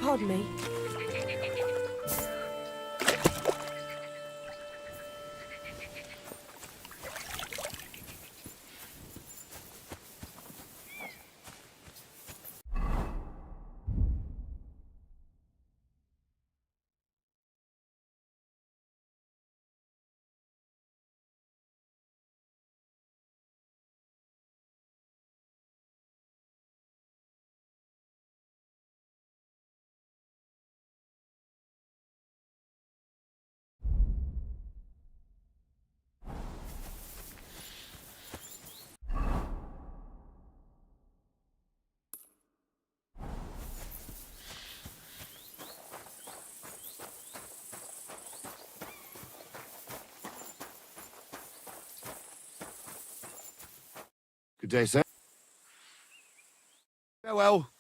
Pardon me. Good day, sir. Farewell.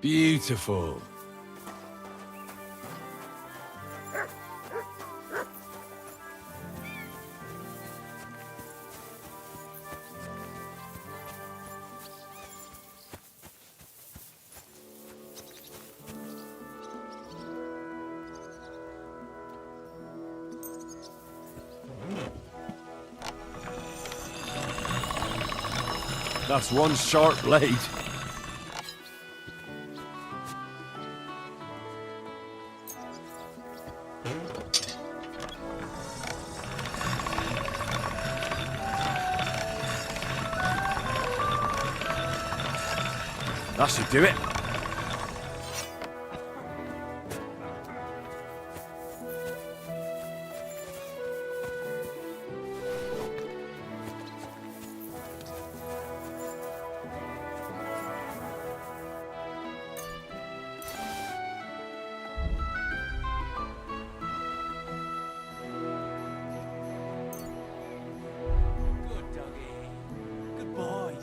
Beautiful. That's one sharp blade. That should do it. Good boy.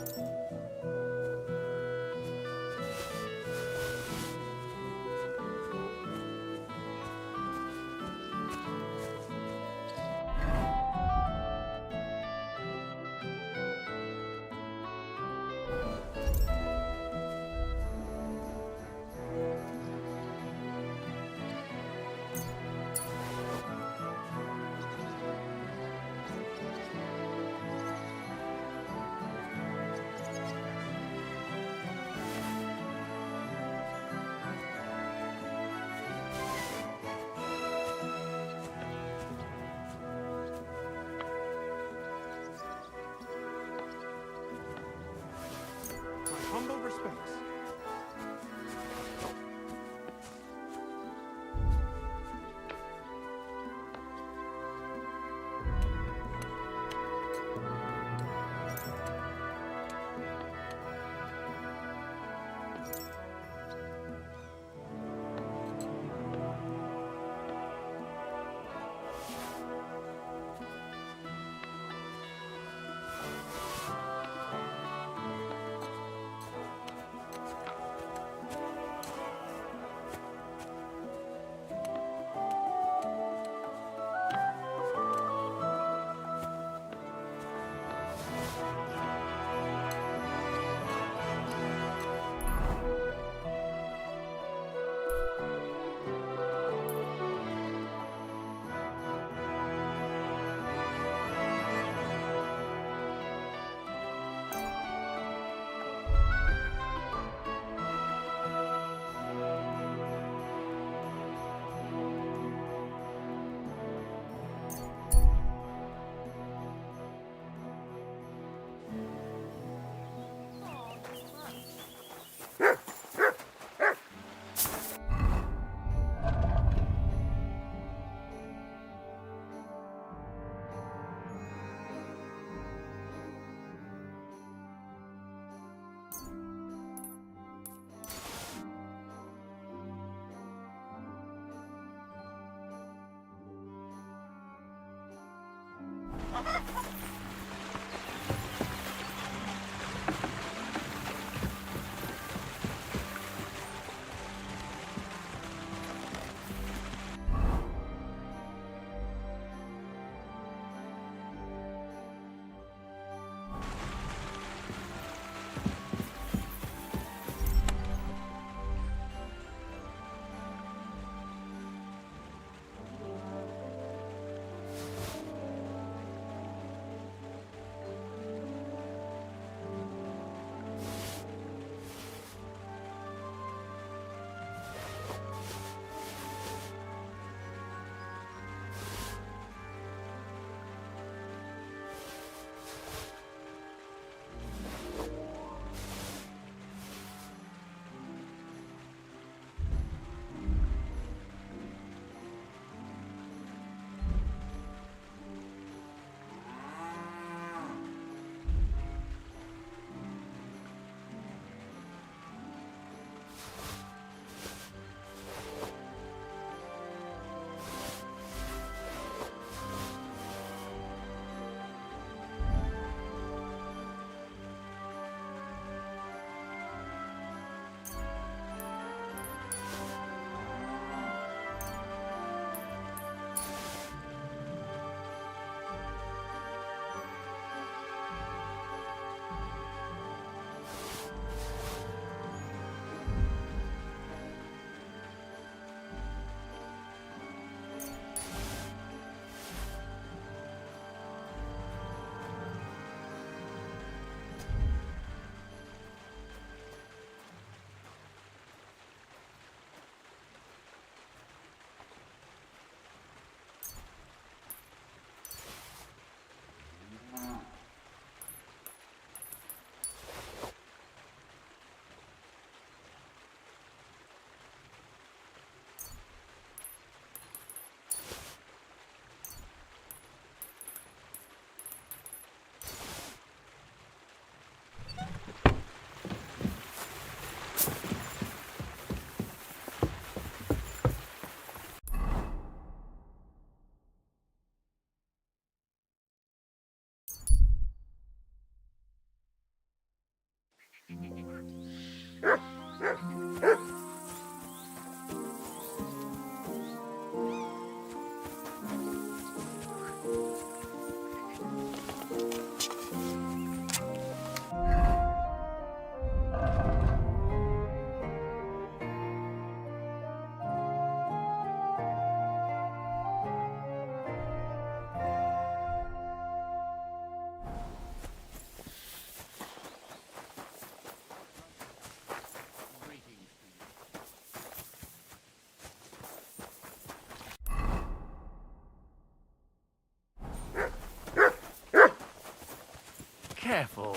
Careful.